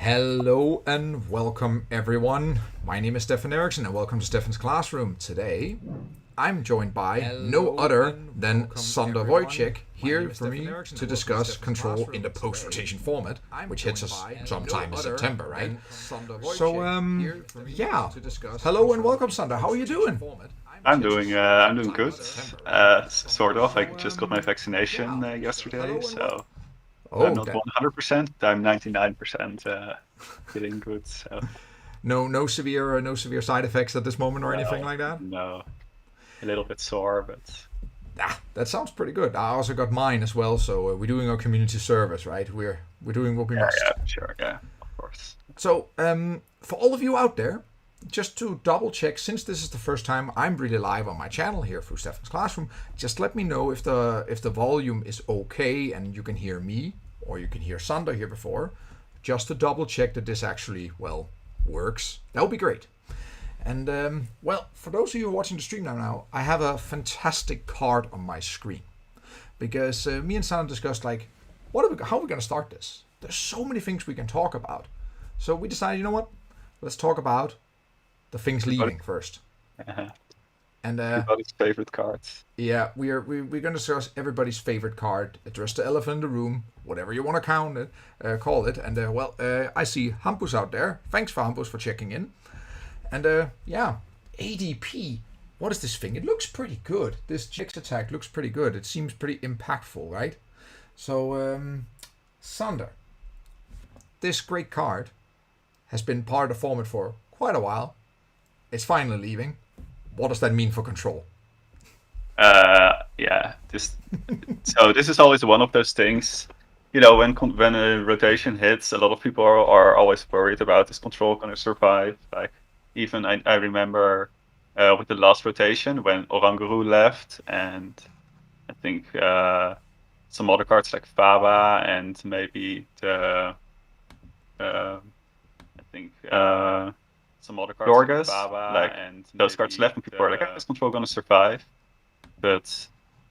Hello and welcome everyone. My name is Stefan Eriksson and welcome to Stefan's Classroom. Today I'm joined by no other than Sander Wojcik here for me to discuss control in the post-rotation format, which hits us sometime in September, right? So, yeah. Hello and welcome, Sander. How are you doing? I'm doing good. Sort of. I just got my vaccination yesterday, so I'm Oh, not that 100%. I'm 99% feeling good. So no severe side effects at this moment or anything no, like that? no, a little bit sore, but That sounds pretty good. I also got mine as well, so we're doing our community service, right? We're doing what we yeah, must. sure, yeah, of course. So, for all of you out there, just to double check, since this is the first time I'm really live on my channel here through Stefan's Classroom, just let me know if the volume is okay and you can hear me or you can hear Sander here before, just to double check that this actually works. That would be great. And for those of you watching the stream now, I have a fantastic card on my screen because me and Sander discussed how are we going to start this? There's so many things we can talk about. So we decided, you know what? Let's talk about the things Everybody, leaving first. uh, And everybody's favorite cards. yeah, we're going to discuss everybody's favorite card, address the elephant in the room, whatever you want to call it. And I see Hampus out there. Thanks for Hampus for checking in. And ADP. What is this thing? It looks pretty good. This Jix attack looks pretty good. It seems pretty impactful, right? So, Sander, this great card has been part of the format for quite a while. It's finally leaving. What does that mean for control? Yeah, this is always one of those things. You know, when a rotation hits, a lot of people are always worried about is control going to survive. Like even I remember with the last rotation when Oranguru left, and I think some other cards like Faba and maybe the I think some other cards Dorgas, like like those cards left, and people were like, "Is control going to survive?" But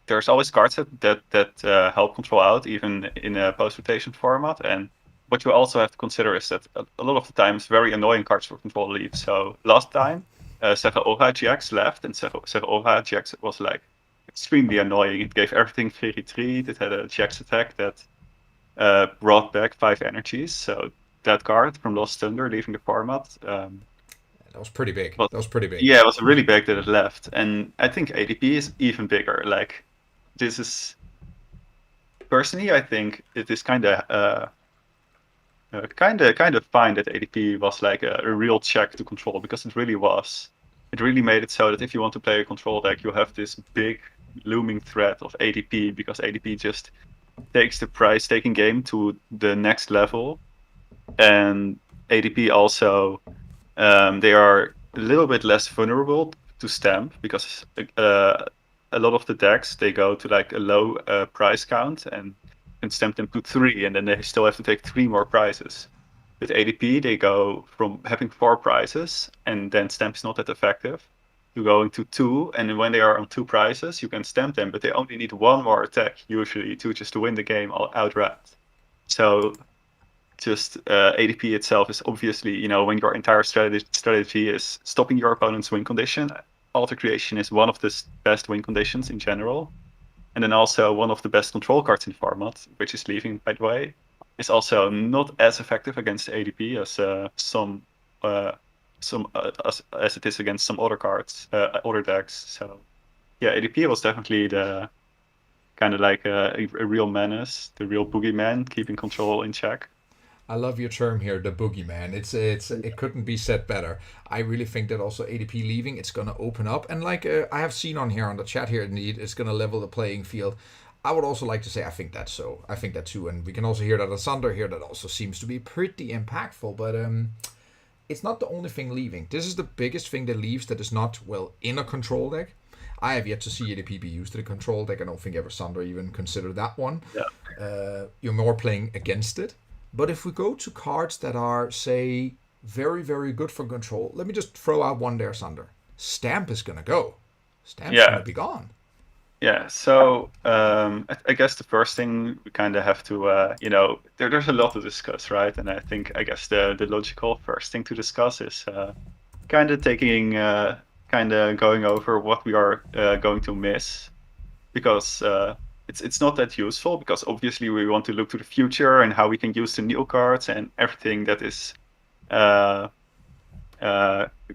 there's always cards that help control out even in a post rotation format. And what you also have to consider is that a lot of the times very annoying cards for control leave. So last time, Zoroark GX left, and Zoroark GX was like extremely annoying. It gave everything free retreat. It had a GX attack that brought back 5 energies. So that card from Lost Thunder leaving the format. That was pretty big. But That was pretty big. yeah, it was really big that it left, and I think ADP is even bigger. Like this is personally, I think it is kind of fine that ADP was like a real check to control, because it really was. It really made it so that if you want to play a control deck, you have this big looming threat of ADP, because ADP just takes the price-taking game to the next level, and ADP also they are a little bit less vulnerable to stamp, because a lot of the decks they go to like a low price count and can stamp them to 3, and then they still have to take 3 more prizes. With ADP, they go from having 4 prizes and then stamp is not that effective to going to 2, and then when they are on 2 prizes, you can stamp them, but they only need 1 more attack usually to win the game outright. So just ADP itself is obviously, when your entire strategy is stopping your opponent's win condition, Alter Creation is one of the best win conditions in general. And then also one of the best control cards in the format, which is leaving, by the way, is also not as effective against ADP as as it is against some other cards, other decks. So yeah, ADP was definitely the kind of like a real menace, the real boogeyman, keeping control in check. I love your term here, the boogeyman. It couldn't be said better. I really think that also ADP leaving, it's gonna open up, and I have seen on here on the chat here, indeed, it's gonna level the playing field. I would also like to say I think that's so. I think that too, and we can also hear that on Sander here. That also seems to be pretty impactful. But it's not the only thing leaving. This is the biggest thing that leaves that is not in a control deck. I have yet to see ADP be used in a control deck. I don't think ever Sander even considered that one. Yeah. You're more playing against it. But if we go to cards that are, say, very, very good for control, let me just throw out one there, Sander. Stamp is going to go. Stamp's going Yeah, to be gone. Yeah, so I guess the first thing we kind of have to, there's a lot to discuss, right? And I guess the logical first thing to discuss is kind of kind of going over what we are going to miss, because it's not that useful, because obviously we want to look to the future and how we can use the new cards and everything that is uh,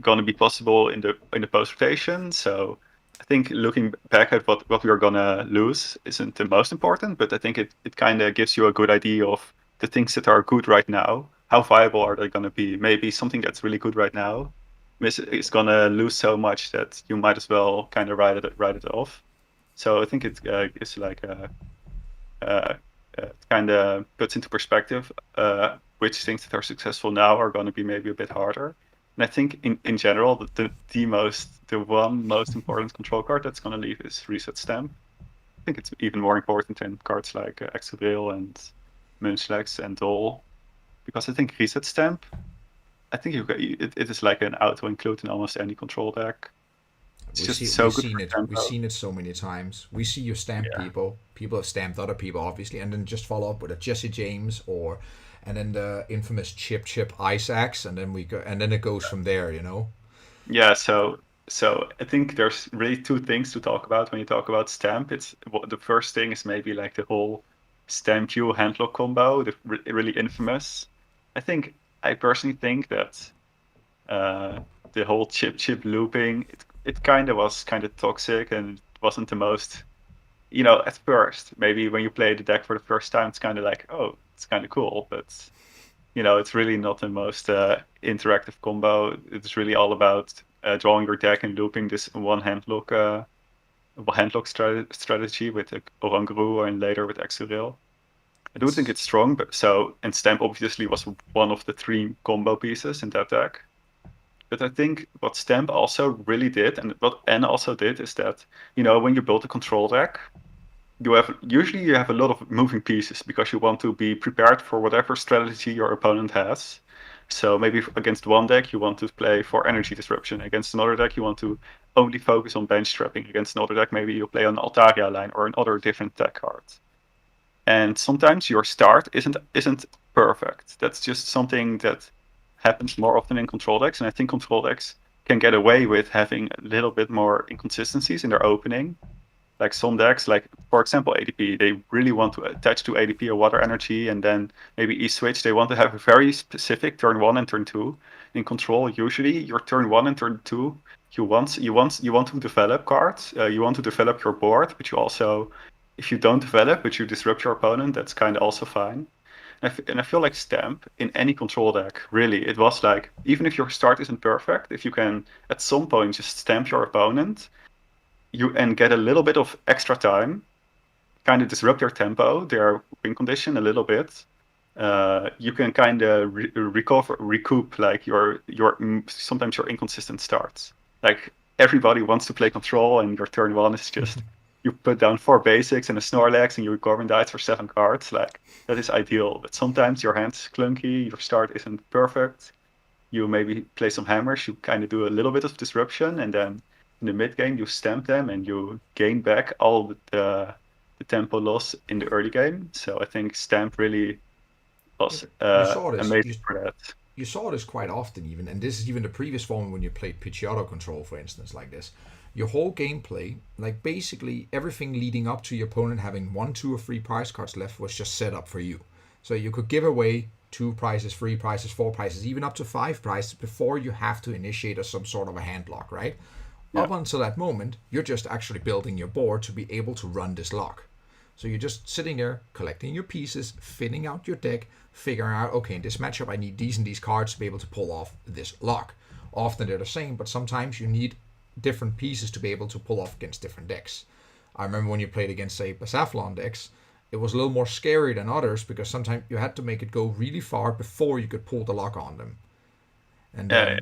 going to be possible in the post rotation. So I think looking back at what we are going to lose isn't the most important, but I think it kind of gives you a good idea of the things that are good right now. How viable are they going to be? Maybe something that's really good right now is going to lose so much that you might as well kind of write it off. So I think it is like uh, kind of puts into perspective which things that are successful now are going to be maybe a bit harder. And I think in general, the one most important control card that's going to leave is Reset Stamp. I think it's even more important than cards like Exodil and Munchlax and Dol, because I think Reset Stamp, I think it is like an auto include in almost any control deck. It's just so We've good seen for it. We've tempo. seen it so many times. We see you stamp Yeah. people. People have stamped other people, obviously, and then just follow up with a Jesse James or, and then the infamous Chip Ice Axe, and then we go, and then it goes from there. You know. Yeah, so I think there's really two things to talk about when you talk about stamp. The first thing is maybe like the whole stamp you handlock combo, really infamous. I think I personally think that uh, the whole chip looping, it kind of was kind of toxic and wasn't the most, at first maybe when you play the deck for the first time, it's kind of like, oh, it's kind of cool, but it's really not the most interactive combo. It's really all about drawing your deck and looping this one hand lock strategy with Oranguru and later with Exuril. I do think It's it's strong, but and Stamp obviously was one of the three combo pieces in that deck. But I think what Stamp also really did, and what N also did, is that when you build a control deck, you have a lot of moving pieces because you want to be prepared for whatever strategy your opponent has. So maybe against one deck you want to play for energy disruption. Against another deck you want to only focus on bench trapping. Against another deck maybe you play an Altaria line or another different deck card. And sometimes your start isn't perfect. That's just something that happens more often in control decks, and I think control decks can get away with having a little bit more inconsistencies in their opening. Like some decks, like for example ADP, they really want to attach to ADP a water energy, and then maybe E-switch, they want to have a very specific turn 1 and turn 2. In control, usually your turn 1 and turn 2, you want to develop cards, you want to develop your board, but you also, if you don't develop but you disrupt your opponent, that's kind of also fine. And I feel like Stamp in any control deck, really, it was like, even if your start isn't perfect, if you can at some point just stamp your opponent, you and get a little bit of extra time, kind of disrupt your tempo, their win condition a little bit. You can kind of recoup like sometimes your inconsistent starts. Like everybody wants to play control, and your turn 1 is just you put down 4 basics and a Snorlax, and you recover dice for 7 cards. Like that is ideal. But sometimes your hand's clunky, your start isn't perfect. You maybe play some hammers, you kind of do a little bit of disruption, and then in the mid game you stamp them and you gain back all the tempo loss in the early game. So I think stamp really Yeah, was but you saw this. amazing for that. You saw this quite often, even, and this is even the previous form when you played Pidgeotto control, for instance, like this. Your whole gameplay, like basically everything leading up to your opponent having 1, 2, or 3 prize cards left, was just set up for you. So you could give away 2 prizes, 3 prizes, 4 prizes, even up to 5 prizes before you have to initiate some sort of a hand lock, right? Yeah. Up until that moment, you're just actually building your board to be able to run this lock. So you're just sitting there collecting your pieces, filling out your deck, figuring out, okay, in this matchup I need these and these cards to be able to pull off this lock. Often they're the same, but sometimes you need different pieces to be able to pull off against different decks. I remember when you played against, say, Basaflon decks, it was a little more scary than others because sometimes you had to make it go really far before you could pull the lock on them. And Yeah,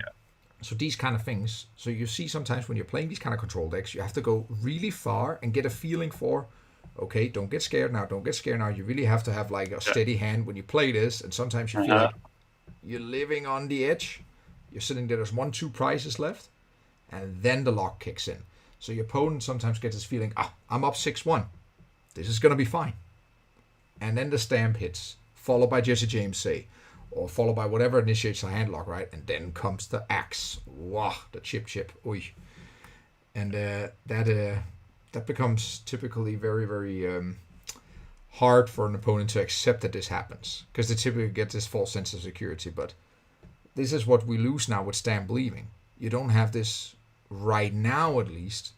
so these kind of things, so you see sometimes when you're playing these kind of control decks, you have to go really far and get a feeling for, okay, don't get scared now, don't get scared now. You really have to have like a yeah. steady hand when you play this, and sometimes you feel Uh-huh. like you're living on the edge. You're sitting there, there's 1, 2 prizes left, and then the lock kicks in. So your opponent sometimes gets this feeling, I'm up 6-1. This is going to be fine. And then the stamp hits, followed by Jesse James say, or followed by whatever initiates a handlock, right? And then comes the axe. Wow, the chip. Oy. And that becomes typically very, very hard for an opponent to accept that this happens, because they typically get this false sense of security. But this is what we lose now with Stamp leaving. You don't have this right now, at least,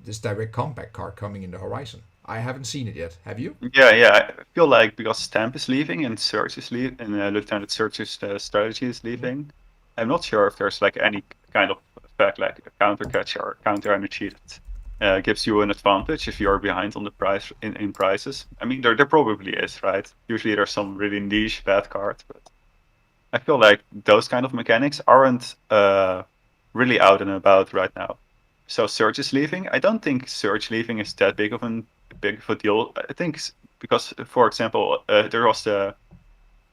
this direct comeback card coming in the horizon. I haven't seen it yet. Have you? Yeah. I feel like because Stamp is leaving and Surge is leaving, and Lieutenant Surge's strategy is leaving, I'm not sure if there's like any kind of effect, like a counter catch or counter energy that gives you an advantage if you're behind on the price in prices. I mean, there probably is, right? Usually there's some really niche bad card, but I feel like those kind of mechanics aren't really out and about right now. So Surge is leaving. I don't think Surge leaving is that big of a deal. I think because, for example, there was the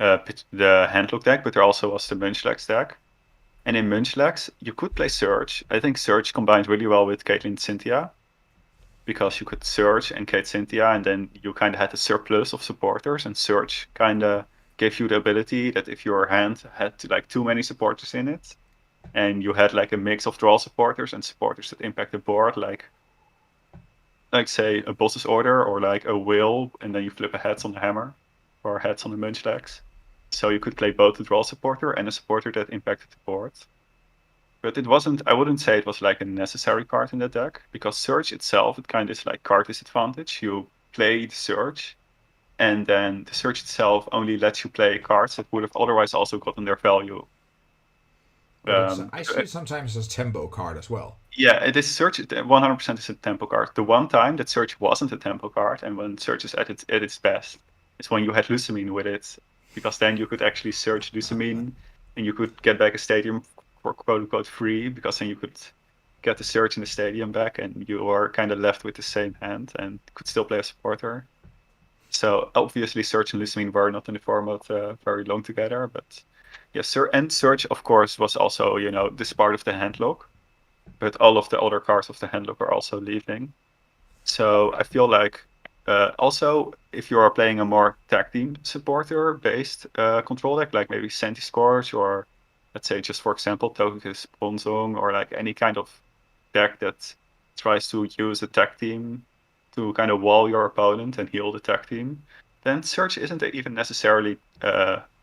Handlock deck, but there also was the Munchlax deck. And in Munchlax, you could play Surge. I think Surge combined really well with Caitlyn Cynthia, because you could Surge and Kate Cynthia, and then you kind of had a surplus of supporters, and Surge kind of gave you the ability that if your hand had like too many supporters in it, and you had like a mix of draw supporters and supporters that impact the board, like say a boss's order or like a will, and then you flip a heads on the hammer or heads on the Munchlax. So you could play both a draw supporter and a supporter that impacted the board. But it wasn't, I wouldn't say it was like a necessary card in that deck, because Surge itself, it kind of is like card disadvantage. You play the Surge, and then the Surge itself only lets you play cards that would have otherwise also gotten their value. I see it sometimes as tempo card as well. Yeah, it is Surge. 100% is a tempo card. The one time that Surge wasn't a tempo card, and when Surge is at its best, is when you had Lucamine with it, because then you could actually search Lucamine, and you could get back a stadium for quote unquote free, because then you could get the Surge in the stadium back, and you are kind of left with the same hand and could still play a supporter. So obviously Surge and Lucamine were not in the format very long together, but yeah, Surge of course was also, this part of the handlock, but all of the other cards of the handlock are also leaving. So I feel like also, if you are playing a more tag team supporter based control deck, like maybe Scorch, or let's say just for example Togekiss Bronzong, or like any kind of deck that tries to use a tag team to kind of wall your opponent and heal the tag team, then Surge isn't even necessarily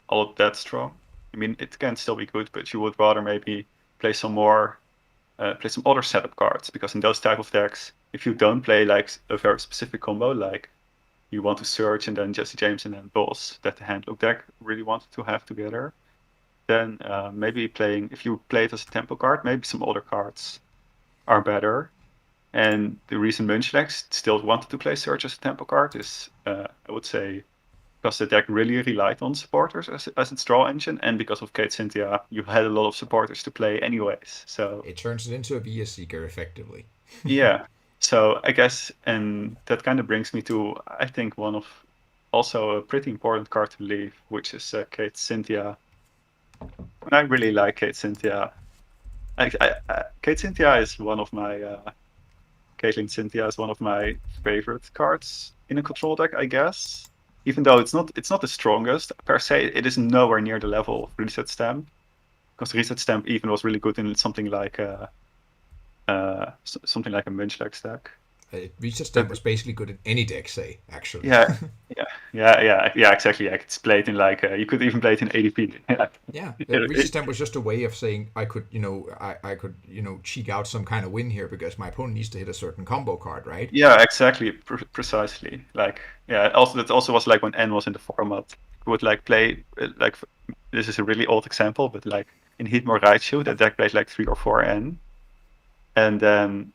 all that strong. I mean, it can still be good, but you would rather maybe play some other setup cards, because in those type of decks, if you don't play like a very specific combo, like you want to Surge and then Jesse James and then Boss, that the Handlock deck really wanted to have together, then maybe if you play it as a tempo card, maybe some other cards are better. And the reason Munchlax still wanted to play Surge as a tempo card is, I would say, because the deck really relied on supporters as its draw engine, and because of Kate Cynthia, you had a lot of supporters to play anyways. So it turns it into a VS Seeker effectively. Yeah. So I guess, and that kind of brings me to, I think, one of also a pretty important card to leave, which is Kate Cynthia. And I really like Kate Cynthia. Kate Cynthia is one of my Caitlyn Cynthia is one of my favorite cards in a control deck, I guess. Even though it's not the strongest per se, it is nowhere near the level of Reset Stamp, because Reset Stamp even was really good in something like a Munchlax deck. Reset Stamp was basically good in any deck, say, actually. Yeah, exactly. I could play it in you could even play it in ADP. Yeah, Reset Stamp was just a way of saying I could, I could, cheek out some kind of win here because my opponent needs to hit a certain combo card, right? Yeah, exactly, precisely. That also was like when N was in the format. You would play this is a really old example, but in Hitmore Raichu, that deck played 3 or 4 N, and then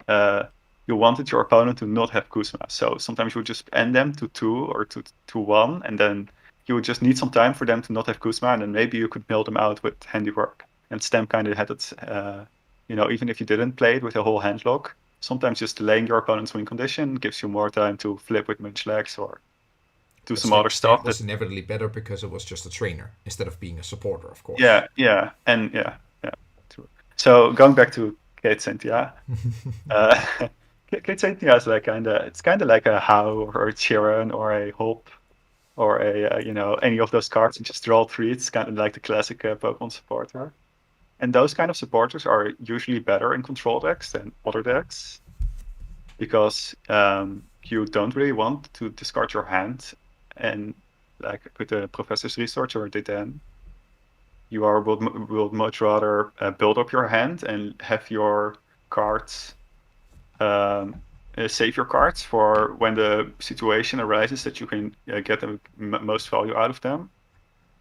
you wanted your opponent to not have Kuzma. So sometimes you would just end them to 2 or to 1, and then you would just need some time for them to not have Kuzma, and then maybe you could mill them out with Handiwork. And Stamp kind of had it, even if you didn't play it with a whole handlock, sometimes just delaying your opponent's win condition gives you more time to flip with Munchlax or do some other stuff. That was inevitably better because it was just a trainer instead of being a supporter, of course. Yeah. True. So going back to Kate Cynthia, Cynthia is like it's kind of like a How or a Chiron or a Hop or a any of those cards and just draw 3. It's kind of like the classic Pokemon supporter. And those kind of supporters are usually better in control decks than other decks because you don't really want to discard your hand and like with the Professor's Research or D10. You would much rather build up your hand and have your cards save your cards for when the situation arises that you can get the most value out of them.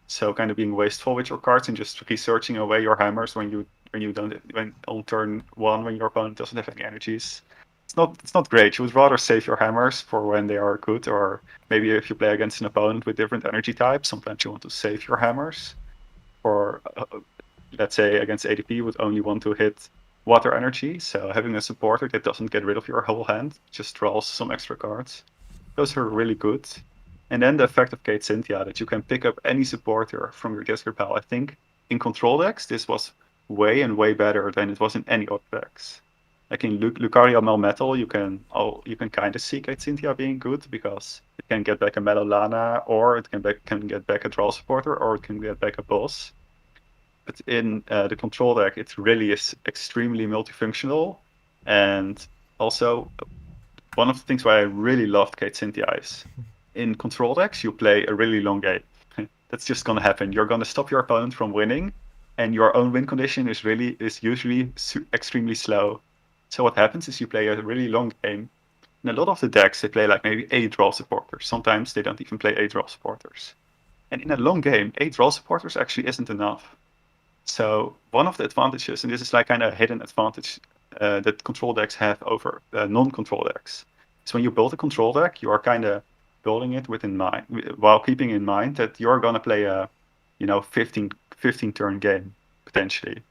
So kind of being wasteful with your cards and just researching away your hammers when you don't when on turn 1 when your opponent doesn't have any energies. It's not great. You would rather save your hammers for when they are good, or maybe if you play against an opponent with different energy types, sometimes you want to save your hammers. Or let's say against ADP, you would only want to hit water energy. So having a supporter that doesn't get rid of your whole hand, just draws some extra cards. Those are really good. And then the effect of Kate Cynthia, that you can pick up any supporter from your discard pile. I think in control decks, this was way and way better than it was in any other decks. Like in Lucaria Melmetal, you can kind of see Kate Cynthia being good because it can get back a Melolana, or it can get back a draw supporter, or it can get back a boss. But in the control deck, it really is extremely multifunctional. And also, one of the things why I really loved Kate Cynthia is in control decks, you play a really long game. That's just going to happen. You're going to stop your opponent from winning, and your own win condition is usually extremely slow. So what happens is you play a really long game. In a lot of the decks, they play like maybe 8 draw supporters. Sometimes they don't even play 8 draw supporters. And in a long game, 8 draw supporters actually isn't enough. So one of the advantages, and this is like kind of a hidden advantage that control decks have over non-control decks, is when you build a control deck, you are kind of building it while keeping in mind that you're going to play a 15 turn game potentially.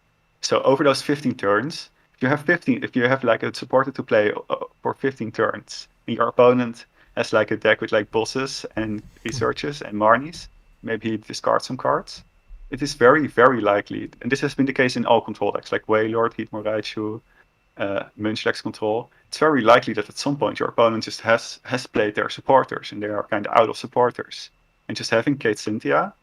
So over those 15 turns, if you have like a supporter to play for 15 turns, and your opponent has like a deck with like bosses and researches and Marnies, maybe he discards some cards. It is very, very likely, and this has been the case in all control decks, like Wailord, Heatmor Raichu, Munchlax control. It's very likely that at some point your opponent just has played their supporters, and they are kind of out of supporters. And just having Kate Cynthia,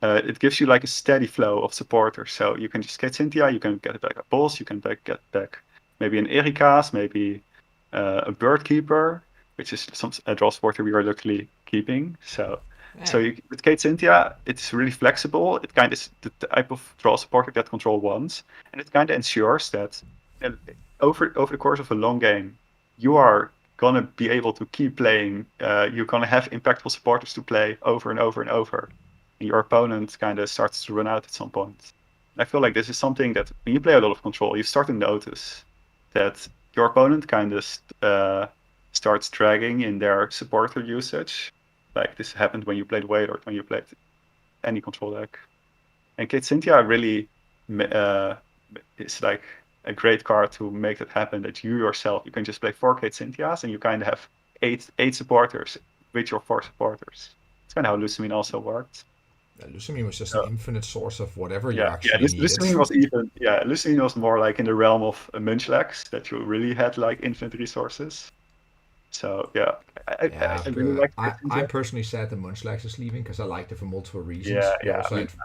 it gives you like a steady flow of supporters. So you can just Kate Cynthia, you can get back a boss, you can get back maybe an Erika's, maybe a Bird Keeper, which is a draw supporter we are luckily keeping. So with Kate Cynthia, it's really flexible. It kind of is the type of draw supporter that control wants, and it kind of ensures that over the course of a long game, you are gonna be able to keep playing. You're gonna have impactful supporters to play over and over and over, and your opponent kind of starts to run out at some point. I feel like this is something that when you play a lot of control, you start to notice that your opponent kind of starts dragging in their supporter usage. Like this happened when you played Wailord, when you played any control deck. And Kate Cynthia really is like a great card to make that happen, that you yourself, you can just play 4 Kate Cynthias and you kind of have eight supporters with your 4 supporters. It's kind of how Lucamine also worked. Lucamine was just an infinite source of whatever you actually needed. Lucamine was more like in the realm of Munchlax, that you really had like infinite resources. So yeah, I really like. I'm personally sad that Munchlax is leaving because I liked it for multiple reasons.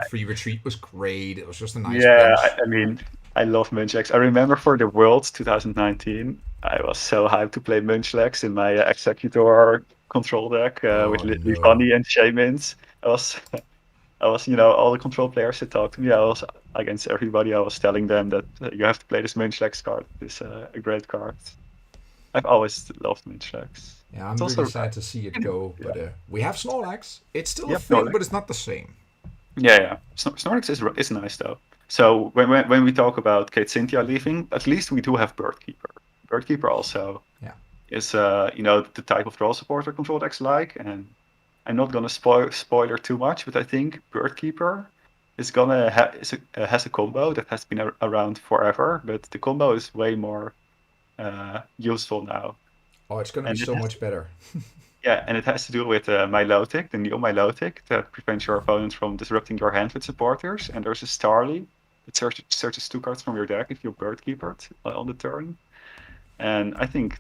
Free Retreat was great. It was just a nice bench. I mean, I love Munchlax. I remember for the Worlds 2019, I was so hyped to play Munchlax in my Executor control deck with Livani and Shaymins. I was, all the control players that talked to me, I was against everybody. I was telling them that you have to play this Munchlax card. It's a great card. I've always loved Munchlax. Yeah, I'm really sad to see it go, but we have Snorlax. It's still a thing, but it's not the same. Yeah. Snorlax is nice though. So when we talk about Kate Cynthia leaving, at least we do have Birdkeeper. Birdkeeper also is the type of draw supporter control decks like, and I'm not gonna spoiler too much, but I think Birdkeeper is gonna has a combo that has been around forever, but the combo is way more useful now. Oh, it's gonna be so much better. Yeah, and it has to do with Milotic, the Neo Milotic, that prevents your opponent from disrupting your hand with supporters. And there's a Starly that searches 2 cards from your deck if you Birdkeeper on the turn. And I think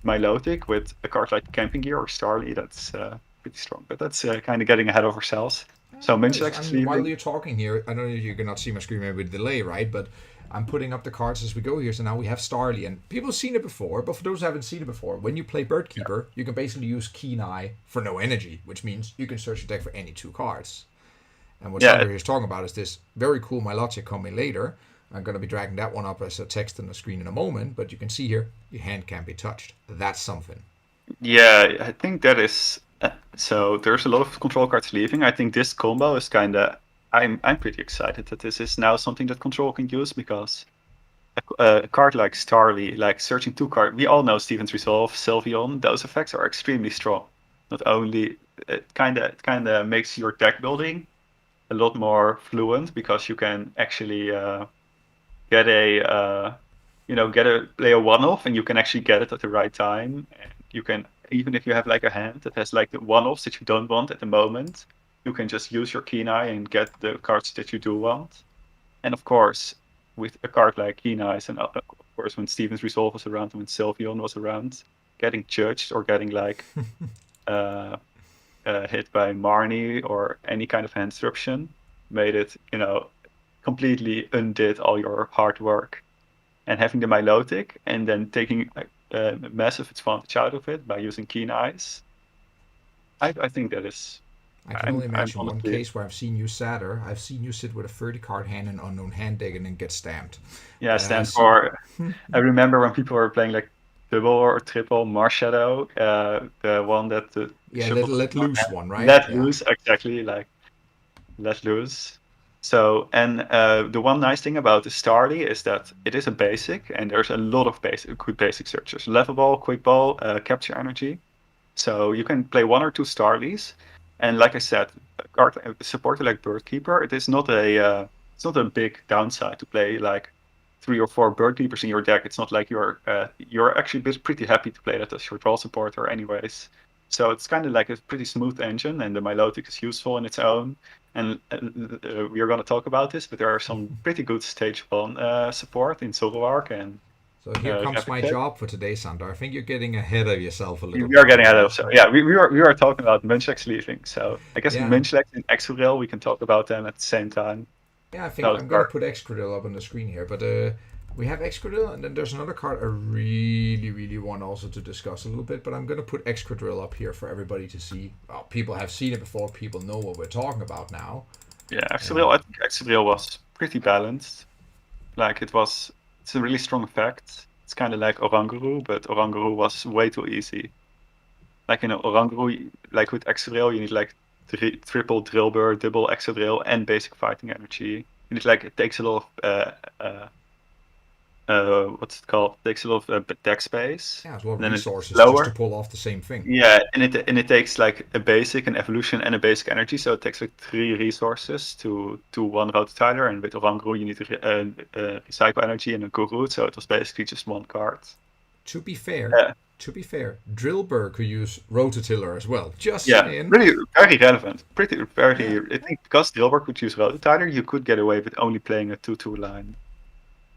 Milotic with a card like Camping Gear or Starly, that's pretty strong. But that's kind of getting ahead of ourselves. So Nice. Munchlax is And while leaving. you're talking here, I know you cannot see my screen maybe with delay, right? But I'm putting up the cards as we go here. So now we have Starly, and people have seen it before. But for those who haven't seen it before, when you play Birdkeeper, you can basically use Keen Eye for no energy, which means you can search your deck for any 2 cards. And what Yeah, Sander is talking about is this very cool Milotic coming later. I'm going to be dragging that one up as a text on the screen in a moment, but you can see here, your hand can't be touched. That's something. yeah, I think that is. So there's a lot of control cards leaving. I think this combo is kind of. I'm pretty excited that this is now something that control can use because a card like Starly, like searching 2 cards, we all know Steven's Resolve, Sylveon, those effects are extremely strong. Not only it kind of makes your deck building a lot more fluent because you can actually get a get a play a one-off and you can actually get it at the right time. And you can, even if you have like a hand that has like the one-offs that you don't want at the moment, you can just use your Keen Eye and get the cards that you do want. And of course, with a card like Keen Eyes, and of course when Steven's Resolve was around and when Sylveon was around, getting judged or getting like uh, hit by Marnie or any kind of hand disruption made it, completely undid all your hard work. And having the Milotic and then taking a massive advantage out of it by using Keen Eyes, I think that is. I can only I'm imagine one honestly, case where I've seen you sadder. I've seen you sit with a 30 card hand in unknown hand deck and then get stamped. yeah, I stand see. for. I remember when people were playing like double or triple Marshadow, the one that Yeah, shuffled let on loose one, right? let Yeah. loose, exactly, like let loose. So, and the one nice thing about the Starly is that it is a basic, and there's a lot of good basic searches. Level Ball, Quick Ball, Capture Energy. So you can play 1 or 2 Starlies, and like I said, a card supported like Birdkeeper, it's not a big downside to play like 3 or 4 Birdkeepers in your deck. It's not like you're actually pretty happy to play that as your draw supporter, anyways. So it's kind of like a pretty smooth engine, and the Milotic is useful in its own. And we are going to talk about this, but there are some pretty good stage 1 support in Zoroark and So here comes my Gravitate. job for today, Sandar. I think you're getting ahead of yourself a little We are bit getting here. ahead of, so yeah, we are talking about Munchlax leaving. So I guess Yeah, Munchlax and Exorail, we can talk about them at the same time. yeah. I think Those I'm gonna are put Excadrill up on the screen here, but we have Excadrill, and then there's another card I really, really want also to discuss a little bit. But I'm gonna put Excadrill up here for everybody to see. Well, people have seen it before. People know what we're talking about now. yeah, Exorail. And I think Exorail was pretty balanced. Like it's a really strong effect. It's kind of like Oranguru, but Oranguru was way too easy. Like in Oranguru, like with Exorail, you need like triple Drillbur, double Exorail, and basic fighting energy. You need like, it takes a lot of what's it called? Takes a lot of deck space. yeah, as well And then it's resources just to slower. pull off the same thing. Yeah, and it takes like a basic, an evolution, and a basic energy. So it takes like 3 resources to one Rototiler. And with Oranguru, you need recycle energy and a Guru. So it was basically just 1 card. To be fair, Yeah, Drillbur could use Rototiller as well. Just yeah, saying. really very relevant. Pretty Yeah. very. I think because Drillbur could use Rototiler, you could get away with only playing a 2/2 line.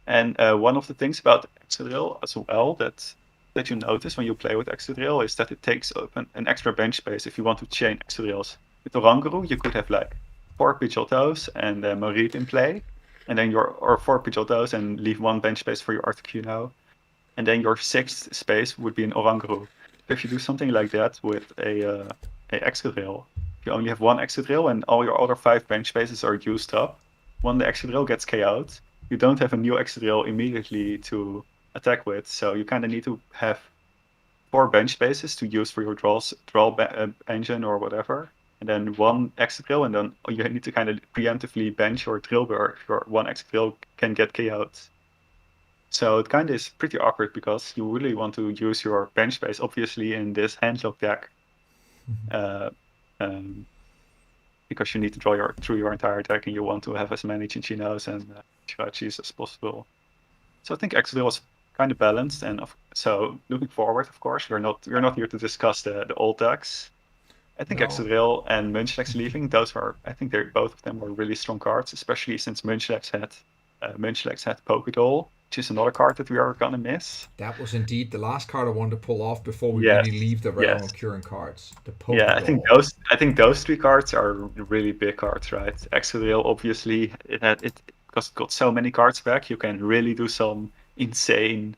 And one of the things about Exadrill as well that you notice when you play with Exadrill is that it takes up an extra bench space if you want to chain Exadrills. With Oranguru, you could have like 4 Pidgeottos and Mareep in play, and then or 4 Pidgeottos and leave 1 bench space for your Articuno, and then your 6th space would be an Oranguru. If you do something like that with a Excadrill, you only have 1 Excadrill and all your other 5 bench spaces are used up. When the Excadrill gets KO'd, you don't have a new Excadrill immediately to attack with, so you kind of need to have 4 bench spaces to use for your engine or whatever, and then 1 Excadrill, and then you need to kind of preemptively bench your Drillbur if your 1 Excadrill can get KO'd. So it kind of is pretty awkward because you really want to use your bench space, obviously, in this handlock deck, uh, um, because you need to draw through your entire deck, and you want to have as many Chinchinos and Chirachis as possible. So I think Exodus was kind of balanced, and so looking forward, of course, we're not here to discuss the old decks. I think No. Exodus and Munchlax leaving, I think both of them were really strong cards, especially since Munchlax had Pokédoll. which is another card that we are gonna miss. That was indeed the last card I wanted to pull off before we Yes, really leave the realm yes. of curing cards. The Yeah, Pokédoll. I think those three cards are really big cards, right? Exoreal, obviously, it because it got so many cards back, you can really do some insane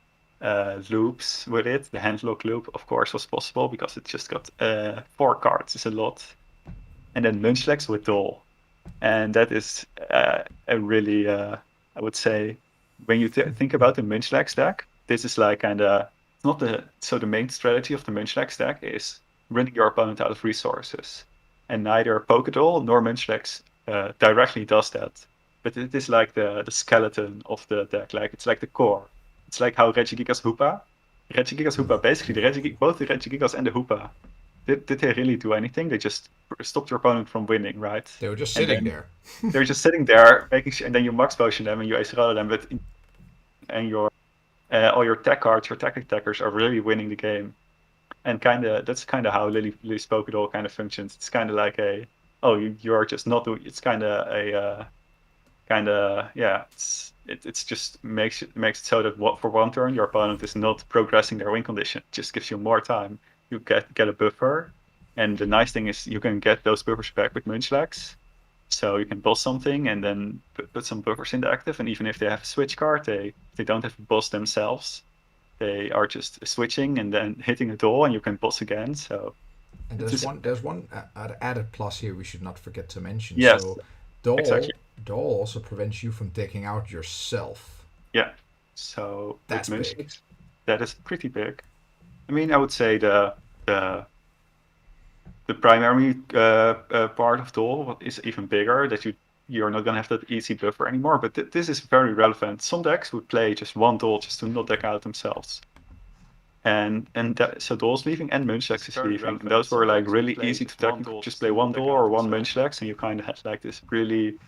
loops with it. The handlock loop, of course, was possible because it just got 4 cards. It's a lot, and then Munchlax with Doll, and that is a really, I would say, when you think about the Munchlax deck, this is like kind of not the main strategy of the Munchlax deck is running your opponent out of resources, and neither Pokédoll nor Munchlax directly does that, but it is like the skeleton of the deck, like it's like the core. It's like how Regigigas Hoopa, basically both the Regigigas and the Hoopa. Did they really do anything? They just stopped your opponent from winning, right? They were just And sitting then there. they're just sitting there, making sure, and then you max potion them and you ace roll them, and your all your tech cards, your tech attackers are really winning the game. And that's kind of how Lily's Pokédoll kind of functions. It's kind of like you're just not doing. It's kind of a yeah. It's just makes it so that for one turn your opponent is not progressing their win condition. It just gives you more time. You get a buffer, and the nice thing is you can get those buffers back with Munchlax. So you can boss something and then put some buffers into active, and even if they have a switch card, they don't have to boss themselves. They are just switching and then hitting a doll, and you can boss again. So And there's one added plus here we should not forget to mention. yes, So Doll exactly. also prevents you from decking out yourself. Yeah. So That's with big. Munchlax, that is pretty big. I mean, I would say the primary part of doll is even bigger. That you're not gonna have that easy buffer anymore. But this is very relevant. Some decks would play just one doll just to not deck out themselves. So Doll's leaving and Munchlax is leaving. And those were like really easy to deck. Just play one Doll or one Munchlax, and you kind of had like this really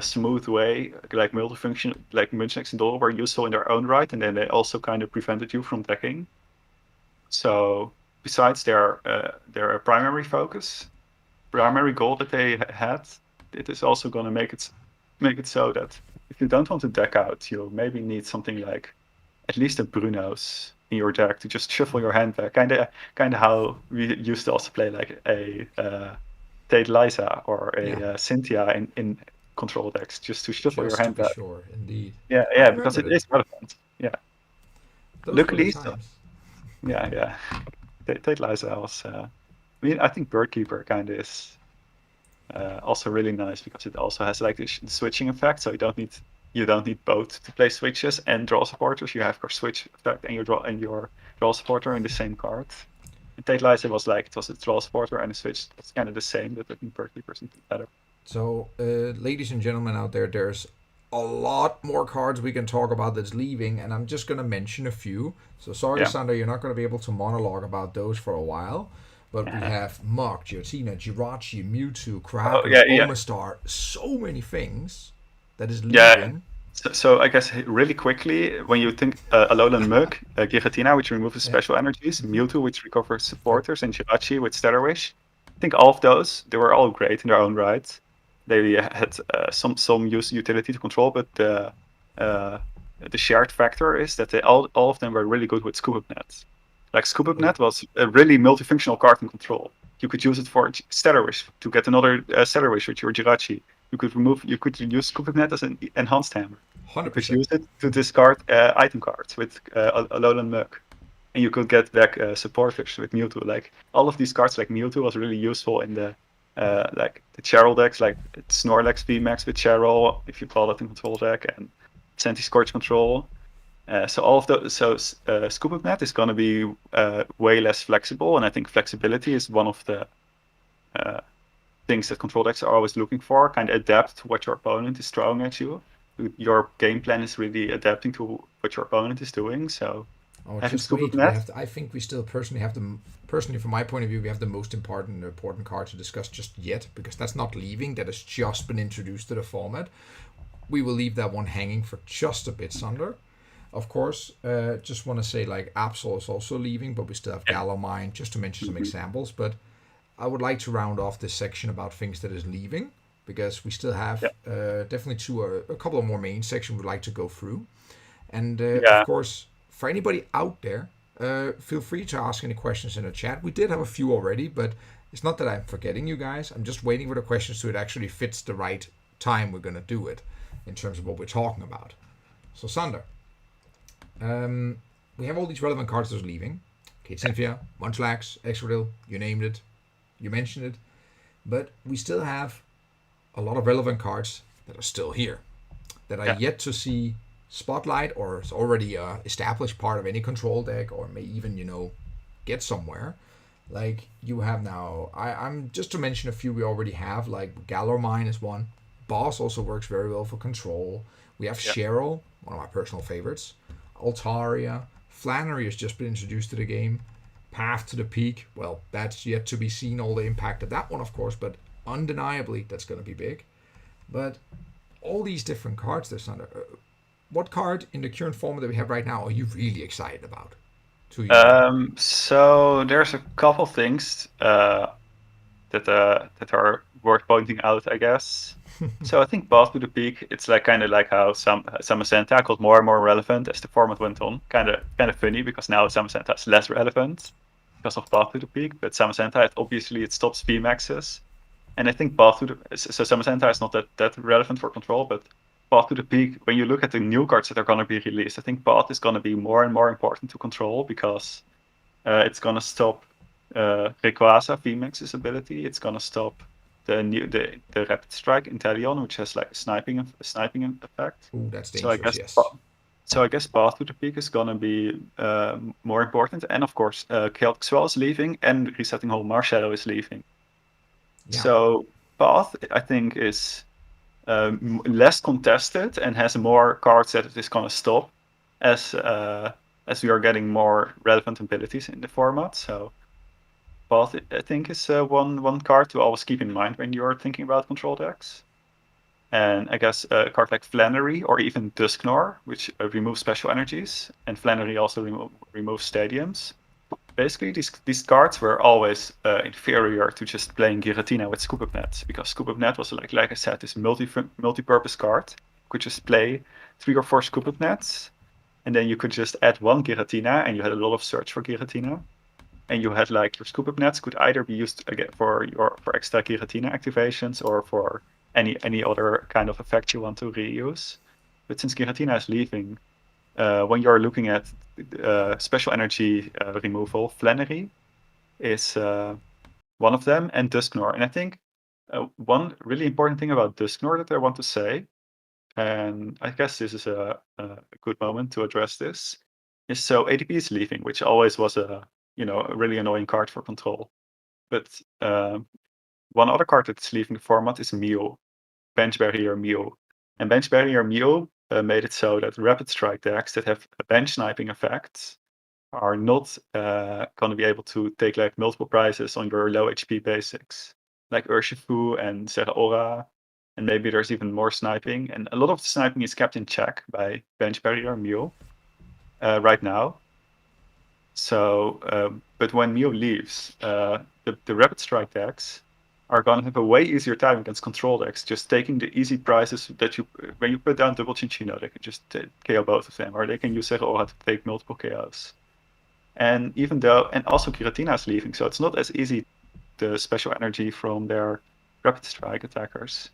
smooth way, like multifunction, like Munchlax and Doll were useful in their own right, and then they also kind of prevented you from decking. So besides their primary goal that they had, it is also going to make it so that if you don't want to deck out, you maybe need something like at least a Bruno's in your deck to just shuffle your hand back. Kind of how we used to also play like a Tate Liza or a Cynthia in control decks, just to shuffle your Just to hand be back. sure, indeed. Yeah, because it is relevant. Yeah. Those Luckily, were the times. yeah. Tate Liza was. I mean, I think Birdkeeper kind of is also really nice because it also has like this switching effect. So you don't need both to play switches and draw supporters. You have your switch effect and your draw supporter in the same card. And Tate Liza was like it was a draw supporter and a switch. It's kind of the same, but I think Birdkeeper is better. So, ladies and gentlemen out there, there's a lot more cards we can talk about that's leaving, and I'm just going to mention a few. So, sorry, Yeah. Sander, you're not going to be able to monologue about those for a while. But we have Muk, Giratina, Jirachi, Mewtwo, Kraken, Omastar, so many things that is leaving. So I guess really quickly, when you think Alolan Muk, Giratina, which removes special energies, Mewtwo, which recovers supporters, and Jirachi with Stellar Wish, I think all of those, they were all great in their own right. They had some utility to control, but the shared factor is that all of them were really good with Scoop Up Net. Like Scoop Up Net was a really multifunctional card in control. You could use it for Stellar Wish to get another Stellar Wish with your Jirachi. You could use Scoop Up Net as an enhanced hammer. 100%. You could use it to discard item cards with Alolan Muk. And you could get back supporters with Mewtwo. Like all of these cards, like Mewtwo, was really useful in the Cheryl decks, like Snorlax VMAX with Cheryl, if you call that in control deck, and Scorch control. So all of those, Scoop Up Net is going to be way less flexible, and I think flexibility is one of the things that control decks are always looking for. Kind of adapt to what your opponent is throwing at you. Your game plan is really adapting to what your opponent is doing. So having just Scoop wait. Up Net, I think we still personally, from my point of view, we have the most important card to discuss just yet, because that's not leaving. That has just been introduced to the format. We will leave that one hanging for just a bit, Sander. Of course, just want to say like Absol is also leaving, but we still have Gallowmine, just to mention some examples. But I would like to round off this section about things that is leaving, because we still have definitely a couple of more main sections we'd like to go through. And of Yeah. course, for anybody out there, feel free to ask any questions in the chat. We did have a few already, but it's not that I'm forgetting you guys. I'm just waiting for the questions so it actually fits the right time we're going to do it in terms of what we're talking about. So, Sander, we have all these relevant cards that are leaving. Okay, Cynthia, Munchlax, Excadrill, you named it, you mentioned it. But we still have a lot of relevant cards that are still here, that are yet to see spotlight, or is already a established part of any control deck, or may even, get somewhere. Like you have now, I'm just to mention a few we already have, like Galormine is one. Boss also works very well for control. We have Cheryl, one of my personal favorites. Altaria. Flannery has just been introduced to the game. Path to the Peak, well, that's yet to be seen, all the impact of that one, of course, but undeniably that's going to be big. But all these different cards there's under. What card in the current format that we have right now are you really excited about? So there's a couple things that are worth pointing out, I guess. So I think Path to the Peak, it's like kind of like how Samacenta got more and more relevant as the format went on. Kind of funny because now Samacenta is less relevant because of Path to the Peak, but Samacenta obviously it stops VMAXs. And I think so Samacenta is not that relevant for control, but Path to the Peak, when you look at the new cards that are going to be released, I think Path is going to be more and more important to control because it's going to stop Rayquaza VMAX's ability. It's going to stop the Rapid Strike Inteleon, which has like a sniping effect. Ooh, that's dangerous, yes. So I guess Path to the Peak is going to be more important. And of course, Chaotic Swell is leaving and Resetting Hole Marshadow is leaving. Yeah. So Path, I think, is less contested and has more cards that it is going to stop as we are getting more relevant abilities in the format. So Path, I think, is one card to always keep in mind when you're thinking about control decks. And I guess a card like Flannery or even Dusknoir, which removes special energies, and Flannery also removes stadiums. Basically, these cards were always inferior to just playing Giratina with Scoop Up Net, because Scoop Up Net was, like I said, this multi-purpose card. You could just play 3 or 4 Scoop Up Nets, and then you could just add 1 Giratina, and you had a lot of search for Giratina. And you had like your Scoop Up Nets could either be used again for extra Giratina activations or for any other kind of effect you want to reuse. But since Giratina is leaving, when you're looking at special energy removal, Flannery is one of them, and Dusknoir. And I think one really important thing about Dusknoir that I want to say, and I guess this is a good moment to address this, is so ADP is leaving, which always was a really annoying card for control. But one other card that's leaving the format is Mew, Bench Barrier Mew. And Bench Barrier Mew made it so that Rapid Strike decks that have a bench sniping effect are not going to be able to take like multiple prizes on your low HP basics, like Urshifu and Zeraora, and maybe there's even more sniping. And a lot of the sniping is kept in check by Bench Barrier Mew right now. So, but when Mew leaves, the Rapid Strike decks are going to have a way easier time against control decks, just taking the easy prizes that when you put down double Chinchino, they can just KO both of them, or they can use Zeraora to take multiple KOs. And also Giratina is leaving, so it's not as easy the special energy from their Rapid Strike attackers.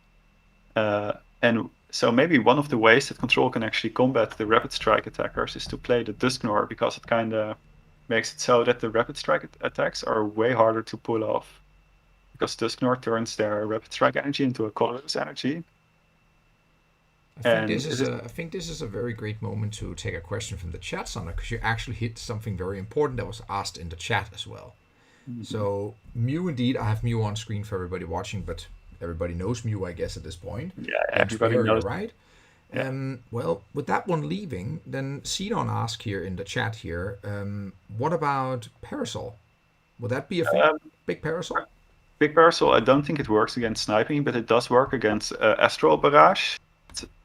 And so maybe one of the ways that control can actually combat the Rapid Strike attackers is to play the Dusknoir, because it kind of makes it so that the Rapid Strike attacks are way harder to pull off, because Dusknoir turns their Rapid Strike energy into a colorless energy. I think this is a very great moment to take a question from the chat, Sander, because you actually hit something very important that was asked in the chat as well. Mm-hmm. So Mew, indeed, I have Mew on screen for everybody watching, but everybody knows Mew, I guess, at this point. Yeah, everybody knows. Right? Yeah. Well, with that one leaving, then Sidon asked here in the chat here, what about Parasol? Would that be a thing? Big Parasol? Big Parasol, I don't think it works against sniping, but it does work against Astral Barrage.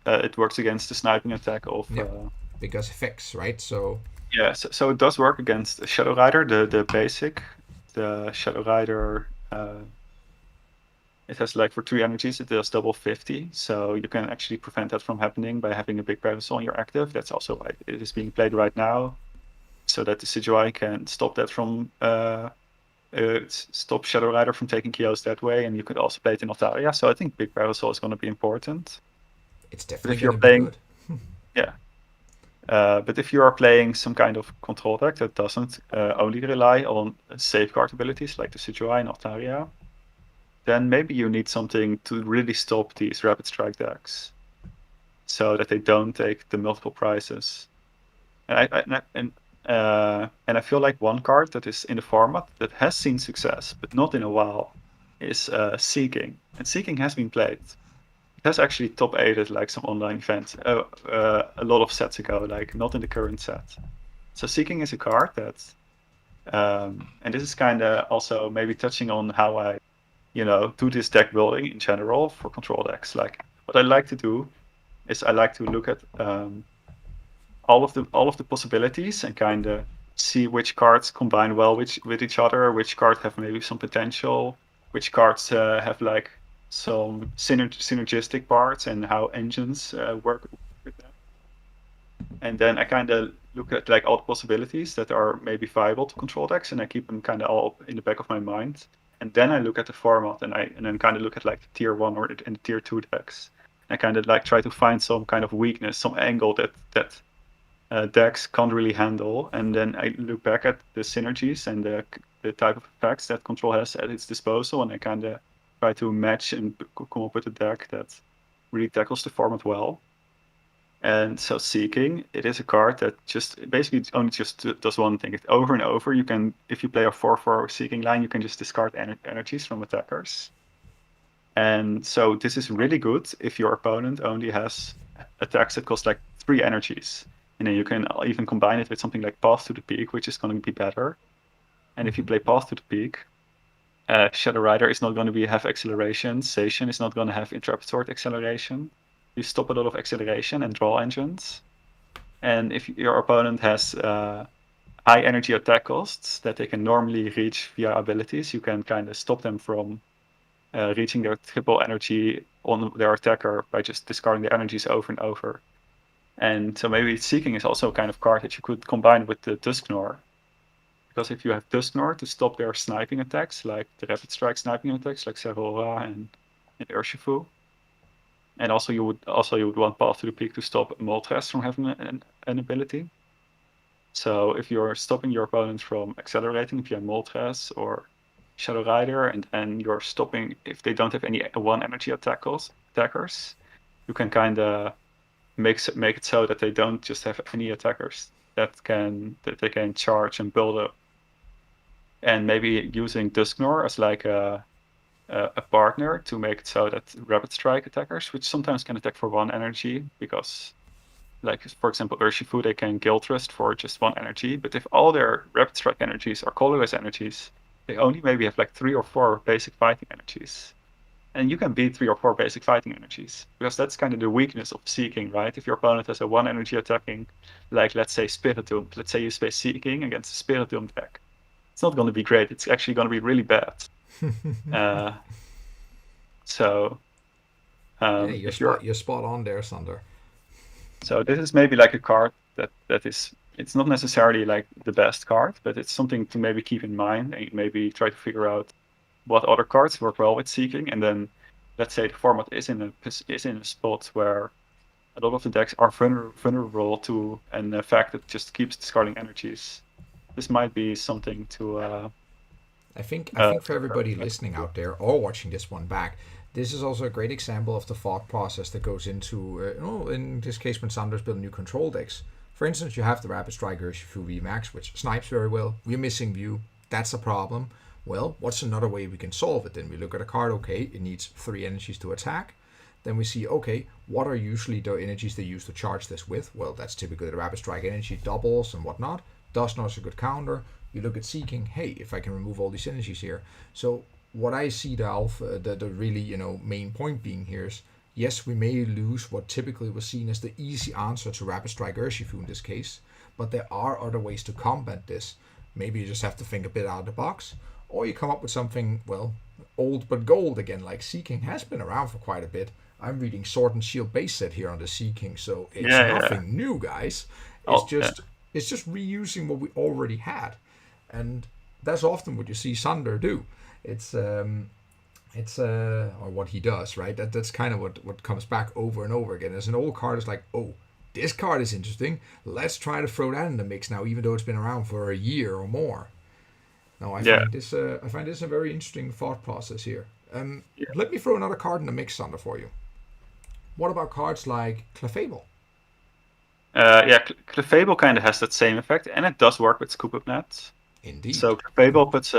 It works against the sniping attack of... because effects, right? So... Yeah, so it does work against Shadow Rider, the basic, the Shadow Rider... It has like for 3 energies, it does double 50. So you can actually prevent that from happening by having a big Parasol on your active. That's also why it is being played right now. So that the Decidueye can stop that from stop Shadow Rider from taking KOs that way, and you could also play it in Altaria. So I think big Parasol is going to be important. It's But definitely if going you're to be playing, good. yeah. But if you are playing some kind of control deck that doesn't only rely on safeguard abilities like the Decidueye and Altaria, then maybe you need something to really stop these Rapid Strike decks, so that they don't take the multiple prizes. And I feel like one card that is in the format that has seen success, but not in a while, is Seeking. And Seeking has been played. It has actually top 8 like some online events a lot of sets ago, like not in the current set. So Seeking is a card that, and this is kind of also maybe touching on how I, do this deck building in general for control decks. Like what I like to do is I like to look at all of the possibilities and kind of see which cards combine well with each other, which cards have maybe some potential, which cards have like some synergistic parts, and how engines work with that. And then I kind of look at like all the possibilities that are maybe viable to control decks, and I keep them kind of all in the back of my mind. And then I look at the format, and then kind of look at like the tier 1 and the tier 2 decks. I kind of like try to find some kind of weakness, some angle that decks can't really handle, and then I look back at the synergies and the type of effects that control has at its disposal, and I kind of try to match and come up with a deck that really tackles the format well. And so Seeking, it is a card that just basically only just does one thing. It over and over, you can, if you play a 4/4 Seeking line, you can just discard energies from attackers. And so this is really good if your opponent only has attacks that cost like 3 energies. And then you can even combine it with something like Path to the Peak, which is going to be better. And if you play Path to the Peak, Shadow Rider is not going to have acceleration. Sation is not going to have Intrepid Sword acceleration. You stop a lot of acceleration and draw engines. And if your opponent has high energy attack costs that they can normally reach via abilities, you can kind of stop them from reaching their triple energy on their attacker by just discarding the energies over and over. And so maybe Seeking is also a kind of card that you could combine with the Dusknoir. Because if you have Dusknoir to stop their sniping attacks, like the Rapid Strike sniping attacks, like Zoroark and Urshifu, and also you would want Path to the Peak to stop Moltres from having an ability. So if you're stopping your opponent from accelerating, if you have Moltres or Shadow Rider, and you're stopping if they don't have any 1 energy attackers, you can kind of make it so that they don't just have any attackers that they can charge and build up. And maybe using Dusknoir as like a partner to make it so that Rapid Strike attackers, which sometimes can attack for 1 energy, because like for example Urshifu, they can Guild Rust for just 1 energy, but if all their Rapid Strike energies are colorless energies, they only maybe have like 3 or 4 basic fighting energies. And you can beat 3 or 4 basic fighting energies, because that's kind of the weakness of Seeking, right? If your opponent has a 1 energy attacking, like let's say Spiritomb, let's say you play Seeking against a Spiritomb deck, it's not going to be great. It's actually going to be really bad. You're spot on there, Sander. So this is maybe like a card that is, it's not necessarily like the best card, but it's something to maybe keep in mind, and maybe try to figure out what other cards work well with Seeking. And then let's say the format is in a spot where a lot of the decks are vulnerable to an effect that just keeps discarding energies. This might be something to I think for everybody listening out there or watching this one back, this is also a great example of the thought process that goes into, in this case, when Sander's building new control decks. For instance, you have the Rapid Strike Urshifu VMAX, which snipes very well. We're missing view. That's a problem. Well, what's another way we can solve it? Then we look at a card, okay, it needs 3 energies to attack. Then we see, okay, what are usually the energies they use to charge this with? Well, that's typically the Rapid Strike energy, doubles and whatnot. Dusknoir is a good counter. You look at Seeking, hey, if I can remove all these energies here. So what I see the really, main point being here is, yes, we may lose what typically was seen as the easy answer to Rapid Strike Urshifu in this case, but there are other ways to combat this. Maybe you just have to think a bit out of the box, or you come up with something, well, old but gold again, like Seeking has been around for quite a bit. I'm reading Sword and Shield base set here on the Seeking, so it's Yeah, yeah. nothing new, guys. It's Oh, yeah. just it's just reusing what we already had, and that's often what you see Sunder do. It's or what he does, right? That's kind of what comes back over and over again. As an old card, it's like, oh, this card is interesting. Let's try to throw that in the mix now, even though it's been around for a year or more. No, Yeah. I find this a very interesting thought process here. Yeah. Let me throw another card in the mix, Sander, for you. What about cards like Clefable? Yeah, Clefable kind of has that same effect, and it does work with Pokémath. Indeed. So Clefable puts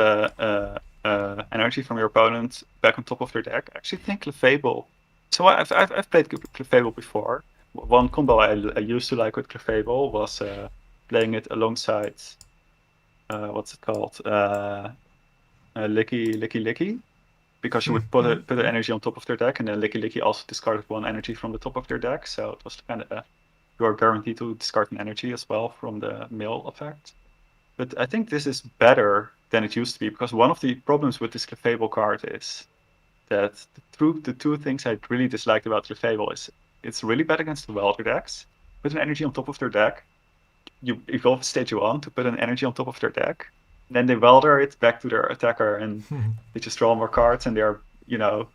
energy from your opponent back on top of their deck. I actually think Clefable. So I've played Clefable before. One combo I used to like with Clefable was playing it alongside what's it called? Licky, because you would put an energy on top of their deck, and then Licky also discarded one energy from the top of their deck. So it was kind of you are guaranteed to discard an energy as well from the mill effect. But I think this is better than it used to be, because one of the problems with this Clefable card is that the two things I really disliked about Clefable is it's really bad against the Welder decks. Put an energy on top of their deck, you evolve stage 1 to put an energy on top of their deck, then they Welder it back to their attacker, and they just draw more cards, and they're, your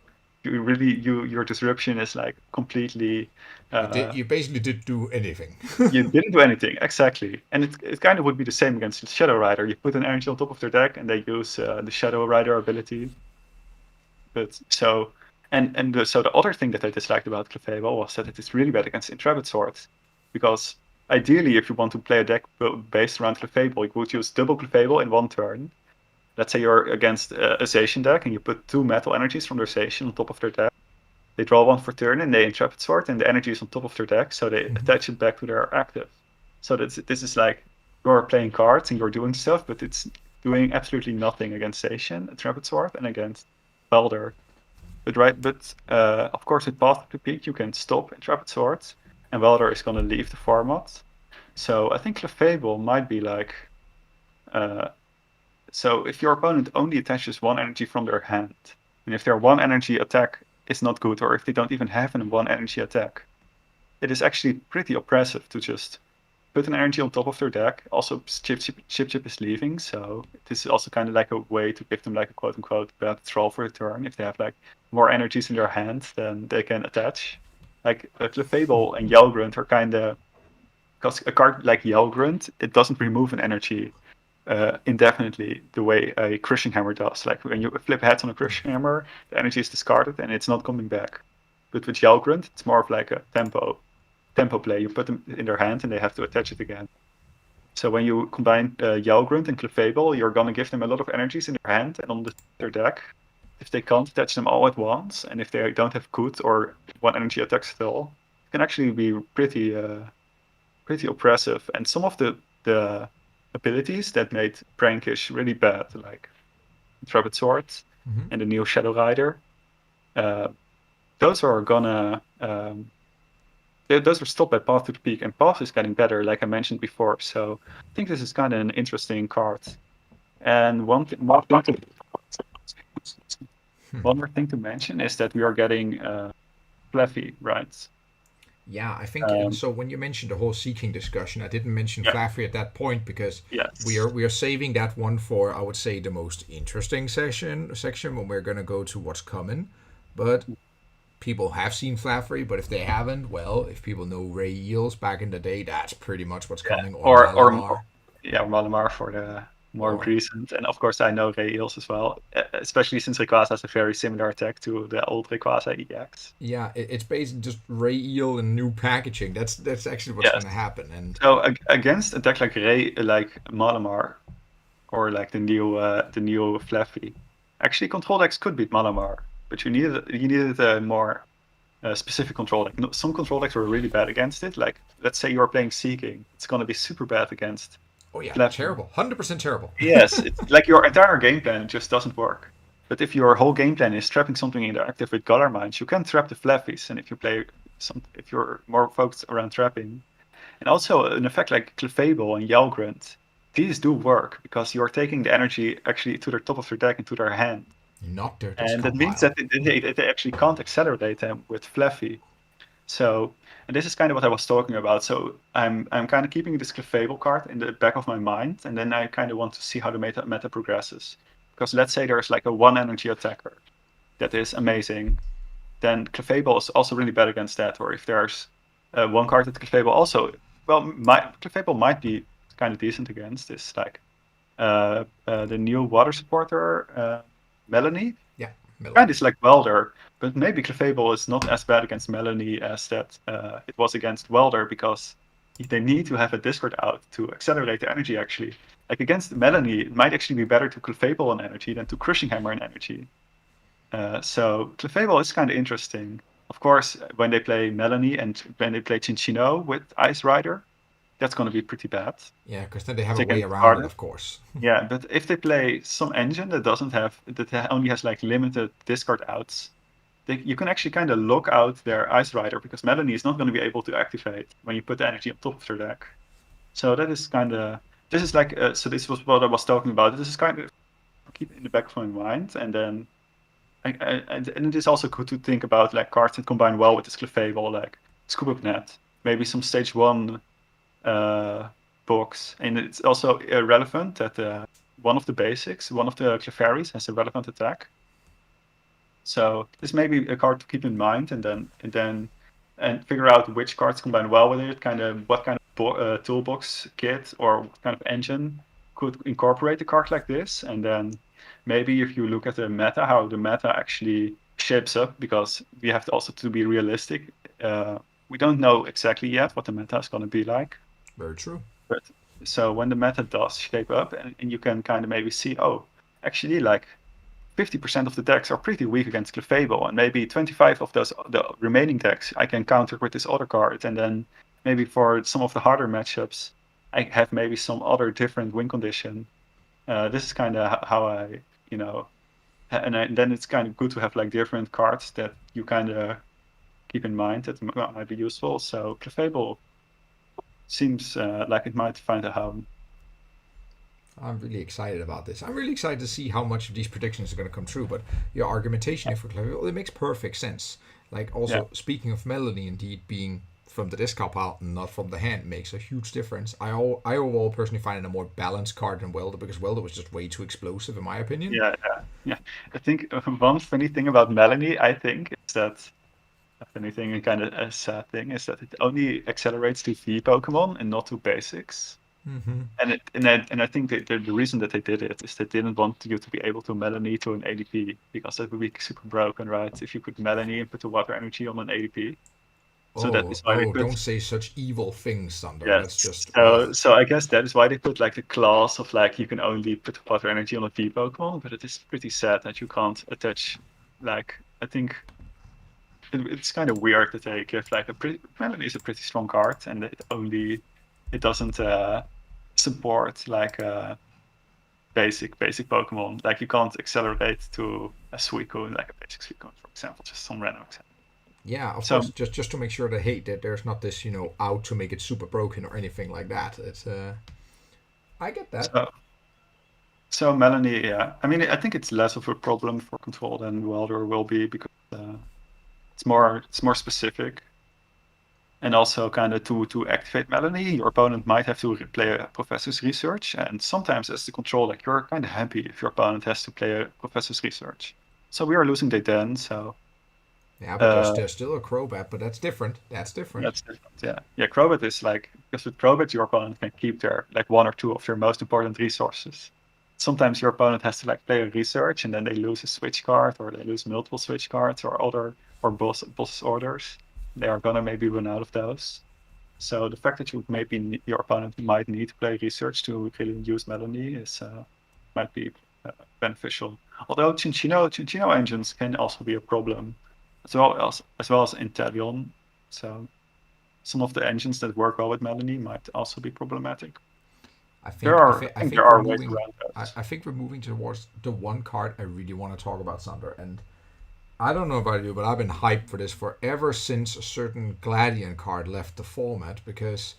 disruption is like completely. You basically didn't do anything. You didn't do anything, exactly. And it kind of would be the same against the Shadow Rider. You put an energy on top of their deck, and they use the Shadow Rider ability. But so the other thing that I disliked about Clefable was that it is really bad against Intrepid Swords, because ideally, if you want to play a deck based around Clefable, you would use double Clefable in one turn. Let's say you're against a Zacian deck, and you put 2 metal energies from their Zacian on top of their deck. They draw 1 for turn, and they Intrepid Sword, and the energy is on top of their deck, so they attach it back to their active. So this is like you're playing cards and you're doing stuff, but it's doing absolutely nothing against Zacian, Intrepid Sword, and against Welder. But of course, with Path to Peak, you can stop Intrepid Swords, and Welder is going to leave the format. So I think Clefable might be like. So if your opponent only attaches 1 energy from their hand, and if their 1 energy attack is not good, or if they don't even have an 1 energy attack, it is actually pretty oppressive to just put an energy on top of their deck. Also, Chip is leaving, so this is also kind of like a way to give them like a quote-unquote bad troll for the turn. If they have like more energies in their hand, then they can attach. Like Clefable and Yellgrunt are kind of, because a card like Yellgrunt, it doesn't remove an energy indefinitely the way a Crushing Hammer does. Like when you flip heads on a Crushing Hammer, the energy is discarded and it's not coming back. But with Yellgrunt, it's more of like a tempo play. You put them in their hand and they have to attach it again. So when you combine Yellgrunt and Clefable, you're going to give them a lot of energies in their hand and on their deck. If they can't attach them all at once, and if they don't have good or 1 energy attacks at all, it can actually be pretty oppressive. And some of the abilities that made Prankish really bad, like Intrepid Sword and the new Shadow Rider, those are gonna those are stopped by Path to the Peak, and Path is getting better, like I mentioned before. So I think this is kind of an interesting card. And one more thing to mention is that we are getting Fluffy, right? Yeah, I think so. When you mentioned the whole Seeking discussion, I didn't mention Flaffy at that point because we are saving that one for, I would say, the most interesting section when we're going to go to what's coming. But people have seen Flaffy, but if they haven't, well, if people know Ray Eels back in the day, that's pretty much what's coming. Or Malamar for the more recent. And of course, I know Ray Eels as well, especially since Rayquaza has a very similar attack to the old Rayquaza EX. Yeah, it's basically just Ray Eel and new packaging. That's actually what's going to happen. And so against a deck like Malamar, or like the new Fluffy, actually control decks could beat Malamar, but you needed a more specific control deck. Some control decks were really bad against it. Like let's say you're playing Seeking, it's going to be super bad against. Oh yeah, Fluffy. Terrible, 100% terrible. Yes, it's like your entire game plan just doesn't work. But if your whole game plan is trapping something interactive with Color Mines, you can trap the Fluffies. And if you're more focused around trapping, and also an effect like Clefable and Yellgrunt, these do work because you're taking the energy actually to the top of their deck into their hand. Not their And that discard means pile. that they actually can't accelerate them with Fluffy. So, and this is kind of what I was talking about. So I'm kind of keeping this Clefable card in the back of my mind, and then I kind of want to see how the meta progresses. Because let's say there's like a 1 energy attacker that is amazing, then Clefable is also really bad against that. Or if there's one card that Clefable also, well, Clefable might be kind of decent against is like the new water supporter, Melony. Yeah, Kind Melony. is like Welder, but maybe Clefable is not as bad against Melony as that it was against Welder because they need to have a discard out to accelerate the energy actually. Like against Melony, it might actually be better to Clefable on energy than to Crushing Hammer on energy. So Clefable is kind of interesting. Of course, when they play Melony and when they play Chinchino with Ice Rider, that's going to be pretty bad. Yeah, because then they have a They way can around discard it, it. of course. Yeah, but if they play some engine that doesn't have that only has like limited discard outs, you can actually kind of lock out their Ice Rider because Melony is not going to be able to activate when you put the energy on top of their deck. So that is kind of this is like so this was what I was talking about. This is kind of keep it in the back of my mind, and then and it is also good to think about like cards that combine well with this Clefable, like Scoop Up Net, maybe some stage 1 box, and it's also relevant that one of the basics, one of the Clefairies has a relevant attack. So this may be a card to keep in mind, and then figure out which cards combine well with it, kind of what kind of toolbox kit or what kind of engine could incorporate a card like this, and then maybe if you look at the meta, how the meta actually shapes up, because we have to also to be realistic. We don't know exactly yet what the meta is going to be like. Very true. But so when the meta does shape up, and you can kind of maybe see, oh, actually, like 50% of the decks are pretty weak against Clefable, and maybe 25 of the remaining decks I can counter with this other card, and then maybe for some of the harder matchups, I have maybe some other different win condition. This is kind of how I, and then it's kind of good to have like different cards that you kind of keep in mind that might be useful. So Clefable seems like it might find a home. I'm really excited about this. I'm really excited to see how much of these predictions are going to come true. But your argumentation for Clefable, it makes perfect sense. Like Yeah. also speaking of Melony, indeed being from the discard pile and not from the hand makes a huge difference. I overall personally find it a more balanced card than Welder because Welder was just way too explosive in my opinion. Yeah. I think one funny thing about Melanie, I think, is that a funny thing and kind of a sad thing is that it only accelerates to V Pokemon and not to basics. Mm-hmm. And I think that the reason that they did it is they didn't want you to be able to Melanie to an ADP because that would be super broken, right? If you put Melanie and put the water energy on an ADP. So that is why they Don't put say such evil things, Thunder. That's yes. just So I guess that is why they put like the clause of like you can only put water energy on a V Pokemon, but it is pretty sad that you can't attach like I think it's kind of weird that they give like Melanie is a pretty strong card and it doesn't support like basic Pokemon. Like you can't accelerate to a Suicune, like a basic Suicune, for example, just some random example. yeah, of So course. Just to make sure that that there's not this out to make it super broken or anything like that. It's I get that. so so Melanie, yeah. I mean, I think it's less of a problem for Control than Welder will be because it's more specific. And also, kind of to activate Melanie, your opponent might have to play a Professor's Research. And sometimes, as the control deck, you're kind of happy if your opponent has to play a Professor's Research. So we are losing the den. So Yeah, but uh, there's still a Crobat, but that's different. That's different. that's different. Yeah. Crobat is like because with Crobat, your opponent can keep their like one or two of their most important resources. Sometimes your opponent has to like play a research, and then they lose a switch card, or they lose multiple switch cards, or other or boss orders. They are gonna maybe run out of those. So the fact that your opponent might need to play research to really use Melanie might be beneficial. Although Chinchino engines can also be a problem, as well as Inteleon. So some of the engines that work well with Melanie might also be problematic. I There think I are think I I think there think we're are ways moving. around that. I think we're moving towards the one card I really want to talk about, Sander. And I don't know about you, but I've been hyped for this forever since a certain Gladian card left the format because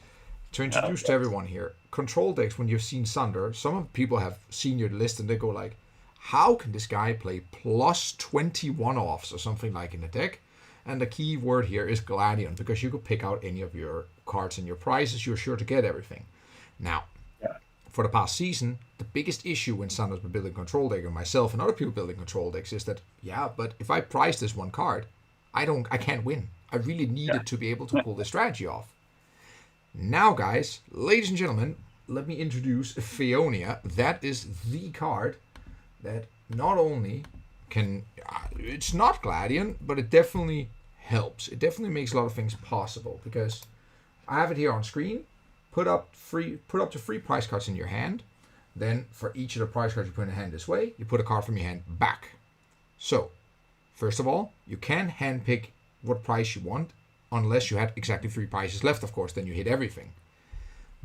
To introduce to everyone here, control decks, when you've seen Sunder, some people have seen your list and they go like, how can this guy play plus 21 offs or something like in a deck? And the key word here is Gladion, because you could pick out any of your cards and your prizes, you're sure to get everything. Now, for the past season, the biggest issue when Sander's been building control deck, and myself and other people building control decks, is that, but if I prize this one card, I can't win. I really needed to be able to pull this strategy off. Now, guys, ladies and gentlemen, let me introduce Peonia. That is the card that not only can... it's not Gladion, but it definitely helps. It definitely makes a lot of things possible, because I have it here on screen. Put up to 3 prize cards in your hand. Then, for each of the prize cards you put in your hand this way, you put a card from your hand back. So, first of all, you can handpick what prize you want, unless you had exactly 3 prizes left, of course, then you hit everything.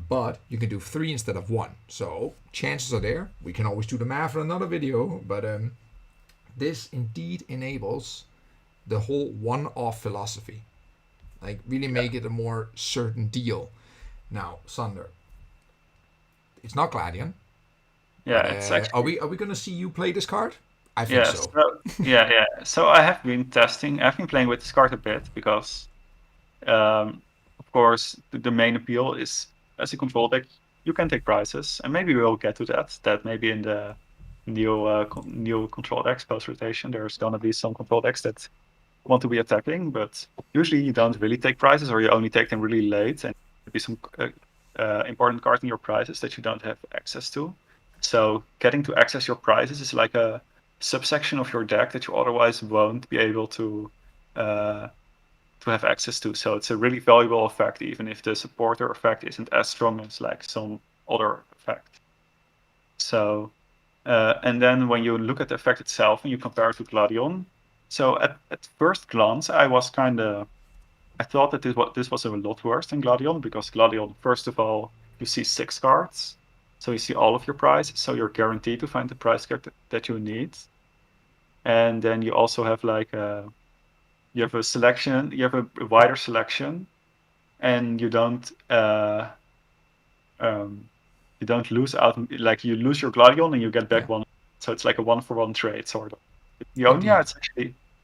But you can do 3 instead of 1. So chances are there. We can always do the math in another video, but this indeed enables the whole one-off philosophy. Like, really make it a more certain deal. Now, Sunder, it's not Gladion. Yeah, it's actually... Are we going to see you play this card? I think so. So I have been testing. I've been playing with this card a bit because, of course, the main appeal is, as a control deck, you can take prizes, and maybe we'll get to that. That maybe in the new control decks post rotation, there's gonna be some control decks that want to be attacking, but usually you don't really take prizes, or you only take them really late, and there'll be some important cards in your prizes that you don't have access to. So getting to access your prizes is like a subsection of your deck that you otherwise won't be able to have access to. So it's a really valuable effect, even if the supporter effect isn't as strong as like some other effect. So and then when you look at the effect itself and you compare it to Gladion, so at first glance I thought that this was a lot worse than Gladion, because Gladion, first of all, you see 6 cards. So you see all of your prizes, so you're guaranteed to find the prize card that you need. And then you also have like you have a selection, you have a wider selection, and you don't lose out. Like, you lose your Gladion and you get back one, so it's like a 1-for-1 trade sort of.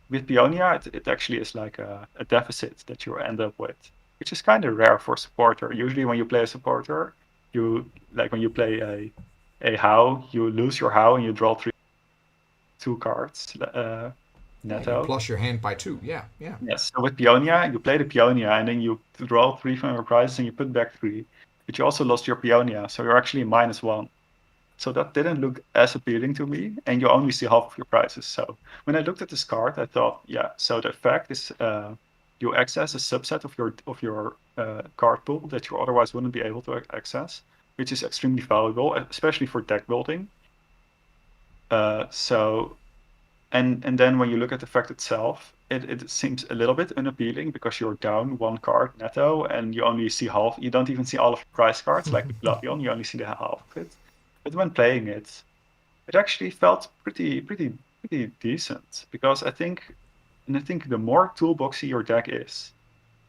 With Peonia, it actually is like a deficit that you end up with, which is kind of rare for a supporter. Usually when you play a supporter, when you play a How, you lose your How and you draw 2 cards netto. You plus your hand by 2, yeah. Yes, so with Peonia, you play the Peonia and then you draw 3 from your prizes and you put back 3. But you also lost your Peonia, so you're actually -1. So that didn't look as appealing to me, and you only see half of your prizes. So when I looked at this card, I thought, so the effect is you access a subset of your card pool that you otherwise wouldn't be able to access, which is extremely valuable, especially for deck building. And then when you look at the effect itself, it seems a little bit unappealing, because you're down 1 card netto and you only see half. You don't even see all of the prize cards, like with Gladion, you only see the half of it. But when playing it actually felt pretty decent, because I think the more toolboxy your deck is,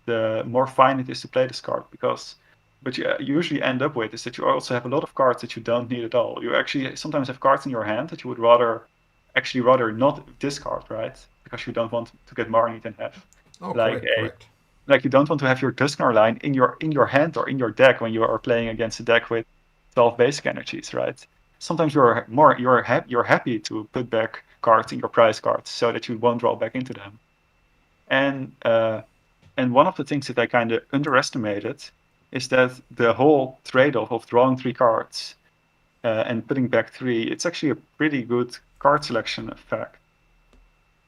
the more fine it is to play this card. Because what you usually end up with is that you also have a lot of cards that you don't need at all. You actually sometimes have cards in your hand that you would rather not discard, right? Because you don't want to get Marnie and have correct. Like, you don't want to have your Dusknar line in your hand or in your deck when you are playing against a deck with 12 basic energies, right? Sometimes you're happy to put back cards in your prize cards so that you won't draw back into them. And one of the things that I kind of underestimated is that the whole trade-off of drawing 3 cards and putting back 3, it's actually a pretty good card selection effect.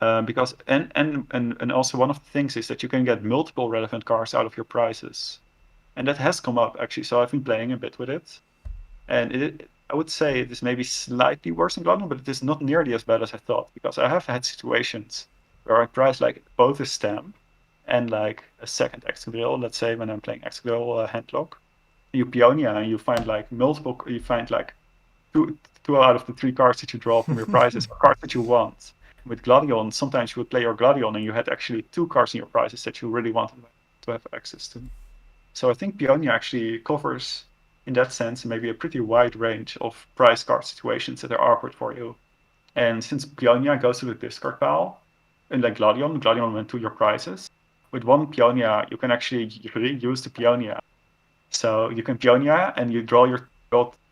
Because and also one of the things is that you can get multiple relevant cards out of your prizes, and that has come up actually. So I've been playing a bit with it, and I would say it is maybe slightly worse than Gladion, but it is not nearly as bad as I thought, because I have had situations where I prize like both a stamp and like a second Excadrill. Let's say when I'm playing Excadrill Handlock, you Peonia and you find like two out of the 3 cards that you draw from your prizes are cards that you want. With Gladion, sometimes you would play your Gladion and you had actually 2 cards in your prizes that you really wanted to have access to. So I think Peonia actually covers, in that sense, maybe a pretty wide range of price card situations that are awkward for you. And since Peonia goes to the discard pile, and like Gladion went to your prizes, with one Peonia, you can actually reuse the Peonia. So you can Peonia and you draw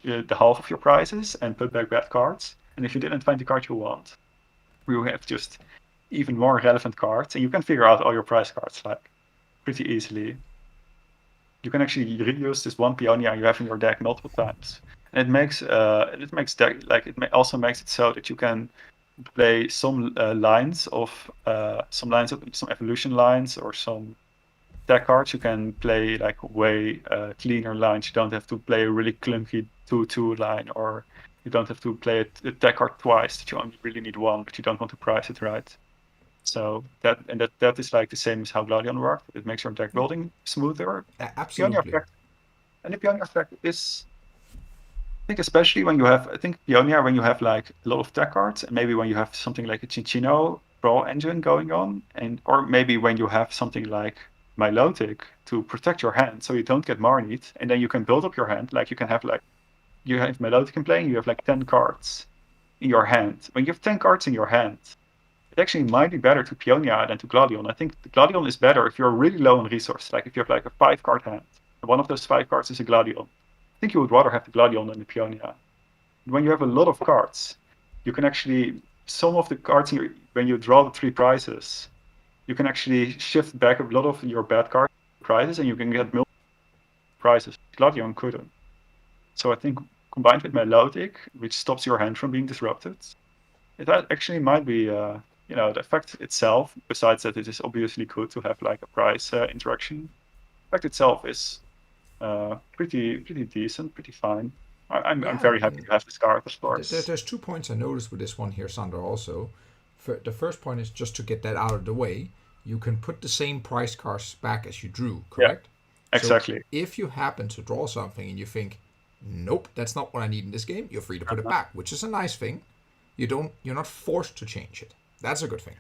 the half of your prizes and put back bad cards. And if you didn't find the card you want, we will have just even more relevant cards, and you can figure out all your prize cards like pretty easily. You can actually reuse this one Peonia you have in your deck multiple times, and it also makes it so that you can play some lines of some evolution lines or some deck cards. You can play like way cleaner lines. You don't have to play a really clunky 2/2 line, or you don't have to play a deck card twice that you only really need one, but you don't want to price it right. So that is like the same as how Gladion worked. It makes your deck building smoother. Peonia Absolutely. effect, and the Peonia effect is, I think, especially when you have, I think Peonia when you have like a lot of deck cards, and maybe when you have something like a Cinccino draw engine going on, or maybe when you have something like Milotic to protect your hand so you don't get Marnied, and then you can build up your hand. Like you have Milotic in play, and you have like 10 cards in your hand. When you have 10 cards in your hand, it actually might be better to Peonia than to Gladion. I think the Gladion is better if you're really low on resources, like if you have like a 5-card hand, and one of those 5 cards is a Gladion. I think you would rather have the Gladion than the Peonia. When you have a lot of cards, you can actually, some of the cards when you draw the 3 prizes, you can actually shift back a lot of your bad card prizes, and you can get multiple prizes. Gladion couldn't. So I think combined with Melodic, which stops your hand from being disrupted, it actually might be, the effect itself, besides that it is obviously good to have like a price interaction, the effect itself is pretty decent, pretty fine. I'm Yeah, very happy to have this card, of course. there's 2 points I noticed with this one here, Sander, also. The first point is just to get that out of the way. You can put the same price cards back as you drew, Yeah, correct? So exactly. if you happen to draw something and you think, nope, that's not what I need in this game, you're free to put it back, which is a nice thing. You're not forced to change it. That's a good thing.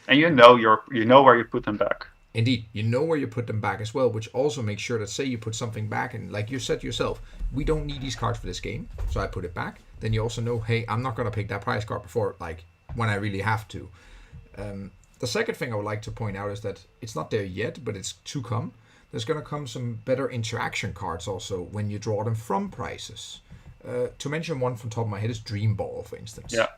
And you know where you put them back. Indeed, you know where you put them back as well, which also makes sure that, say you put something back, and like you said yourself, we don't need these cards for this game, so I put it back. Then you also know, hey, I'm not going to pick that prize card before, like, when I really have to. The second thing I would like to point out is that it's not there yet, but it's to come. There's going to come some better interaction cards also when you draw them from prizes. To mention one from top of my head is Dream Ball, for instance. Yeah.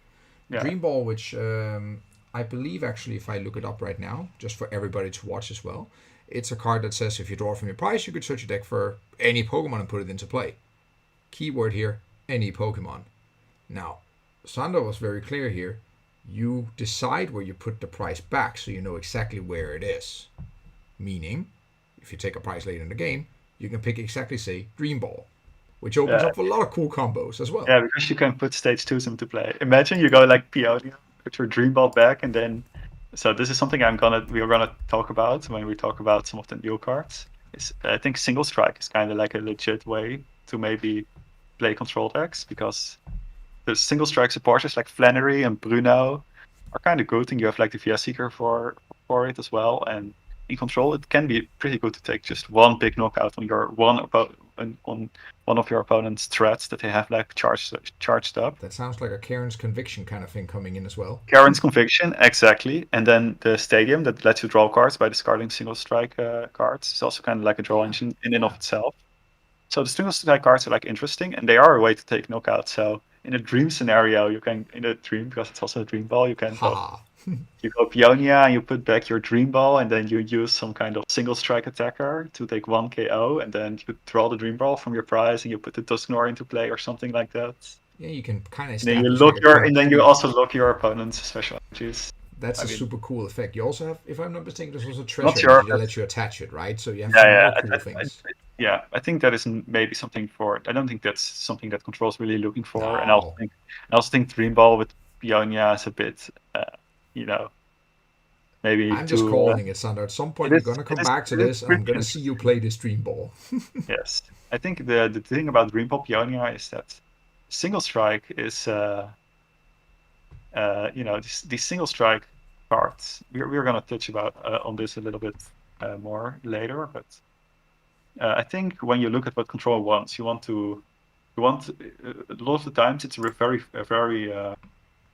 Dream Ball, which I believe actually, if I look it up right now, just for everybody to watch as well, it's a card that says if you draw from your prize, you could search your deck for any Pokemon and put it into play. Keyword here, any Pokemon. Now, Sander was very clear here. You decide where you put the prize back so you know exactly where it is. Meaning, if you take a prize late in the game, you can pick exactly, say, Dream Ball, which opens up a lot of cool combos as well. Yeah, because you can put stage 2s into play. Imagine you go like Peonia, put your Dream Ball back, and then. So this is something we are gonna talk about when we talk about some of the new cards. I think Single Strike is kind of like a legit way to maybe play control decks, because the Single Strike supporters like Flannery and Bruno are kind of good, and you have like the VS Seeker for it as well. And in control, it can be pretty good to take just one big knockout on one of your opponent's threats that they have like charged up. That sounds like a Karen's Conviction kind of thing coming in as well. Karen's Conviction, exactly. And then the Stadium that lets you draw cards by discarding Single Strike cards is also kind of like a draw engine in and of itself. So the Single Strike cards are like interesting, and they are a way to take knockout. So in a dream scenario, because it's also a dream ball, you can you go Peonia and you put back your Dream Ball, and then you use some kind of Single Strike attacker to take 1 KO, and then you draw the Dream Ball from your prize and you put the Dusknoir into play or something like that. Yeah, you can kind of establish. And then you also lock your opponent's special energies. That's a super cool effect. You also have, if I'm not mistaken, there's also treasure energy that lets you attach it, right? So you have some more cool things. I think that is maybe something for. I don't think that's something that Control's really looking for. No. And I also think Dream Ball with Peonia is a bit, maybe. I'm just calling it, Sander. At some point, you're going to come back to this, and I'm going to see you play this Dream Ball. Yes, I think the thing about Dream Ball Peonia is that Single Strike is, these Single Strike cards. We're going to touch on this a little bit more later, but I think when you look at what control wants, you want a lot of the times it's very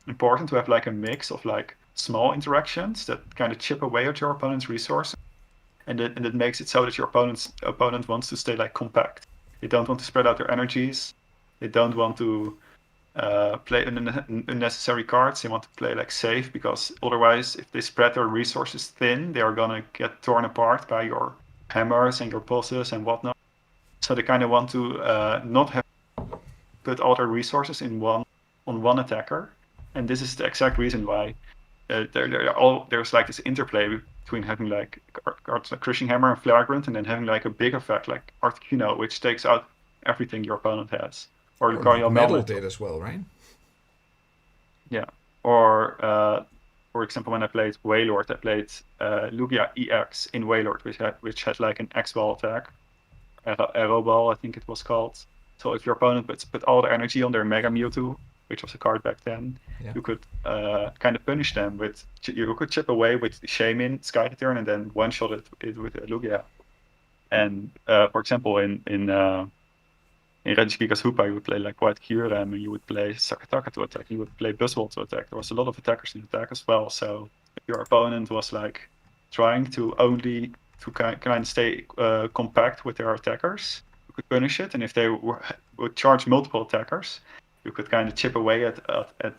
important to have like a mix of like small interactions that kind of chip away at your opponent's resource, and it makes it so that your opponent wants to stay like compact. They don't want to spread out their energies. They don't want to play unnecessary cards. They want to play like safe, because otherwise, if they spread their resources thin, they are gonna get torn apart by your hammers and your bosses and whatnot. So they kind of want to not have put all their resources in one attacker, and this is the exact reason why there's like this interplay between having like cards like Crushing Hammer and Flagrant, and then having like a big effect like Articuno, which takes out everything your opponent has. Or Like Lucario Metal Melmet. did as well, right? Yeah. Or for example, when I played Wailord, I played Lugia EX in Wailord, which had like an X-Ball attack. Arrow Ball, I think it was called. So if your opponent put all the energy on their Mega Mewtwo, which was a card back then, you could kind of punish them with, you could chip away with Shaman, Sky Turn, and then one-shot it with Lugia. And for example, in Regigigas Hoopa, you would play like White Kyurem, and you would play Sakataka to attack, you would play Buzzwole to attack. There was a lot of attackers in attack as well. So if your opponent was like trying to only to kind of stay compact with their attackers, you could punish it. And if they would charge multiple attackers, you could kind of chip away at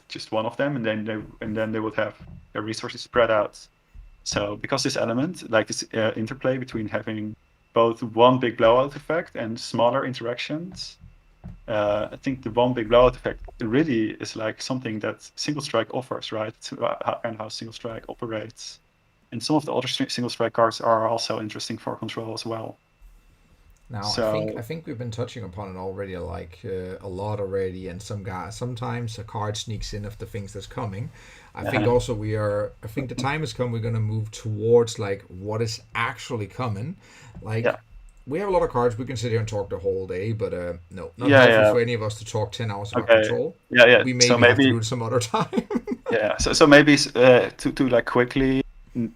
just one of them, and then they would have their resources spread out. So because this element, like this interplay between having both one big blowout effect and smaller interactions, I think the one big blowout effect really is like something that Single Strike offers, right? And how Single Strike operates. And some of the other Single Strike cards are also interesting for control as well. Now, So, I think we've been touching upon it already, like a lot already, and sometimes a card sneaks in of the things that's coming. I think also I think the time has come. We're gonna move towards like what is actually coming. Like we have a lot of cards. We can sit here and talk the whole day, but no, not healthy for any of us to talk 10 hours about control. We maybe have to do it some other time. So maybe to like quickly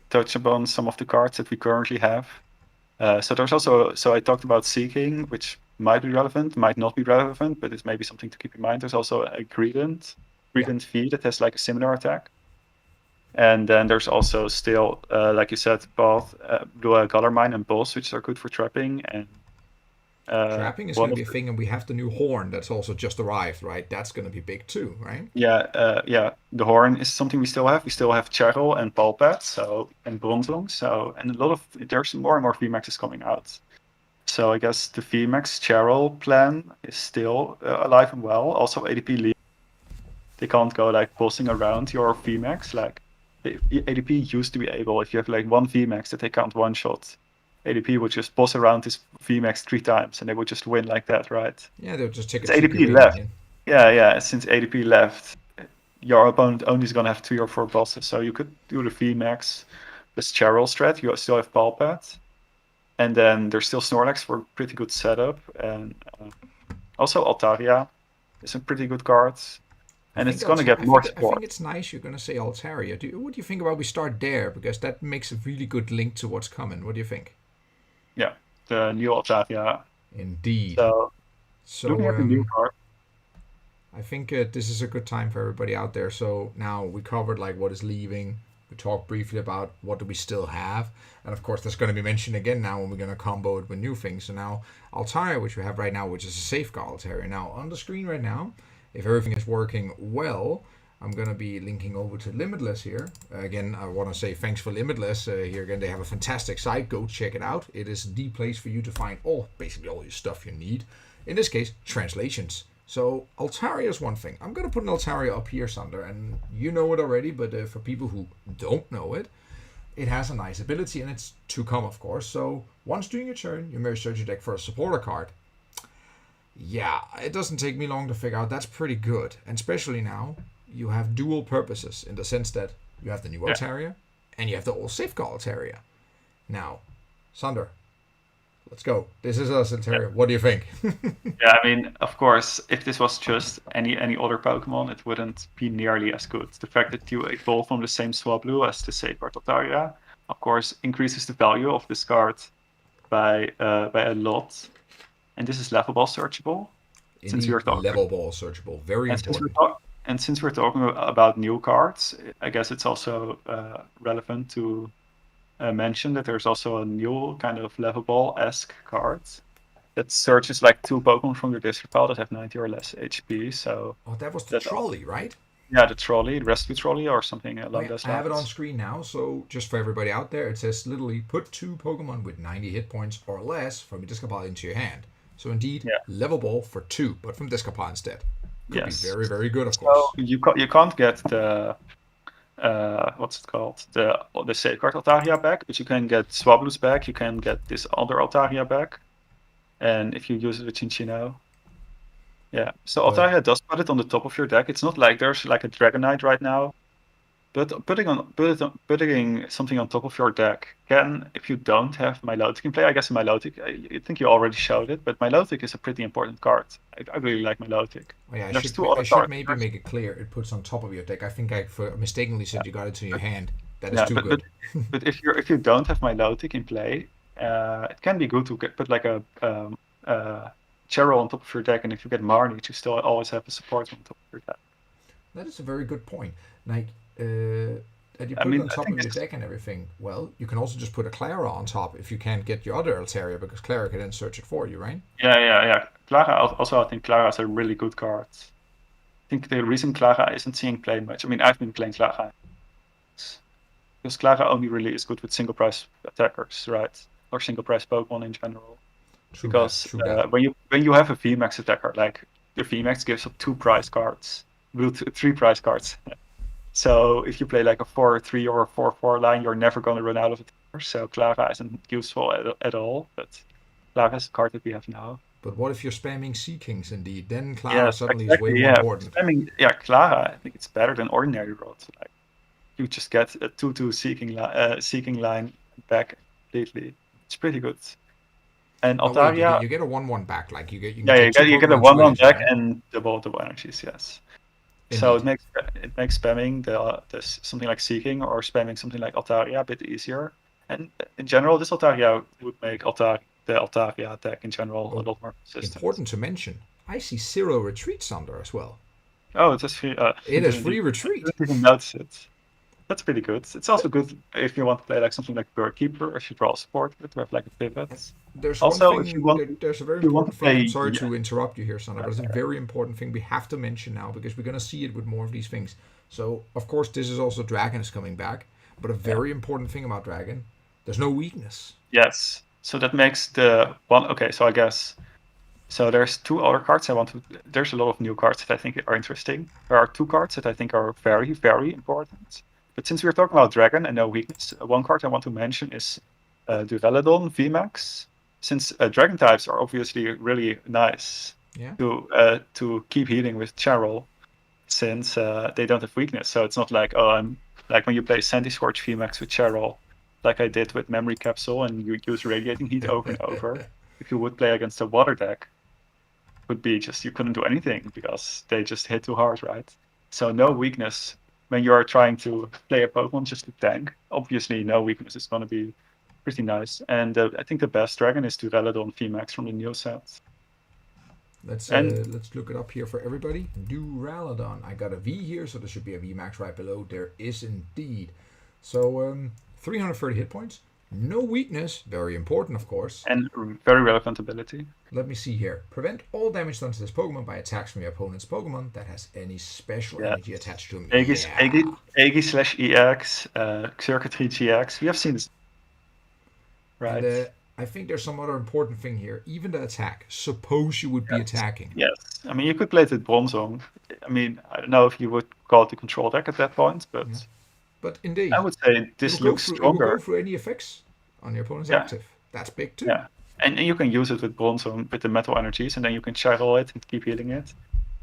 touch upon some of the cards that we currently have. So there's also, I talked about Seeking, which might be relevant, might not be relevant, but it's maybe something to keep in mind. There's also a Greedent V that has like a similar attack. And then there's also still, like you said, both Guttermine and Boss, which are good for trapping. And trapping is going to be a thing, and we have the new Horn that's also just arrived, right? That's going to be big too, right? Yeah. The Horn is something we still have. We still have Cheryl and Palpat, and Bronzong. And there's more and more VMAXs coming out. So I guess the VMAX Cheryl plan is still alive and well. Also ADP lead. They can't go like bossing around your VMAX. Like ADP used to be able, if you have like one VMAX that they can't one-shot, ADP would just boss around this VMAX 3 times and they would just win like that, right? Yeah, they'll just take a ADP left. Yeah. Since ADP left, your opponent only is gonna have 3 or 4 bosses, so you could do the VMAX, this Cheryl strat. You still have Palpat, and then there's still Snorlax for a pretty good setup, and also Altaria is a pretty good card. And it's going to get more support. I think it's nice you're going to say Altaria. What do you think about we start there? Because that makes a really good link to what's coming. What do you think? Yeah, the new Altaria. Indeed. So looking at the new card. I think this is a good time for everybody out there. So now we covered like what is leaving. We talked briefly about what do we still have. And of course, that's going to be mentioned again now when we're going to combo it with new things. So now Altaria, which we have right now, which is a safeguard Altaria. Now on the screen right now, if everything is working well, I'm going to be linking over to Limitless here. Again, I want to say thanks for Limitless. Here again, they have a fantastic site. Go check it out. It is the place for you to find basically all your stuff you need. In this case, translations. So Altaria is one thing. I'm going to put an Altaria up here, Sander, and you know it already, but for people who don't know it, it has a nice ability, and it's to come, of course. So once during your turn, you may search your deck for a supporter card. Yeah, it doesn't take me long to figure out that's pretty good. And especially now, you have dual purposes in the sense that you have the new Altaria and you have the old safeguard Altaria. Now, Sander, let's go. This is us, Altaria. What do you think? Yeah, I mean, of course, if this was just any other Pokemon, it wouldn't be nearly as good. The fact that you evolve from the same Swablu as the safeguard Altaria, of course, increases the value of this card by a lot. And this is level ball searchable. Since Indeed, we're talking, level ball searchable, very important. Since we're talking about new cards, I guess it's also relevant to mention that there's also a new kind of level ball-esque card that searches like 2 Pokemon from your discard pile that have 90 or less HP. So Oh, that was the trolley, right? Yeah, the trolley, the rescue trolley, or something along those I lines. have it on screen now, so just for everybody out there, it says literally put 2 Pokemon with 90 hit points or less from your discard pile into your hand. So indeed, level ball for 2, but from discard pile instead. Could be very, very good, of course. You can't get the what's it called? The Safeguard Altaria back, but you can get Swablu's back. You can get this other Altaria back, and if you use it with Cinccino. Yeah, so Altaria does put it on the top of your deck. It's not like there's like a Dragonite right now, but putting something on top of your deck can, if you don't have Milotic in play, I guess Milotic, I think you already showed it, but Milotic is a pretty important card. I really like Milotic. Oh, yeah, I should maybe make it clear it puts on top of your deck. I think I mistakenly said you got it to your hand. That is too good. But if you don't have Milotic in play, it can be good to put like a Cheryl on top of your deck, and if you get Marnie, you still always have a support on top of your deck. That is a very good point. Like, that you put it on top of your deck and everything. Well, you can also just put a Clara on top if you can't get your other Altaria, because Clara can then search it for you, right? Yeah. Clara also, I think Clara is a really good card. I think the reason Clara isn't seeing play much. I mean, I've been playing Clara because Clara only really is good with single price attackers, right? Or single price Pokemon in general. True that. When you have a VMAX attacker, like the VMAX gives up 2 prize cards, 3 prize cards. So if you play like a 4-3 or a 4-4 line, you're never going to run out of attackers. So Clara isn't useful at all, but Clara is the card that we have now. But what if you're spamming Sea Kings indeed? Then Clara suddenly is way more important. Clara, I think it's better than ordinary roads. Like you just get a 2-2 seeking line back completely. It's pretty good. And Altaria, you get a 1/1 back. Like you get a 1/1 back and double energies. Yes. Indeed. So it makes spamming something like Seeking or spamming something like Altaria a bit easier. And in general, this Altaria would make the Altaria deck in general a lot more consistent. Important to mention, I see 0 retreats under as well. Oh, it has free. It has free retreat. I didn't even notice it. That's pretty good. It's also good if you want to play like something like Bird Keeper or should draw support to have like a pivot. There's also there's a very important thing. I'm sorry to interrupt you here, Sana, but it's a very important thing we have to mention now because we're going to see it with more of these things. So of course this is also Dragon is coming back, but a very important thing about Dragon, there's no weakness. Yes. So that makes the one. Okay, so I guess. So there's 2 other cards there's a lot of new cards that I think are interesting. There are 2 cards that I think are very, very important. But since we're talking about Dragon and no weakness, one card I want to mention is Duraludon VMAX. Since Dragon types are obviously really nice to keep healing with Cheryl, since they don't have weakness. So it's not like, I'm like when you play Sandy Scorch VMAX with Cheryl, like I did with Memory Capsule, and you use Radiating Heat over and over. If you would play against a water deck, would be just you couldn't do anything because they just hit too hard, right? So no weakness. When you are trying to play a Pokemon just to tank, obviously no weakness is going to be pretty nice. And I think the best Dragon is Duraludon VMAX from the new set. Let's look it up here for everybody. Duraludon. I got a V here, so there should be a VMAX right below. There is indeed. So 330 hit points. No weakness, very important, of course. And very relevant ability. Let me see here. Prevent all damage done to this Pokemon by attacks from your opponent's Pokemon that has any special energy attached to him. Agi/EX, Circuitry GX. We have seen this. Right. And, I think there's some other important thing here. Even the attack. Suppose you would be attacking. Yes. I mean, you could play it with Bronzong. I mean, I don't know if you would call it the control deck at that point, but... Yeah. But indeed, I would say this looks stronger. It will go through any effects on your opponent's active. That's big too. Yeah, and you can use it with Bronzong with the metal energies, and then you can channel it and keep healing it.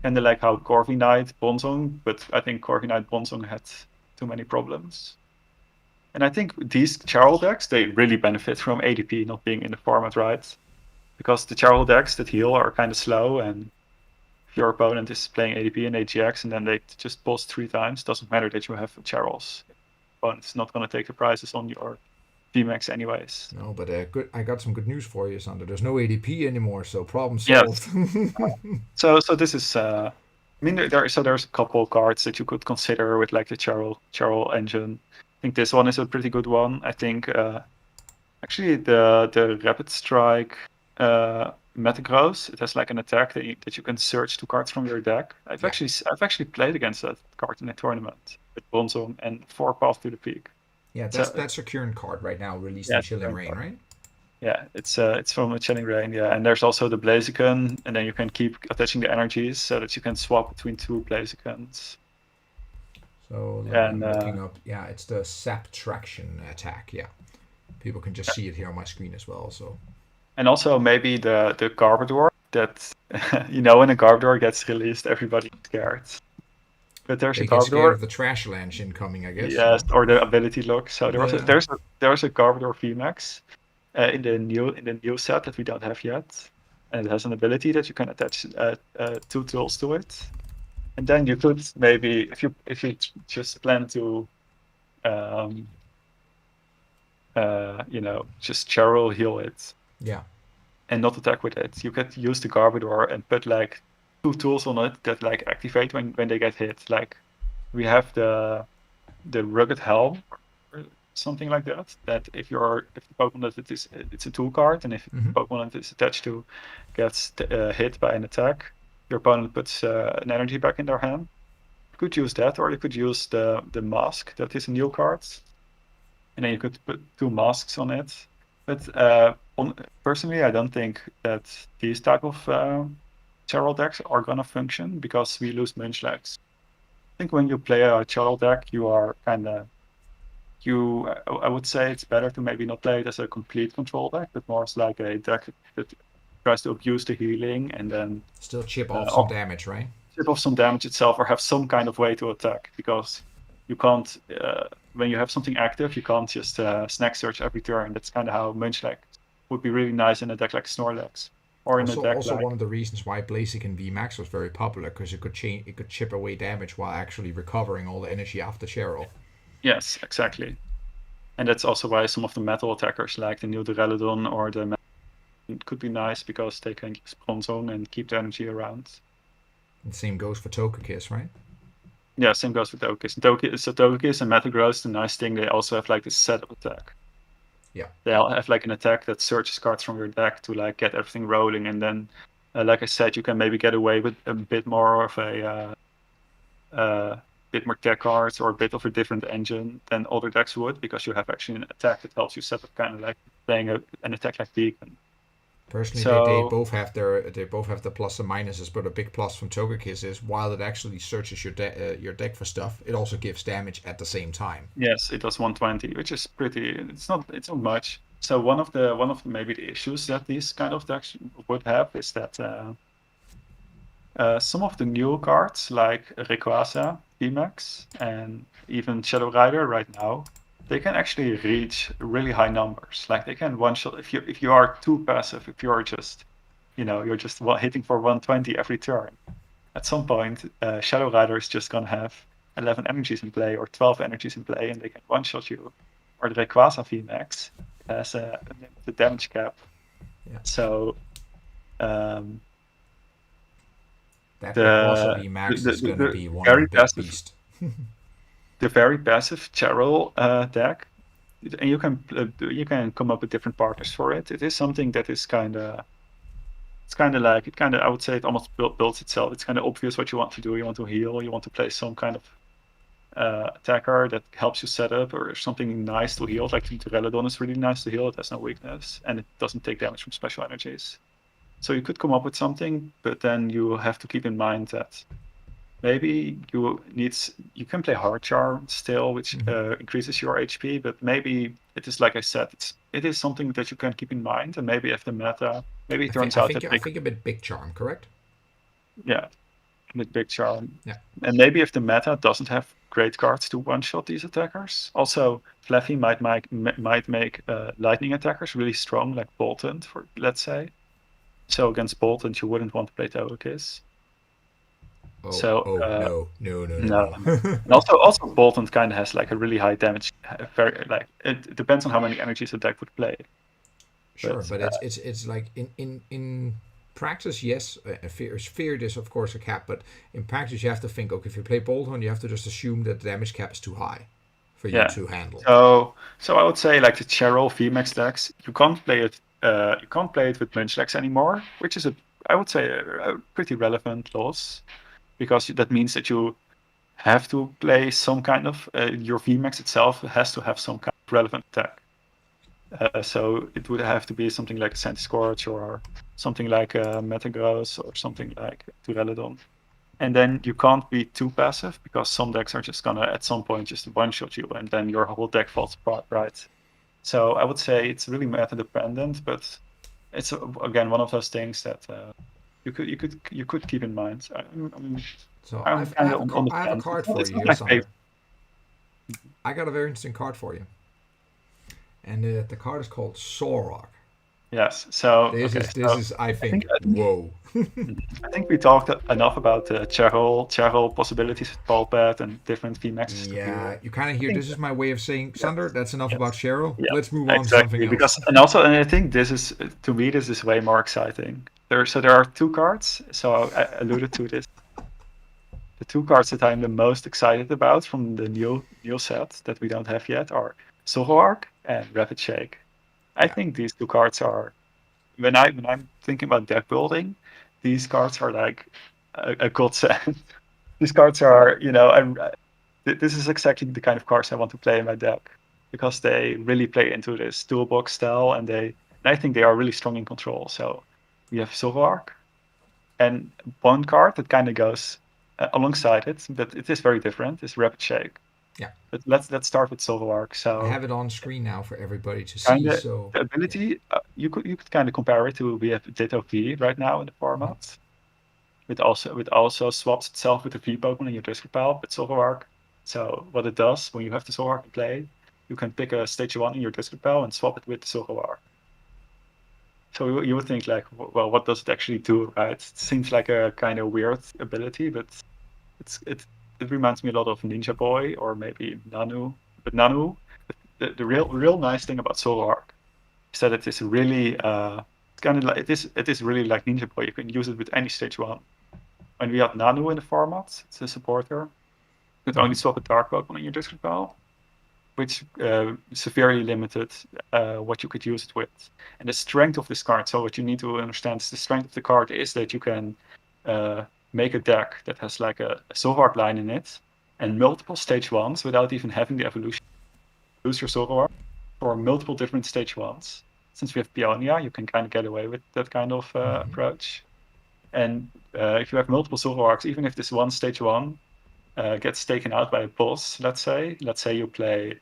And like how Corviknight Bronzong, but I think Corviknight Bronzong had too many problems. And I think these Cheryl decks, they really benefit from ADP not being in the format, right? Because the Cheryl decks that heal are kind of slow, and if your opponent is playing ADP and AGX and then they just pulse 3 times, doesn't matter that you have Cheryls. But it's not going to take the prizes on your VMAX anyways. No, but good. I got some good news for you, Sander. There's no ADP anymore, so problem Yes. solved. So this is. I mean, there's a couple cards that you could consider with like the Cheryl engine. I think this one is a pretty good one. I think actually the Rapid Strike Metagross, it has like an attack that you can search 2 cards from your deck. I've Yeah. actually played against that card in a tournament with Bronzong and 4 Path to the Peak. Yeah, So that's a current card right now, released yeah, in it's a Chilling current Rain, card. right? Yeah, it's from a Chilling Rain, yeah. And there's also the Blaziken, and then you can keep attaching the energies so that you can swap between 2 Blazikens. So And I'm looking up. Yeah, it's the Sap Traction attack. Yeah, people can just see it here on my screen as well. So and also maybe the Garbodor that when a Garbodor gets released, everybody's scared. But there's they a get scared Garbodor, of the Trash Lanch incoming, I guess. yes, So or the ability look. So yeah, there's a Garbodor VMAX in the new set that we don't have yet, and it has an ability that you can attach 2 tools to it, and then you could maybe if you just plan to just Cheryl heal it yeah, and not attack with it, you could use the Garbodor and put like 2 tools on it that like activate when they get hit. Like we have the Rugged Helm or something like that. That if the Pokemon that it's a tool card, and if Mhm. the Pokemon that it's attached to gets hit by an attack, your opponent puts an energy back in their hand. You could use that, or you could use the mask that is a new card, and then you could put 2 masks on it. But personally, I don't think that these type of Cheryl decks are gonna function because we lose Munchlax. I think when you play a Cheryl deck, you are kind of I would say it's better to maybe not play it as a complete control deck, but more as like a deck that tries to abuse the healing and then Still chip off some damage, right? chip off some damage itself or have some kind of way to attack, because you can't when you have something active, you can't just snack search every turn. That's kind of how Munchlax would be really nice in a deck like Snorlax, or in a deck Also like one of the reasons why Blaziken VMAX was very popular, because it could chip away damage while actually recovering all the energy after Cheryl. yes, exactly. And that's also why some of the metal attackers like the new Duraludon or the could be nice, because they can use Bronzong and keep the energy around. And the same goes for Togekiss, right? Yeah, same goes with Togekiss. Togekiss and Metagross, the nice thing, they also have like this setup attack. Yeah. They all have like an attack that searches cards from your deck to like get everything rolling, and then, like I said, you can maybe get away with a bit more of a bit more tech cards or a bit of a different engine than other decks would, because you have actually an attack that helps you set up, kind of like playing an attack like Beacon. Personally, they So both have the plus and minuses, but a big plus from Togekiss is while it actually searches your deck for stuff, it also gives damage at the same time. yes, it does 120, which is pretty. It's not much. So one of the maybe the issues that these kind of decks would have is that some of the new cards like Rayquaza, VMAX, and even Shadow Rider right now, they can actually reach really high numbers. Like they can one shot if you are too passive, if you're just you're just hitting for 120 every turn. At some point, Shadow Rider is just gonna have 11 energies in play or 12 energies in play, and they can one shot you. Or the Rayquaza VMAX has the damage cap. Yeah. So that Rayquaza VMAX is going to be one big beast. The very passive Cheryl deck, and you can come up with different partners for it. It is something that is I would say it almost builds itself. It's kind of obvious what you want to do. You want to heal. You want to play some kind of attacker that helps you set up, or something nice to heal. Like Duraludon is really nice to heal. It has no weakness, and it doesn't take damage from special energies. So you could come up with something, but then you have to keep in mind that maybe you can play Hard Charm still, which increases your HP, but maybe it is, like I said, it is something that you can keep in mind, and maybe if the meta, maybe it turns out that I think a bit Big Charm, correct? Yeah, with Big Charm. Yeah. And maybe if the meta doesn't have great cards to one-shot these attackers. Also, Fluffy might make lightning attackers really strong, like Boltund, let's say. So against Boltund, you wouldn't want to play Togekiss. So no. no. And also Bolton kind of has like a really high damage. Very like it depends on how many energies a deck would play. Sure, but it's like in practice, yes, fear is of course a cap, but in practice you have to think, okay, if you play Bolton, you have to just assume that the damage cap is too high for you Yeah. to handle. So I would say like the Cheryl VMAX decks, you can't play it. You can't play it with Munchlax anymore, which is I would say a pretty relevant loss, because that means that you have to play some kind of your VMAX itself has to have some kind of relevant attack. So it would have to be something like a Scorch or something like a Metagross or something like Duraludon. And then you can't be too passive, because some decks are just gonna at some point just one-shot you, and then your whole deck falls apart, right? So I would say it's really meta dependent, but it's again one of those things that you could keep in mind. So I'm kind of on the I have a fence. card for It's you not here, my Sander. favorite. I got a very interesting card for you, and the card is called Zoroark. Yes. So This okay. is I I think think whoa. I think we talked enough about Cheryl possibilities with Pulpet and different VMAXs to be. Yeah, you kind of I hear. think This is my way of saying, Sander, yes, that's enough about yes, Cheryl. yeah, Let's move on to something exactly. else. Because and I think this is to me this is way more exciting. There are two cards. So I alluded to this. The two cards that I'm the most excited about from the new set that we don't have yet are Zoroark and Rapid Shake. I Yeah, think these two cards are when I'm thinking about deck building, these cards are like a godsend. These cards are, this is exactly the kind of cards I want to play in my deck, because they really play into this toolbox style, and I think they are really strong in control. So we have Zoroark, and one card that kind of goes alongside it, but it is very different, is Rapid Shake. yeah. But let's start with Zoroark. I So have it on screen now for everybody to kind see. of So the yeah. ability, you could kind of compare it to, we have Ditto V right now in the Mhm. format. It also swaps itself with the V Pokemon in your discard pile with Zoroark. So what it does when you have the Zoroark in play, you can pick a stage 1 in your discard pile and swap it with the Zoroark. So you would think like, well, what does it actually do, right? It seems like a kind of weird ability, but it reminds me a lot of Ninja Boy or maybe Nanu. But Nanu, the real nice thing about Zoroark is that it is really kind of like it is really like Ninja Boy. You can use it with any stage 1. When we had Nanu in the format, it's a supporter. You could only swap a Dark Pokemon in your discard pile, which severely limited what you could use it with. And the strength of this card, so what you need to understand is the strength of the card is that you can make a deck that has like a Zoroark line in it and multiple stage 1s without even having the evolution. Use your Zoroark for multiple different stage 1s. Since we have Peonia, you can kind of get away with that kind of approach. And if you have multiple Zoroarks, even if this one stage 1 gets taken out by a boss, let's say you play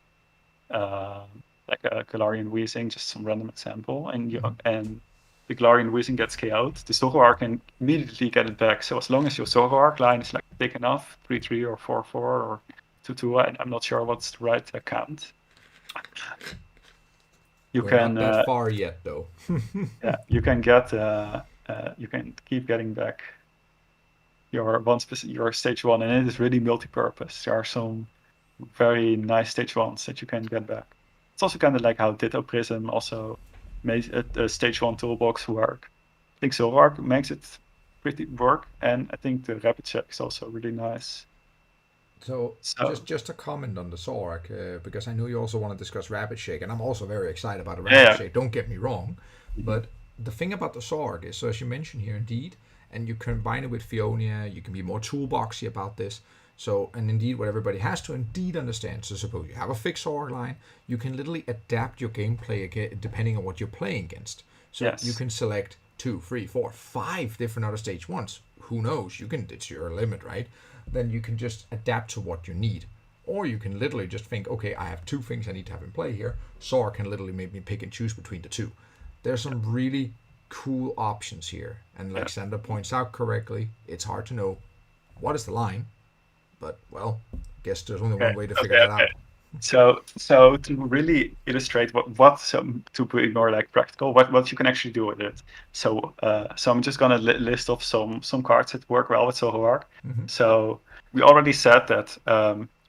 like a Galarian Wheezing, just some random example, and the Galarian Wheezing gets KO'd, the Zoroark can immediately get it back. So as long as your Zoroark line is like big enough, 3/3 or 4/4 or 2/2, I'm not sure what's the right count. You We're can not that far yet, though. yeah, you can get you can keep getting back your stage 1, and it is really multi-purpose. There are some very nice stage 1s that you can get back. It's also kind of like how Ditto Prism also made a stage 1 toolbox work. I think Zoroark makes it pretty work, and I think the Rapid Check is also really nice. So So just a comment on the Zoroark, because I know you also want to discuss Rapid Shake, and I'm also very excited about the Rapid yeah, Shake. Don't get me wrong, yeah. but the thing about the Zoroark is, so as you mentioned here, indeed, and you combine it with Peonia, you can be more toolboxy about this. So, and indeed, what everybody has to indeed understand. So, suppose you have a fixed Zoroark line, you can literally adapt your gameplay depending on what you're playing against. So Yes. you can select 2, 3, 4, 5 different other stage 1s. Who knows? You can, it's your limit, right? Then you can just adapt to what you need. Or you can literally just think, okay, I have 2 things I need to have in play here. Zoroark can literally make me pick and choose between the 2. There's some really cool options here. And like Sander points out correctly, it's hard to know what is the line. But, well, I guess there's only one way to figure that out. So to really illustrate to be more like practical, what you can actually do with it. So I'm just gonna list off some cards that work well with Zoroark. So we already said that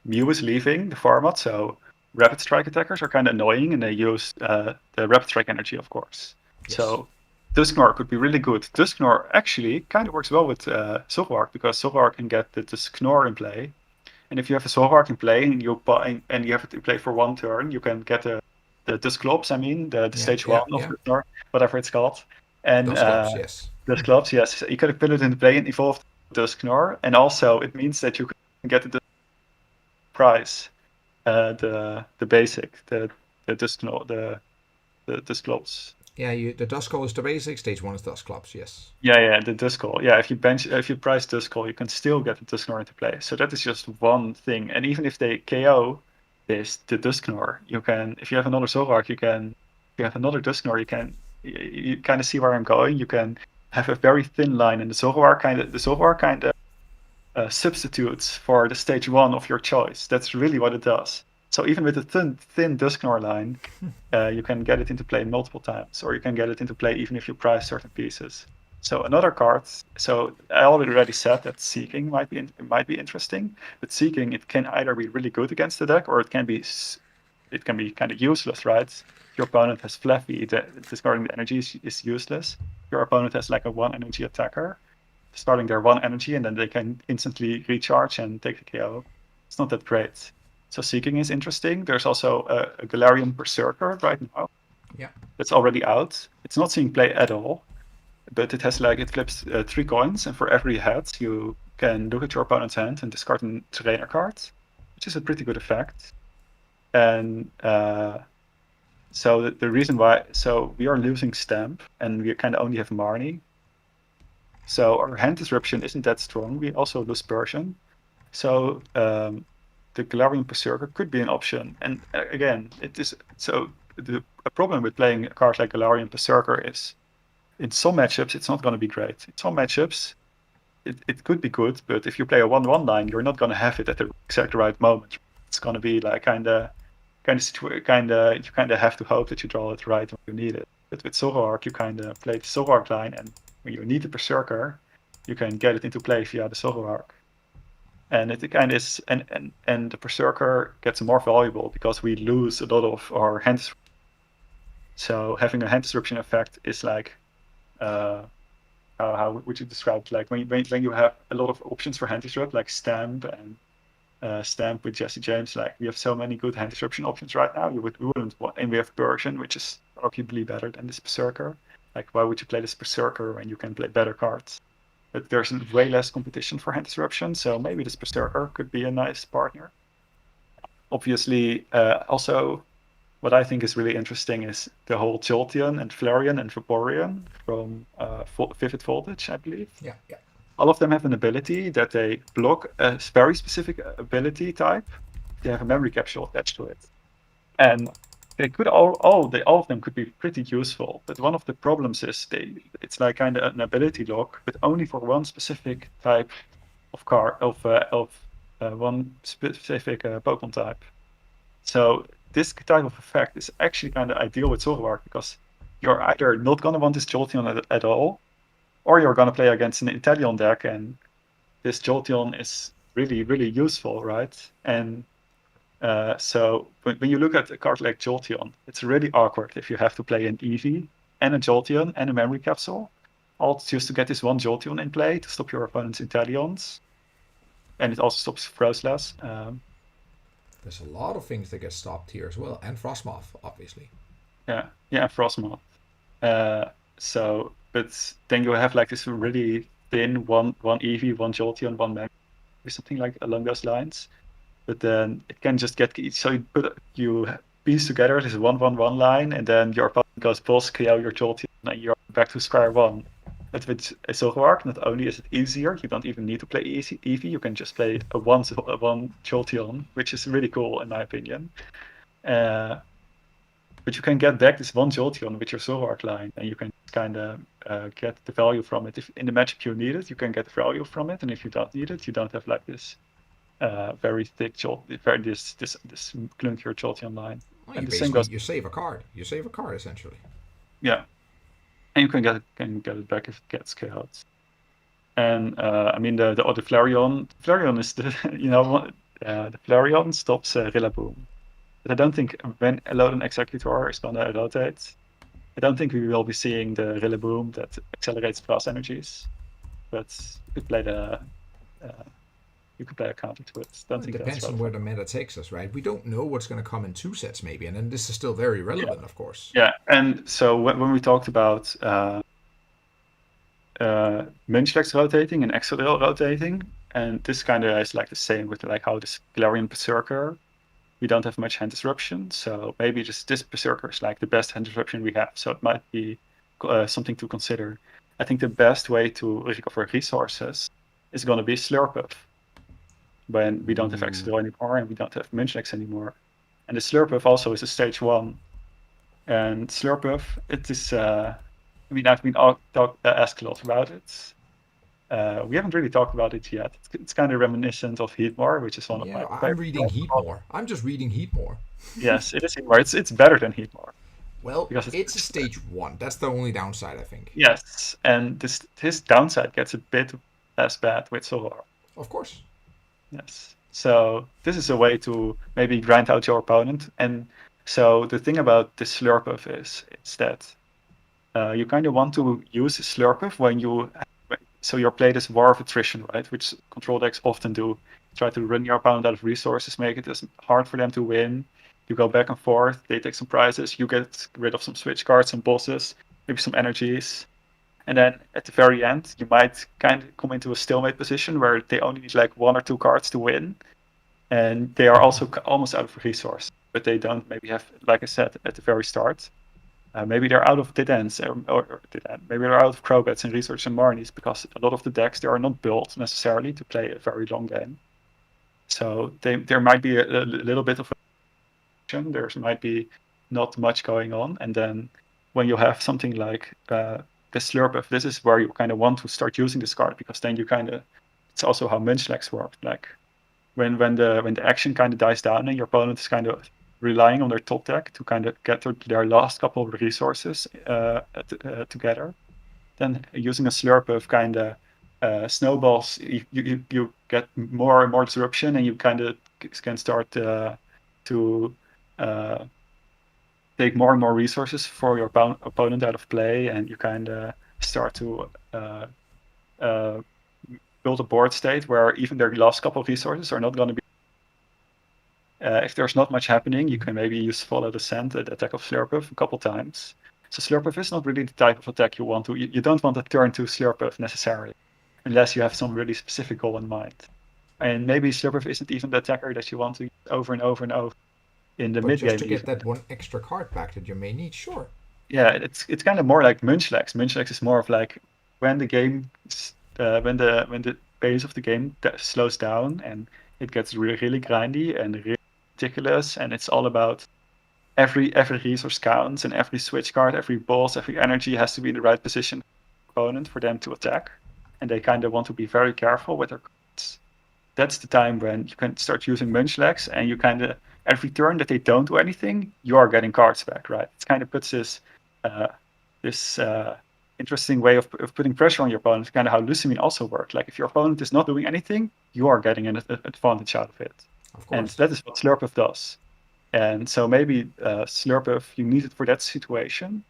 Mew is leaving the format, so Rapid Strike attackers are kind of annoying, and they use the Rapid Strike energy, of course. Yes. So Dusknoir could be really good. Dusknoir actually kind of works well with Zoroark because Zoroark can get the Dusknoir in play. And if you have a Zoroark in play and you have it in play for one turn, you can get the Dusclops, I mean, the Yeah. stage Yeah. one of Yeah. the Snor, whatever it's called. And Those clubs. Yes. Dusclops, yes. You can put it into play and evolve Dusknor. And also it means that you can get the prize, the basic, the Dusknor, the Dusclops. Yeah. The Duskull is the basic. Stage 1 is Dusclops. Yes. Yeah, the Duskull. Yeah, if you price Duskull, you can still get the Dusknor into play. So that is just one thing. And even if they KO the Dusknor, you can, if you have another Zoroark, if you have another Dusknor, you kind of see where I'm going. You can have a very thin line, and the Zoroark kind of substitutes for the stage one of your choice. That's really what it does. So even with a thin Dusknor line, you can get it into play multiple times, or you can get it into play even if you price certain pieces. So another card. So I already said that Seeking might be interesting, but Seeking, it can either be really good against the deck, or it can be kind of useless, right? If your opponent has Fluffy, discarding the energy is useless. Your opponent has like a 1 energy attacker, starting their 1 energy, and then they can instantly recharge and take the KO. It's not that great. So Seeking is interesting. There's also a Galarian Berserker right now. Yeah. That's already out. It's not seeing play at all, but it flips 3 coins, and for every head you can look at your opponent's hand and discard a trainer card, which is a pretty good effect. And so the reason why, so we are losing Stamp, and we kind of only have Marnie. So our hand disruption isn't that strong. We also lose Persian. So the Galarian Berserker could be an option. And again, it is so a problem with playing a card like Galarian Berserker is in some matchups it's not going to be great. In some matchups it could be good, but if you play a 1/1 line, you're not going to have it at the exact right moment. It's going to be like you kind of have to hope that you draw it right when you need it. But with Zoroark, you kind of play the Zoroark line, and when you need the Berserker, you can get it into play via the Zoroark. And it kind of is, and the Berserker gets more valuable because we lose a lot of our hand disruption. So having a hand disruption effect is like, how would you describe it? Like when you have a lot of options for hand disrupt, like Stamp and Stamp with Jesse James. Like we have so many good hand disruption options right now. We wouldn't want, and we have Persian, which is arguably better than this Berserker. Like why would you play this Berserker when you can play better cards? But there's way less competition for hand disruption, so maybe this Berserker could be a nice partner. Obviously, also what I think is really interesting is the whole Jolteon and Flareon and Vaporeon from Vivid Voltage, I believe. Yeah. Yeah. All of them have an ability that they block a very specific ability type. They have a memory capsule attached to it. And they could all of them could be pretty useful, but one of the problems is it's like kind of an ability lock, but only for one specific type of one specific Pokemon type. So this type of effect is actually kind of ideal with Zoroark because you're either not going to want this Jolteon at all, or you're going to play against an Inteleon deck, and this Jolteon is really, really useful, right? And so when you look at a card like Jolteon, it's really awkward if you have to play an Eevee and a Jolteon and a memory capsule, all just to get this one Jolteon in play to stop your opponent's Inteleons. And it also stops Frostless. There's a lot of things that get stopped here as well, and Frostmoth, obviously. Yeah, Frostmoth. But then you have like this really thin one Eevee, one Jolteon, one memory, something like along those lines. But then it can just get, so you piece together this 1/1/1 line, and then your opponent goes boss, KO your Jolteon, and you're back to square one. But with Zoroark, not only is it easier, you don't even need to play Eevee, you can just play a one Jolteon, which is really cool in my opinion. But you can get back this one Jolteon with your Zoroark line, and you can kind of get the value from it. If in the matchup you need it, you can get the value from it, and if you don't need it, you don't have like this very thick very this clunkier Jolteon line. Well, And you the same basically goes, you save a card. You save a card essentially. yeah, and you can get it back if it gets KO'd. And I mean the Flareon. Flareon is the the Flareon stops Rillaboom. But I don't think when Alolan Executor is gonna rotate, I don't think we will be seeing the Rillaboom that accelerates fast energies. But you could play a counter to it. Don't Well, it think that's depends on where relevant. the meta takes us, right? We don't know what's going to come in 2 sets, maybe, and then this is still very Yeah, relevant, of course. yeah. And so when we talked about Munchlax rotating and Excadrill rotating, and this kind of is like the same with like how this Galarian Berserker, we don't have much hand disruption, so maybe just this Berserker is like the best hand disruption we have, so it might be something to consider. I think the best way to recover resources is going to be Slurpuff when we don't have Excadrill anymore and we don't have Munchlax anymore. And the Slurpuff also is a stage 1. And Slurpuff, it is, I mean, I've been asked a lot about it. We haven't really talked about it yet. It's kind of reminiscent of Heatmore, which is one of my Yeah, I'm favorite reading cards. Heatmore. I'm just reading Heatmore. Yes, it is Heatmore. It's better than Heatmore Well, because it's a stage 1. That's the only downside, I think. yes, and his downside gets a bit less bad with Zoroark. Of course. Yes. So this is a way to maybe grind out your opponent. And so the thing about the Slurpuff is that you kind of want to use Slurpuff when so your play this war of attrition, right? Which control decks often do. Try to run your opponent out of resources, make it as hard for them to win. You go back and forth, they take some prizes, you get rid of some switch cards, some bosses, maybe some energies. And then at the very end, you might kind of come into a stalemate position where they only need like 1 or 2 cards to win. And they are also almost out of resource, but they don't maybe have, like I said, at the very start. Maybe they're out of dead ends, or dead end. Maybe they're out of Crobats and Research and Marnies, because a lot of the decks, they are not built necessarily to play a very long game. So there might be a little bit of there might be not much going on. And then when you have something like the Slurpuff, this is where you kind of want to start using this card, because then you kind of, it's also how Munchlax works. Like when the action kind of dies down and your opponent is kind of relying on their top deck to kind of get their last couple of resources together, then using a Slurpuff kind of snowballs. You get more and more disruption, and you kind of can start to take more and more resources for your opponent out of play, and you kind of start to build a board state where even their last couple of resources are not going to be. If there's not much happening, you can maybe use Follow the Scent, the attack of Slurpuff, a couple times. So Slurpuff is not really the type of attack you want to. You don't want to turn to Slurpuff necessarily, unless you have some really specific goal in mind. And maybe Slurpuff isn't even the attacker that you want to use over and over and over in the But mid just game. to get that one extra card back that you may need, sure. Yeah, it's kind of more like Munchlax. Munchlax is more of like when the game, when the pace of the game slows down and it gets really grindy and really ridiculous, and it's all about every resource counts, and every switch card, every boss, every energy has to be in the right position for the opponent for them to attack, and they kind of want to be very careful with their cards. That's the time when you can start using Munchlax, and you kind of, every turn that they don't do anything, you are getting cards back, right? It kind of puts this interesting way of putting pressure on your opponent, kind of how Lucamine also worked. Like if your opponent is not doing anything, you are getting an advantage out of it. Of And course. that is what Slurpuff does. And so maybe Slurpuff, you need it for that situation.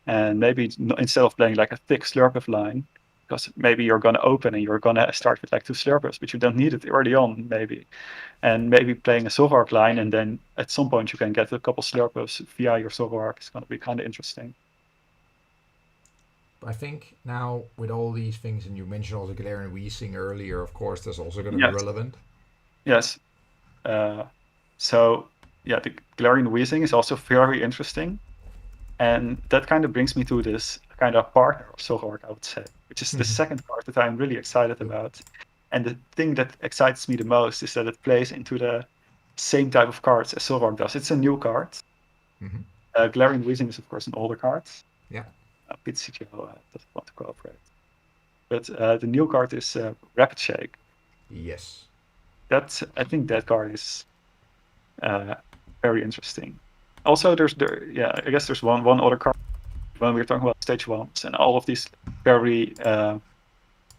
And maybe instead of playing like a thick Slurpuff line, because maybe you're going to open and you're going to start with like 2 Slurpuffs, but you don't need it early on, maybe. And maybe playing a Zoroark line, and then at some point you can get a couple Slurpuffs via your Zoroark. It's going to be kind of interesting. I think now with all these things, and you mentioned also Galarian Wheezing earlier, of course, that's also going to be Yes. relevant. Yes. So yeah, the Galarian Wheezing is also very interesting. And that kind of brings me to this kind of partner of Zoroark, I would say, which is the second card that I'm really excited about. And the thing that excites me the most is that it plays into the same type of cards as Zoroark does. It's a new card. Galarian Wheezing is, of course, an older card. Yeah. PTCGO doesn't want to cooperate. But the new card is Rapid Shake. Yes. I think that card is very interesting. Also, I guess there's one other card when we're talking about stage ones and all of these very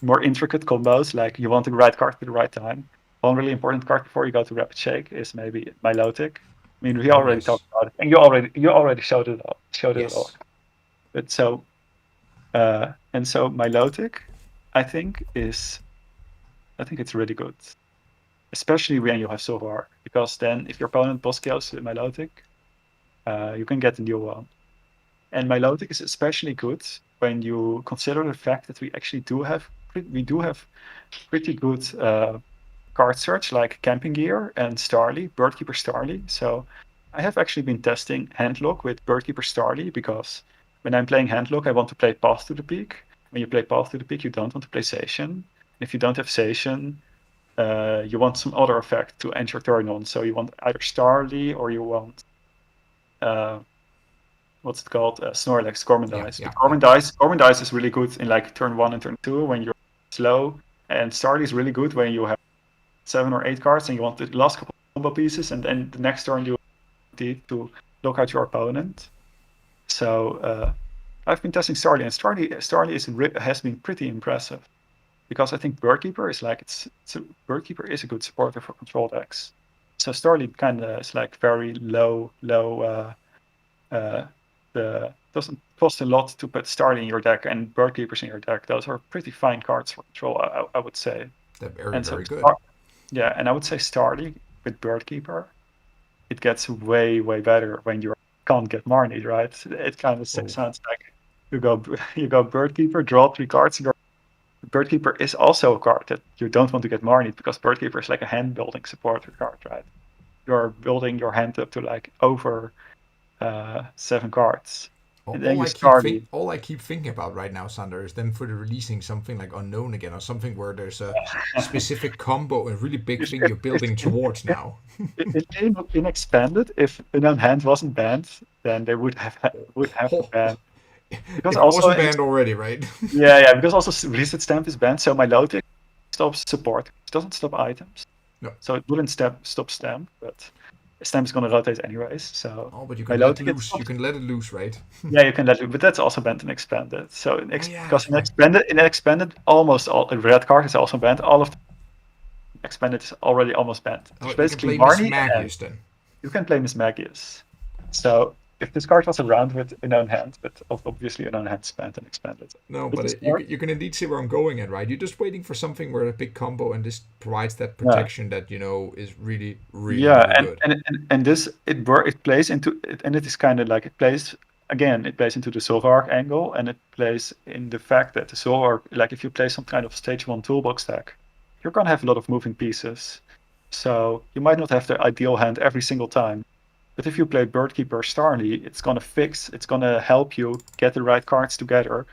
more intricate combos, like you want the right card at the right time. One really important card before you go to Rapid Shake is maybe Milotic. I mean, we Oh already yes, talked about it, and you already showed it all. yes. But so Milotic, I think it's really good, especially when you have Zoroark, because then if your opponent boss kills with Milotic, you can get a new one. And Milotic is especially good when you consider the fact that we actually do have pretty good card search like Camping Gear and Starly, Birdkeeper Starly. So I have actually been testing Handlock with Birdkeeper Starly because when I'm playing Handlock, I want to play Path to the Peak. When you play Path to the Peak, you don't want to play Sation. If you don't have Sation, you want some other effect to end your turn on. So you want either Starly or you want what's it called? Snorlax, Gormandize. Yeah. But Gormandize is really good in like turn 1 and turn 2 when you're slow. And Starly is really good when you have 7 or 8 cards and you want the last couple of combo pieces, and then the next turn you need to lock out your opponent. So I've been testing Starly, and Starly has been pretty impressive because I think Birdkeeper is like Birdkeeper is a good supporter for control decks. So Starly kind of is like very low. Doesn't cost a lot to put Starly in your deck and Birdkeepers in your deck. Those are pretty fine cards for control, I would say. They're very, And very good. Yeah, and I would say Starly with Birdkeeper, it gets way, way better when you can't get Marnie, right? It kind of sounds like you go Birdkeeper, draw 3 cards. Birdkeeper is also a card that you don't want to get Marnie because Birdkeeper is like a hand building supporter card, right? You're building your hand up to like over 7 cards. And then All I keep thinking about right now, Sander, is them for the releasing something like Unknown again, or something where there's a specific combo, a really big thing you're building towards now. It may have been expanded. If Unknown Hand wasn't banned, then they would have to ban. Because If it wasn't banned already, right? yeah, because also Reset Stamp is banned, so Milotic stops support. It doesn't stop items. No. So it wouldn't stop Stamp, but Stamp is going to rotate anyways. So but you can let it loose. You can let it loose, right? Yeah, you can let it, but that's also banned and expanded. So because in expanded, almost all the red card is also banned. All of the expanded is already almost banned. It's basically Miss Magius then. You can play Miss Magius. So if this card was around with Unknown Hand, but obviously Unknown Hand is banned and expanded. No, but you can indeed see where I'm going at, right? You're just waiting for something where a big combo and this provides that protection that is really, really, really good. And this it plays into it, and it is kind of like it plays into the Zoroark angle, and it plays in the fact that the Zoroark, like if you play some kind of stage 1 toolbox deck, you're gonna have a lot of moving pieces. So you might not have the ideal hand every single time. But if you play Birdkeeper Starly, it's gonna help you get the right cards together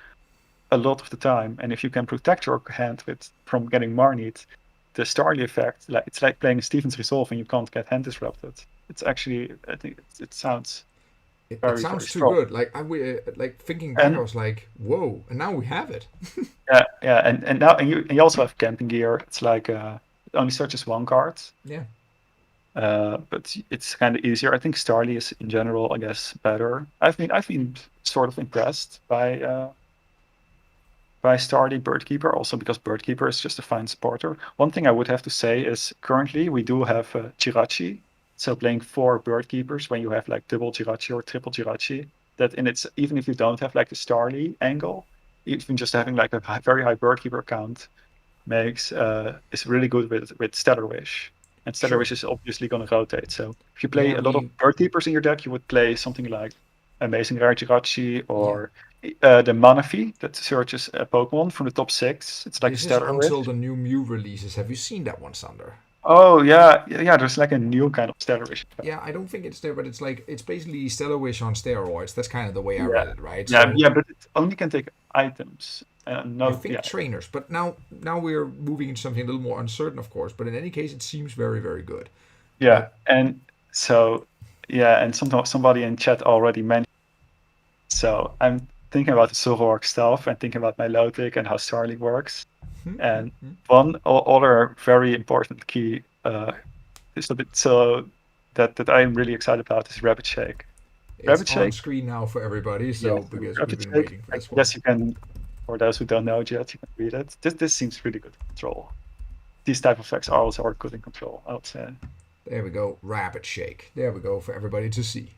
a lot of the time. And if you can protect your hand from getting Marnied, the Starly effect, it's like playing a Steven's Resolve and you can't get hand disrupted. It's actually, I think it sounds very, sounds very too strong. Good. Like thinking back, I was like, whoa, and now we have it. yeah, and now you also have Camping Gear. It's like it only searches 1 card. Yeah. But it's kind of easier. I think Starly is in general, I guess, better. I've been sort of impressed by Starly Birdkeeper, also because Birdkeeper is just a fine supporter. One thing I would have to say is currently we do have Jirachi. So playing 4 Birdkeepers when you have like double Jirachi or triple Jirachi, that even if you don't have like the Starly angle, even just having like a very high Birdkeeper count is really good with Stellar Wish. And Stellar Wish is obviously going to rotate. So if you play a lot of Birdkeepers in your deck, you would play something like Amazing Rare Jirachi or the Manaphy that searches a Pokemon from the top 6. It's like Stellar Wish. Until the new Mew releases. Have you seen that one, Sander? Oh yeah. There's like a new kind of Stellar Wish. Yeah, I don't think it's there, but it's basically Stellar Wish on steroids. That's kind of the way I read it, right? Yeah, but it only can take items. I think trainers, but now we're moving into something a little more uncertain, of course. But in any case, it seems very, very good. Yeah, and so and somebody in chat already mentioned. So I'm thinking about the Zoroark stuff and thinking about Milotic and how Starly works. And one other very important key that I am really excited about is Rapid Shake. It's Rapid on Shake, screen now for everybody, so because we've Rapid been Shake. waiting for I this one. guess you can, for those who don't know it yet, you can read it. This seems really good to control. These type of effects are also good in control, I would say. There we go, Rapid Shake. There we go for everybody to see.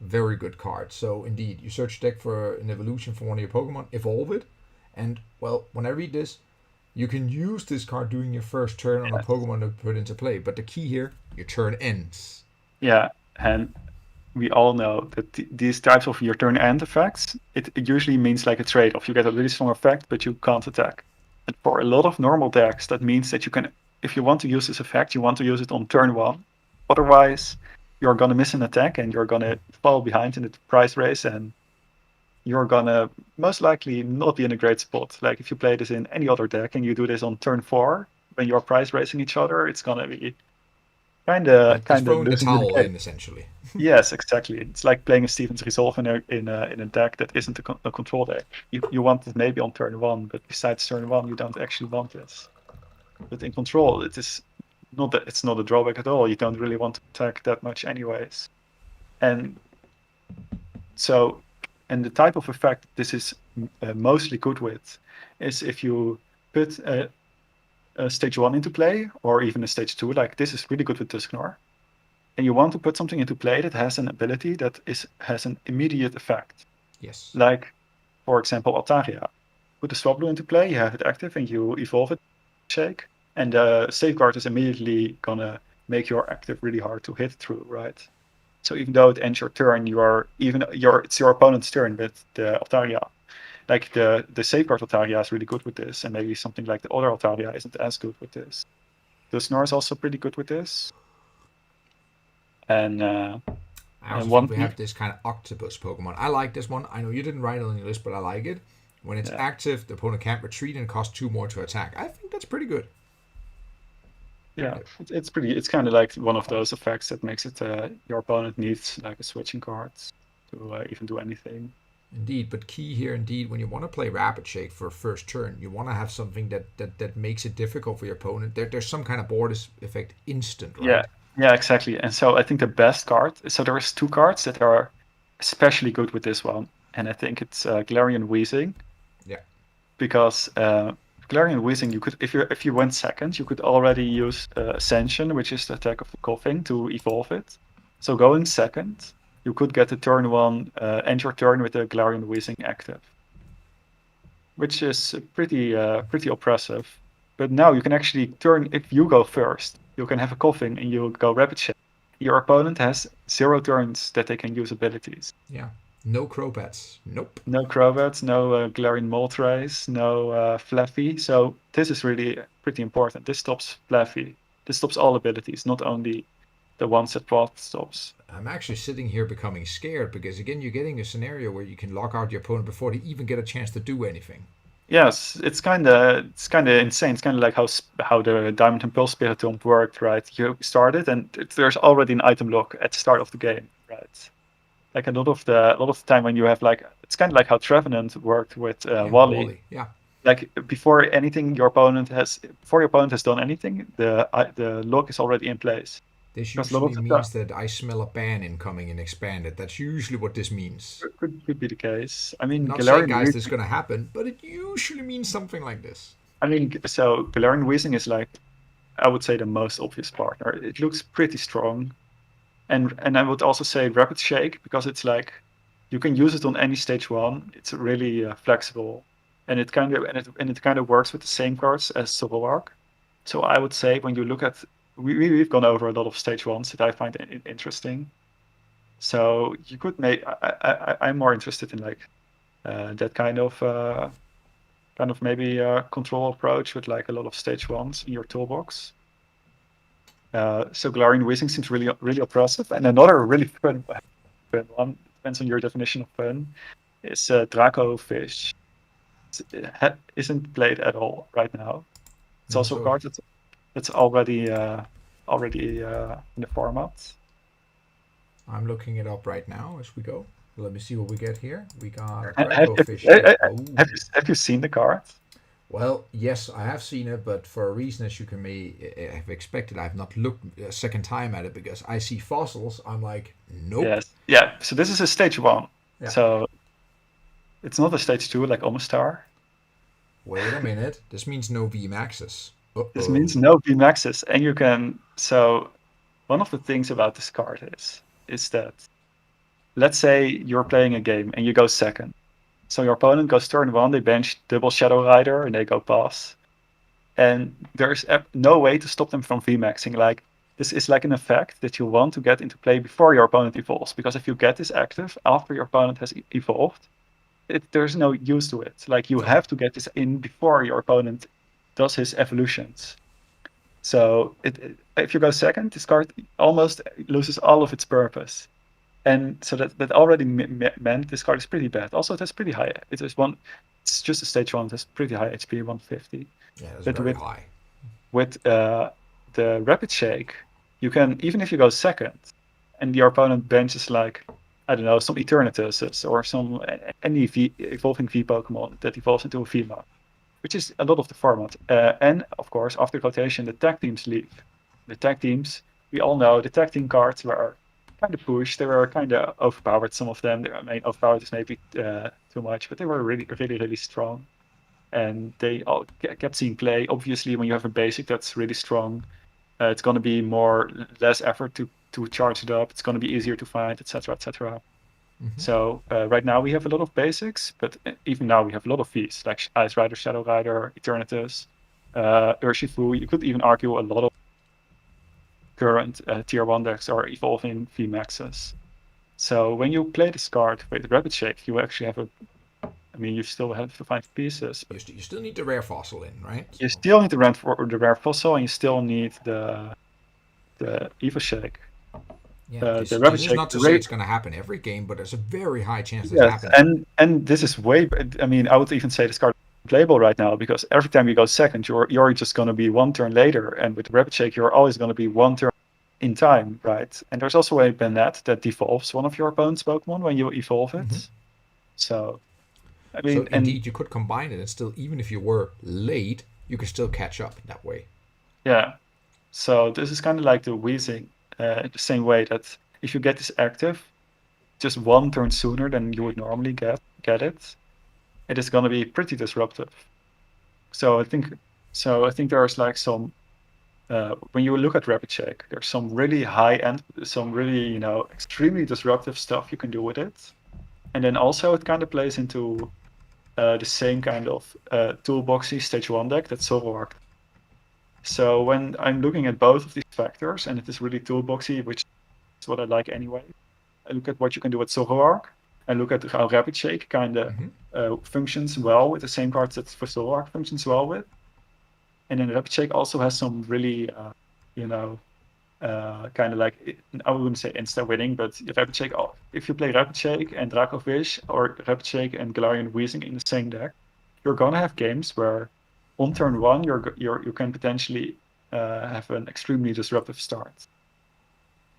Very good card. So indeed, you search deck for an evolution for one of your Pokemon, evolve it, and well, when I read this, you can use this card during your first turn on a Pokemon to put into play. But the key here, your turn ends. Yeah, and we all know that these types of your turn end effects, it usually means like a trade-off. You get a really strong effect, but you can't attack. And for a lot of normal decks, that means that you can, if you want to use this effect, you want to use it on turn 1. Otherwise, you're gonna miss an attack and you're gonna fall behind in the price race, and you're gonna most likely not be in a great spot. Like if you play this in any other deck and you do this on turn 4 when you're price racing each other, it's gonna be kind of It's throwing the losing you the towel game. in, essentially. Yes, exactly. It's like playing a Steven's Resolve in a deck that isn't a control deck. You want it maybe on turn 1, but besides turn 1, you don't actually want this. But in control, it's not a drawback at all. You don't really want to attack that much anyways. And so, and the type of effect this is mostly good with is if you put a stage 1 into play, or even a stage 2, like this is really good with Dusknoir. And you want to put something into play that has an ability that has an immediate effect. Yes. Like, for example, Altaria. Put the Swablu into play, you have it active, and you evolve it, Shake, and the Safeguard is immediately gonna make your active really hard to hit through, right? So even though it ends your turn, it's your opponent's turn with the Altaria. Like the Safeguard Altaria is really good with this, and maybe something like the other Altaria isn't as good with this. The Snore is also pretty good with this. And I also think we have this kind of octopus Pokemon. I like this one. I know you didn't write it on your list, but I like it. When it's active, the opponent can't retreat and costs 2 more to attack. I think that's pretty good. Yeah, it's pretty. It's kind of like one of those effects that makes it your opponent needs like a switching card to even do anything. Indeed, but key here, indeed, when you want to play Rapid Shake for first turn, you want to have something that makes it difficult for your opponent. There's some kind of board effect instant, right? Yeah, exactly. And so I think the best card. So there's 2 cards that are especially good with this one, and I think it's Galarian Wheezing. Yeah. Because Galarian Wheezing, you could if you went second, you could already use Ascension, which is the attack of the coughing, to evolve it. So going second, you could get the turn 1 end your turn with the Galarian Wheezing active, which is pretty oppressive. But now you can actually turn, if you go first, you can have a coughing and you go Rapid Shake. Your opponent has 0 turns that they can use abilities. Yeah. No Crowbats. Nope. No Crowbats, no Galarian Moltres, no Fluffy. So this is really pretty important. This stops Fluffy. This stops all abilities, not only the ones that Path stops. I'm actually sitting here becoming scared because, again, you're getting a scenario where you can lock out your opponent before they even get a chance to do anything. Yes, it's kind of insane. It's kind of like how the Diamond and Pearl Spiritomb worked, right? You start it, and there's already an item lock at the start of the game, right? Like a lot of the time when you have it's kind of like how Trevenant worked with Wally. Yeah. Like before your opponent has done anything, the lock is already in place. This usually means that I smell a ban incoming and expanded. That's usually what this means. Could be the case. I mean, I'm not saying, guys, this is going to happen, but it usually means something like this. I mean, so Galarian Wheezing is like, I would say, the most obvious partner. It looks pretty strong. And I would also say Rapid Shake, because it's like you can use it on any stage 1. It's really flexible, and it kind of works with the same cards as Zoroark. So I would say when you look at we've gone over a lot of stage 1s that I find interesting. So you could make. I'm more interested in like that kind of maybe control approach with like a lot of stage 1s in your toolbox. So Galarian Wheezing seems really oppressive. And another really fun one, depends on your definition of fun, is Draco Fish. It isn't played at all right now. It's also a card that's already in the format. I'm looking it up right now as we go. Let me see what we get here. We got Draco Fish. Have you seen the card? Well, yes, I have seen it, but for a reason, as you can may have expected, I've not looked a second time at it because I see fossils. I'm like, nope. Yes. Yeah. So this is a stage 1. Yeah. So it's not a stage 2 like Omastar. Wait a minute. This means no VMAXs. This Uh-oh. means no VMAXs, and you can. So one of the things about this card is that, let's say you're playing a game and you go second. So your opponent goes turn 1, they bench double Shadow Rider, and they go pass. And there's no way to stop them from VMAXing. Like, this is like an effect that you want to get into play before your opponent evolves. Because if you get this active after your opponent has evolved, there's no use to it. Like, you No. have to get this in before your opponent does his evolutions. So if you go second, this card almost loses all of its purpose. And so that already meant this card is pretty bad. Also, it has pretty high. It's just a stage 1. It has pretty high HP, 150. Yeah, it's But very high. with the Rapid Shake, you can, even if you go second, and your opponent benches like, I don't know, some Eternatus or some any evolving V Pokemon that evolves into a VMAX, which is a lot of the format. And of course, after rotation, the tag teams leave. The tag teams, we all know, the tag team cards were kind of pushed. They were kind of overpowered. Some of them, I mean, overpowered is maybe too much, but they were really, really, really strong. And they all kept seeing play. Obviously, when you have a basic that's really strong, it's going to be less effort to charge it up. It's going to be easier to find, etc., etc. So right now we have a lot of basics, but even now we have a lot of Vs, like Ice Rider, Shadow Rider, Eternatus, Urshifu. You could even argue a lot of current tier 1 decks are evolving VMAXs. So when you play this card with Rapid Shake, you actually have you still have to find pieces. You still need the rare fossil in, right? You still need the rare fossil, and you still need the Evo Shake. Yeah, The Rapid this is Shake. not to say it's going to happen every game, but there's a very high chance this happens. And this is way. I mean, I would even say this card is playable right now because every time you go second, you're just going to be one turn later, and with Rapid Shake, you're always going to be one turn in time, right? And there's also a Banette that devolves one of your opponent's Pokemon when you evolve it. So, I mean, so indeed, you could combine it, and still, even if you were late, you could still catch up that way. Yeah. So this is kind of like the Wheezing, the same way that if you get this active just one turn sooner than you would normally get it, it is going to be pretty disruptive. So I think there's like some when you look at Rapid Shake, there's some really high end, some really extremely disruptive stuff you can do with it, and then also it kind of plays into the same kind of toolboxy stage 1 deck that Zoroark. So when I'm looking at both of these factors, and it is really toolboxy, which is what I like anyway, I look at what you can do with Zoroark. I look at how Rapid Shake kind of functions well with the same cards that for Zoroark functions well with. And then Rapid Shake also has some really, kind of like, I wouldn't say insta-winning, but Rapid Shake, if you play Rapid Shake and Dracovish or Rapid Shake and Galarian Wheezing in the same deck, you're going to have games where on turn 1, you can potentially have an extremely disruptive start.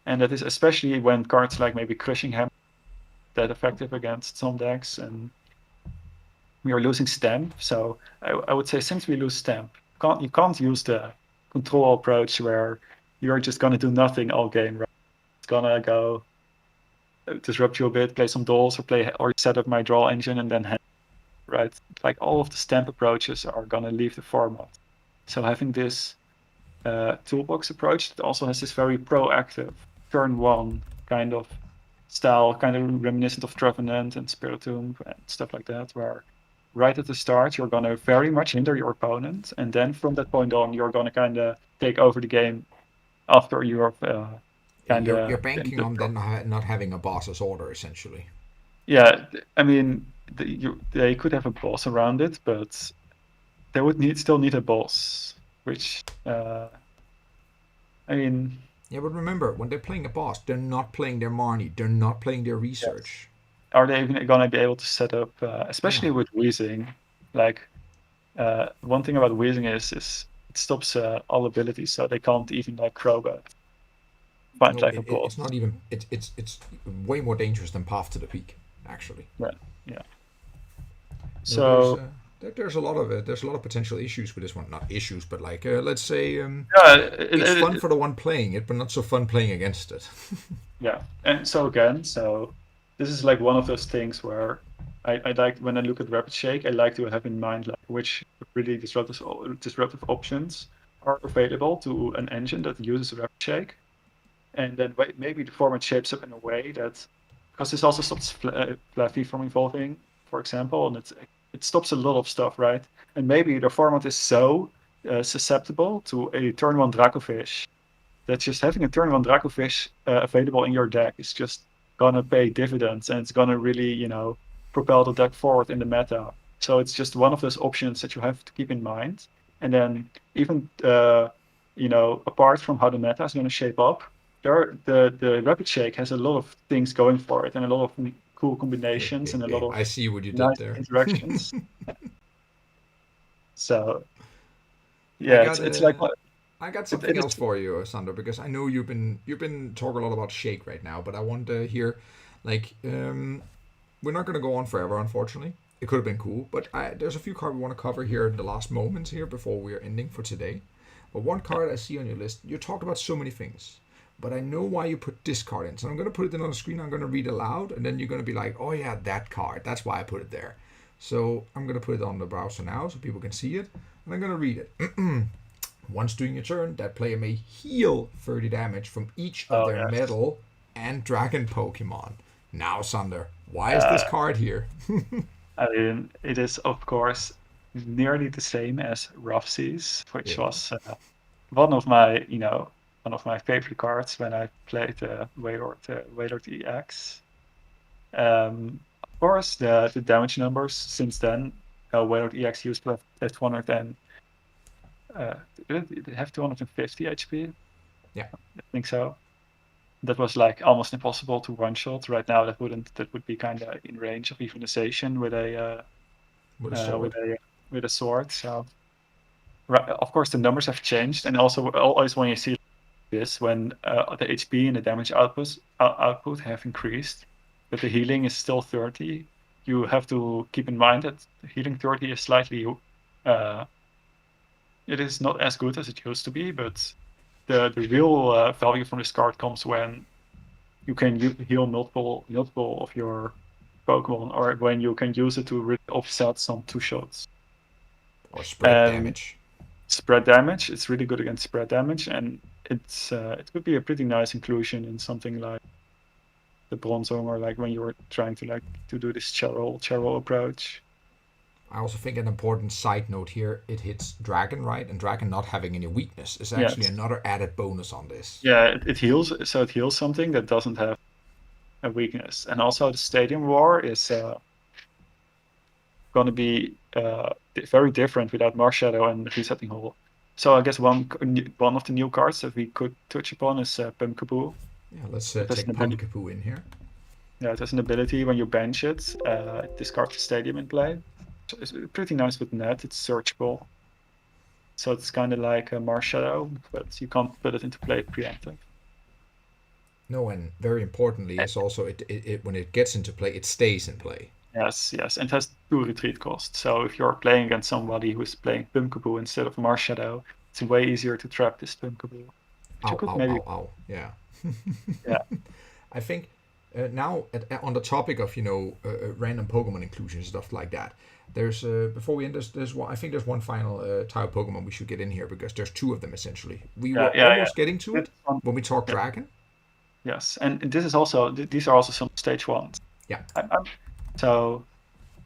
And that is especially when cards like maybe Crushing Hammer that effective against some decks, and we are losing Stamp. So I would say since we lose Stamp, you can't use the control approach where you're just gonna do nothing all game. Right? It's gonna go disrupt you a bit, play some dolls, or set up my draw engine and then right. Like all of the Stamp approaches are gonna leave the format. So having this toolbox approach that also has this very proactive turn 1 kind of style, kind of reminiscent of Trevenant and Spiritomb and stuff like that, where right at the start you're going to very much hinder your opponent, and then from that point on you're going to kind of take over the game after you're kind of... You're banking on them not having a boss's order, essentially. Yeah, I mean, they could have a boss around it, but they would still need a boss, which, I mean... Yeah, but remember, when they're playing a boss, they're not playing their Marnie, they're not playing their research. Yes. Are they even going to be able to set up, especially with Wheezing, like, one thing about Wheezing is it stops all abilities, so they can't even, like, Crobat. Find like a boss. It's not even, it's way more dangerous than Path to the Peak, actually. Yeah. So... There's a lot of it. There's a lot of potential issues with this one. Not issues, but like let's say it's fun for the one playing it, but not so fun playing against it. Yeah, and so again, this is like one of those things where I like when I look at Rapid Shake, I like to have in mind like which really disruptive options are available to an engine that uses Rapid Shake, and then maybe the format shapes up in a way that because this also stops Fluffy from evolving, for example, and it stops a lot of stuff, right? And maybe the format is so susceptible to a turn one Dracovish that just having a turn one Dracovish available in your deck is just gonna pay dividends, and it's gonna really, propel the deck forward in the meta. So it's just one of those options that you have to keep in mind. And then even apart from how the meta is gonna shape up, the Rapid Shake has a lot of things going for it, and a lot of cool combinations, and a lot of I see what you did nice there. interactions. So I yeah, got it's like I got something else for you, Sander, because I know you've been talking a lot about Shake right now, but I want to hear, like, we're not going to go on forever, unfortunately. It could have been cool, but there's a few cards we want to cover here in the last moments here before we are ending for today. But one card I see on your list, you talked about so many things, but I know why you put this card in. So I'm going to put it in on the screen. I'm going to read aloud, and then you're going to be like, oh yeah, that card. That's why I put it there. So I'm going to put it on the browser now so people can see it, and I'm going to read it. Once during your turn, that player may heal 30 damage from each of their metal and dragon Pokemon. Now, Sander, why is this card here? I mean, it is, of course, nearly the same as Roughseas, which was one of my favorite cards when I played Wailord EX. Of course, the damage numbers since then, Wailord EX used to have 200 did it have 250 HP? Yeah, I think so. That was like almost impossible to one shot. Right now, that would be kind of in range of evenization with a sword. So, of course, the numbers have changed, and also always when you see this, when the HP and the damage output have increased, but the healing is still 30, you have to keep in mind that healing 30 is slightly. It is not as good as it used to be, but the real value from this card comes when you can heal multiple of your Pokemon, or when you can use it to really offset some two shots. Or spread damage. Spread damage. It's really good against spread damage, and it could be a pretty nice inclusion in something like the Bronzor, like when you were trying to do this Cheryl approach. I also think an important side note here, it hits Dragon, right? And Dragon not having any weakness is actually another added bonus on this. Yeah, it heals. So it heals something that doesn't have a weakness. And also the Stadium Roar is going to be very different without Marshadow and Resetting Hole. So I guess one of the new cards that we could touch upon is Pumpkaboo. Yeah, let's take Pumpkaboo in here. Yeah, it has an ability when you bench it, discard the Stadium in play. It's pretty nice with net. It's searchable, so it's kind of like a Marshadow, but you can't put it into play preemptive. No, and very importantly, is also it when it gets into play, it stays in play. Yes, and it has 2 retreat costs. So if you're playing against somebody who is playing Pumpkaboo instead of Marshadow, it's way easier to trap this Pumpkaboo. Ow. Yeah. Yeah. I think now on the topic of random Pokemon inclusions, stuff like that. There's before we end there's one. I think there's one final type Pokemon we should get in here because there's 2 of them essentially. We were almost getting to it when we talked Dragon. Yes, and this is also these are also some stage 1s. Yeah. So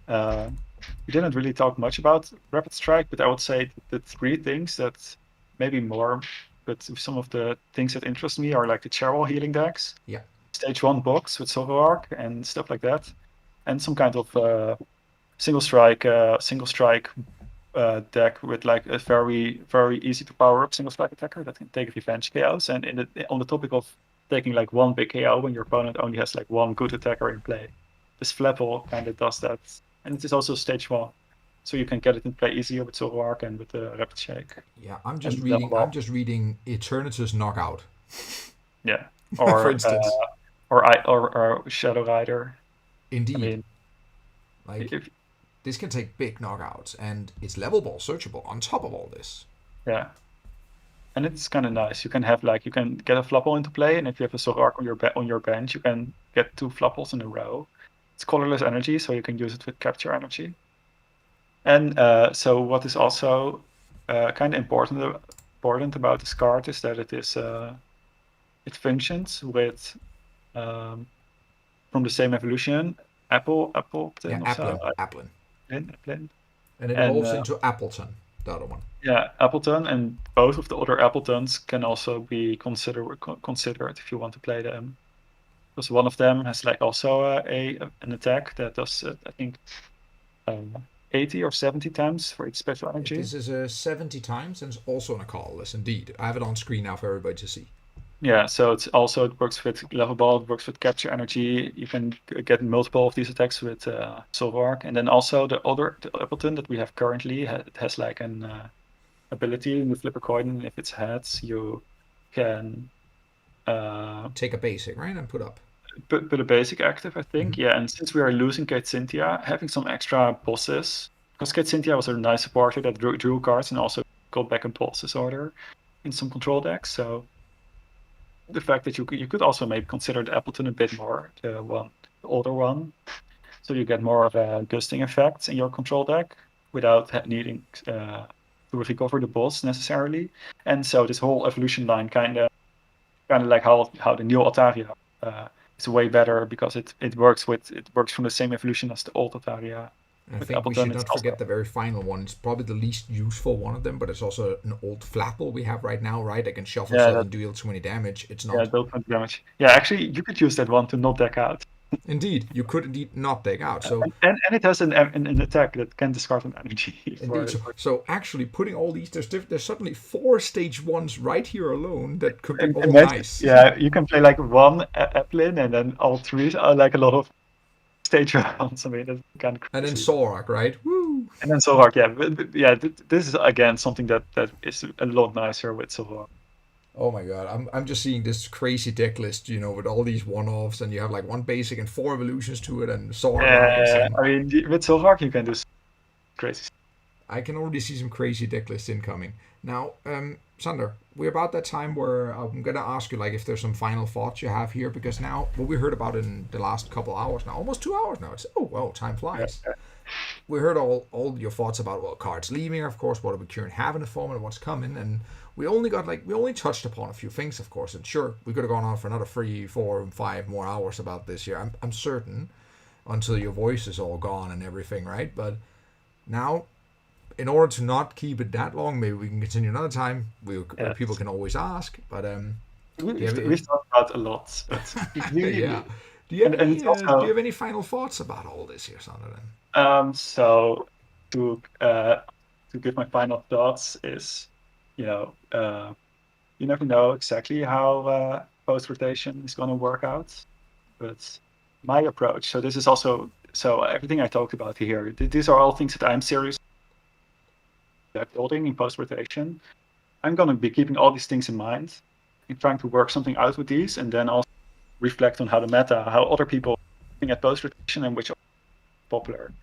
we didn't really talk much about Rapid Strike, but I would say the 3 things that maybe more, but some of the things that interest me are like the Cheryl healing decks. Yeah. Stage 1 box with Zoroark and stuff like that, and some kind of single strike deck with like a very, very easy to power up single strike attacker that can take revenge KOs. And on the topic of taking like one big KO when your opponent only has like one good attacker in play, this Clefable kind of does that, and it is also stage 1, so you can get it in play easier with Zoroark and with the Rapid Shake. Yeah, I'm just reading Eternatus Knockout. Yeah, or for instance, or Shadow Rider. Indeed. I mean, this can take big knockouts, and it's level ball searchable on top of all this. Yeah. And it's kind of nice. You can have you can get a Flapple into play, and if you have a Zoroark on your bench, you can get 2 Flapples in a row. It's colorless energy, so you can use it with capture energy. And so what is also kind of important about this card is that it functions with from the same evolution, Applin. Applin. And it evolves into Appleton, the other one. Yeah, Appleton, and both of the other Appletons can also be considered if you want to play them. Because one of them has also an attack that does I think 80 or 70 times for its special energy. This is 70 times, and it's also on a colorless. Indeed, I have it on screen now for everybody to see. Yeah, so it works with Clefable, it works with capture energy. You can get multiple of these attacks with Zoroark, and then also the Appleton that we have currently has an ability in the flip a coin, and if it's heads, you can take a basic, right, and put a basic active, I think. Mm-hmm. Yeah, and since we are losing Cynthia, having some extra bosses, because Cynthia was a nice supporter that drew cards and also got back in bosses order in some control decks. So the fact that you could also maybe consider the Appleton a bit more, the older one, so you get more of a gusting effect in your control deck without needing to recover the boss necessarily. And so this whole evolution line kind of like how the new Altaria is way better, because it works from the same evolution as the old Altaria. And I think we should not forget the very final one. It's probably the least useful one of them, but it's also an old Flapple we have right now, right? I can shuffle stuff and deal too many damage. It's not. Yeah, deal too much damage. Yeah, actually, you could use that one to not deck out. Indeed, you could indeed not deck out. So and it has an attack that can discard an energy. Indeed. So actually, putting all these, there's suddenly 4 stage 1s right here alone that could be all nice. Yeah, you can play one Applin, and then all 3 are a lot of stage rounds. I mean, that's kind of crazy. And then Zoroark, right? Woo! And then Zoroark, yeah. But yeah, this is again something that is a lot nicer with Zoroark. Oh my god, I'm just seeing this crazy deck list, with all these one-offs, and you have 1 basic and 4 evolutions to it, and Zoroark. I mean, with Zoroark you can do crazy stuff. I can already see some crazy deck lists incoming. Now, Sander, we're about that time where I'm going to ask you if there's some final thoughts you have here, because now what we heard about in the last couple hours now, almost 2 hours now, time flies. Yeah. We heard all your thoughts about cards leaving, of course, what we currently have in the format and what's coming, and we only touched upon a few things, of course, and sure, we could have gone on for another 3, 4, 5 more hours about this here, I'm certain, until your voice is all gone and everything, right? But now, in order to not keep it that long, maybe we can continue another time. People can always ask, but we've talked about a lot. But yeah. Do you have any final thoughts about all this here, Sander? So to give my final thoughts is, you never know exactly how post rotation is going to work out, but my approach. So this is also everything I talked about here. These are all things that I'm serious building in post rotation. I'm going to be keeping all these things in mind and trying to work something out with these, and then also reflect on how other people are looking at post rotation and which are popular.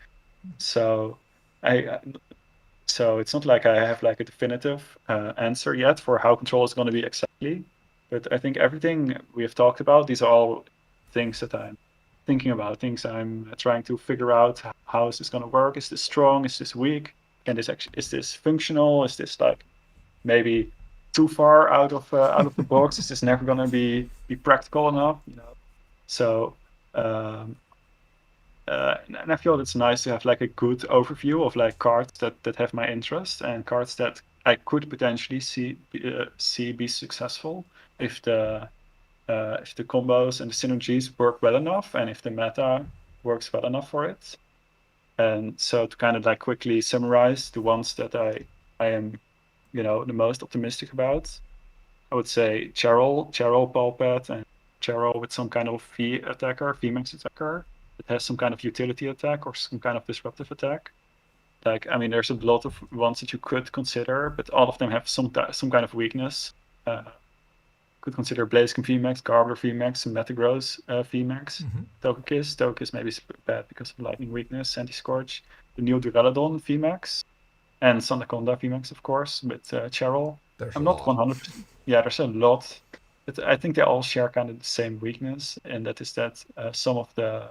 So it's not like I have a definitive answer yet for how control is going to be exactly, but I think everything we have talked about, these are all things that I'm thinking about, things I'm trying to figure out. How is this going to work? Is this strong? Is this weak? Is this functional? Is this maybe too far out of the box? Is this never going to be practical enough? So and I feel it's nice to have a good overview of cards that have my interest, and cards that I could potentially see be successful if the combos and the synergies work well enough, and if the meta works well enough for it. And so to kind of quickly summarize the ones that I am, the most optimistic about, I would say Cheryl, Pokémath, and Cheryl with some kind of VMAX attacker that has some kind of utility attack or some kind of disruptive attack. There's a lot of ones that you could consider, but all of them have some kind of weakness. could consider Blaziken VMAX, Garbler VMAX, Metagross VMAX, Togekiss maybe is bad because of Lightning Weakness, Anti-Scorch, the new Duraludon VMAX, and Sandaconda VMAX, of course, with Cheryl. There's I'm a not lot. 100%. Yeah, there's a lot. But I think they all share kind of the same weakness, and that is that some of the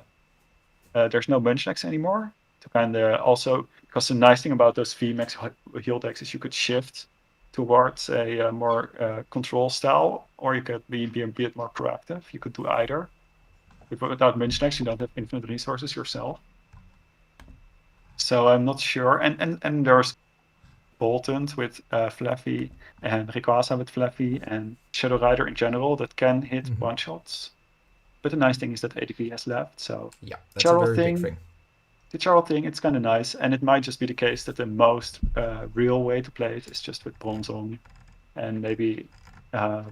there's no Munchlax anymore. To kind of also, because the nice thing about those VMAX heal decks is you could shift towards a more control style, or you could be a bit more proactive. You could do either. Without Munchlax, you don't have infinite resources yourself. So I'm not sure. And there's Boltund with Fluffy, and Rayquaza with Fluffy, and Shadow Rider in general that can hit one-shots. But the nice thing is that ADP has left, so Yeah, that's a very big thing. the Cheryl thing, it's kind of nice, and it might just be the case that the most real way to play it is just with Bronzong, and maybe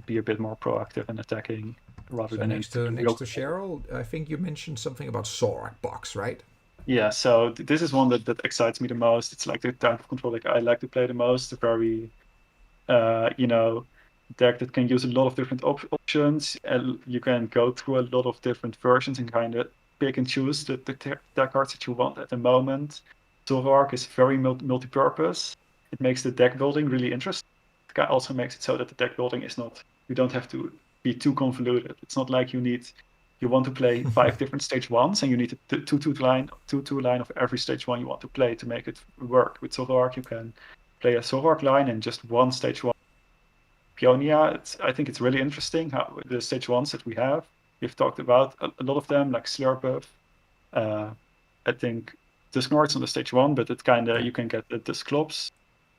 be a bit more proactive and attacking rather So than next to Cheryl, I think you mentioned something about Zoroark box, right? Yeah, so this is one that excites me the most. It's like the type of control like I like to play the most. A very, deck that can use a lot of different options. You can go through a lot of different versions and kind of pick and choose the deck cards that you want at the moment. Zoroark is very multi-purpose. It makes the deck building really interesting. It also makes it so that the deck building is not, you don't have to be too convoluted. It's not like you want to play 5 different stage 1s and you need a 2-2 line of every stage 1 you want to play to make it work. With Zoroark, you can play a Zoroark line and just one stage 1. Peonia, I think it's really interesting how the stage 1s that we have. We've talked about a lot of them, like Slurpuff. I think Dusknoir's on the stage 1, but it kind of, you can get the Dusclops.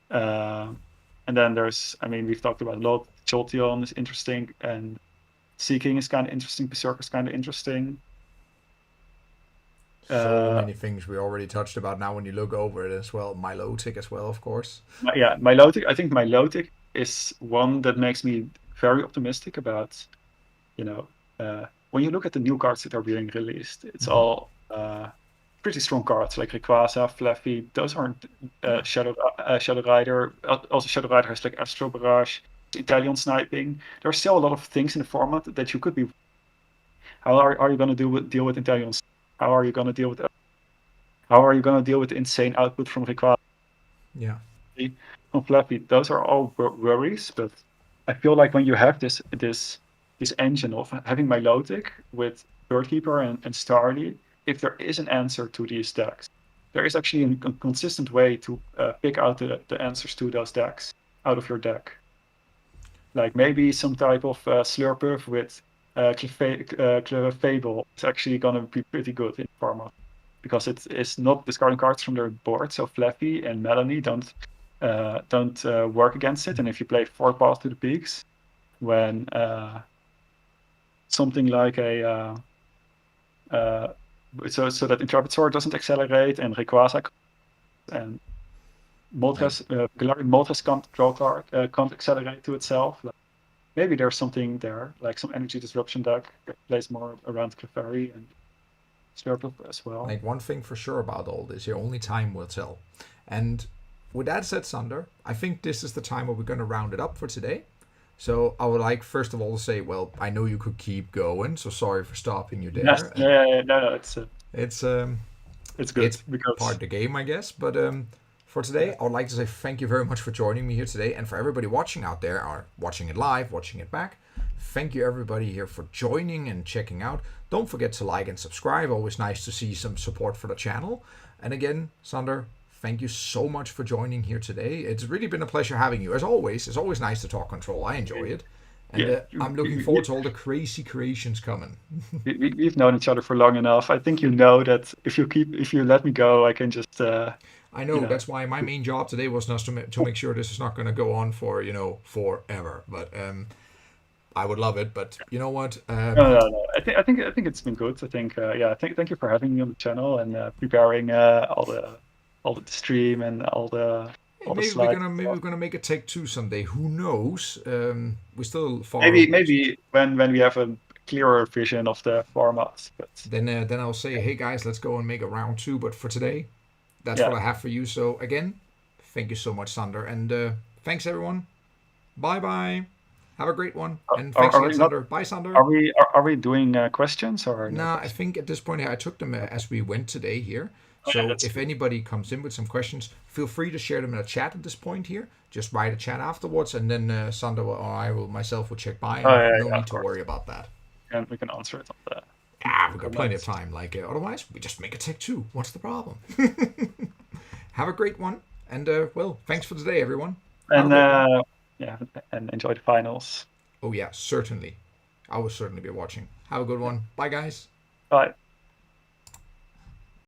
And then we've talked about a lot. Jolteon is interesting, and Seeking is kind of interesting. Berserker is kind of interesting. So many things we already touched about now when you look over it as well. Milotic as well, of course. Yeah, Milotic. I think Milotic is one that makes me very optimistic about, when you look at the new cards that are being released, it's all pretty strong cards like Rayquaza, Fluffy. Those aren't Shadow Rider. Also, Shadow Rider has like Astro Barrage, Italian sniping. There are still a lot of things in the format that you could be. How are you going to deal with Italian? How are you going to deal with? How are you going to deal with the insane output from Rayquaza? Yeah. From Fluffy, those are all worries. But I feel like when you have this engine of having Milotic with Birdkeeper and Starly, if there is an answer to these decks, there is actually a consistent way to pick out the answers to those decks out of your deck. Like maybe some type of Slurpuff with Clefable is actually going to be pretty good in format because it's not discarding cards from their board. So Fluffy and Melony don't work against it. And if you play 4 Paths to the Peaks, when something like so that Intrepid Sword doesn't accelerate and Rayquaza and Moltres can't accelerate to itself. Maybe there's something there, like some energy disruption deck that plays more around Clefairy and Slurpuff as well. Like one thing for sure about all this, only time will tell. And with that said, Sander, I think this is the time where we're going to round it up for today. So I would like, first of all, to say, well, I know you could keep going, so sorry for stopping you there. Yes, no, it's good. It's because part of the game, I guess. But for today, I would like to say thank you very much for joining me here today. And for everybody watching out there, or watching it live, watching it back, thank you everybody here for joining and checking out. Don't forget to like and subscribe. Always nice to see some support for the channel. And again, Sander, thank you so much for joining here today. It's really been a pleasure having you. As always, it's always nice to talk control. I enjoy it. And I'm looking forward to all the crazy creations coming. We've known each other for long enough. I think you know that if you let me go, I can just... I know, that's why my main job today was just to make sure this is not going to go on for, forever. But I would love it. But you know what? No. I think it's been good. I think, thank you for having me on the channel and preparing all the stream and all the... Maybe we're gonna make a take 2 someday. Who knows? We still follow. Maybe when we have a clearer vision of the formats. But then I'll say, hey guys, let's go and make a round 2. But for today, that's what I have for you. So again, thank you so much, Sander, and thanks everyone. Bye bye. Have a great one. And Are, thanks are again, we not? Sander. Bye, Sander. Are we doing questions or no No, I questions? think at this point I took them as we went today here. Oh, yeah, So that's if good. anybody comes in with some questions, feel free to share them in a chat at this point here. Just write a chat afterwards, and then Sander or I will myself will check by, Oh and yeah, no yeah, need of to course. worry about that. And we can answer it on the Ah, we've got plenty of comments. time. Like otherwise, we just make a tech two. What's the problem? Have a great one, and well, thanks for today, everyone. Have a And great one. yeah, and enjoy the finals. Oh yeah, certainly. I will certainly be watching. Have a good one. Bye, guys. Bye.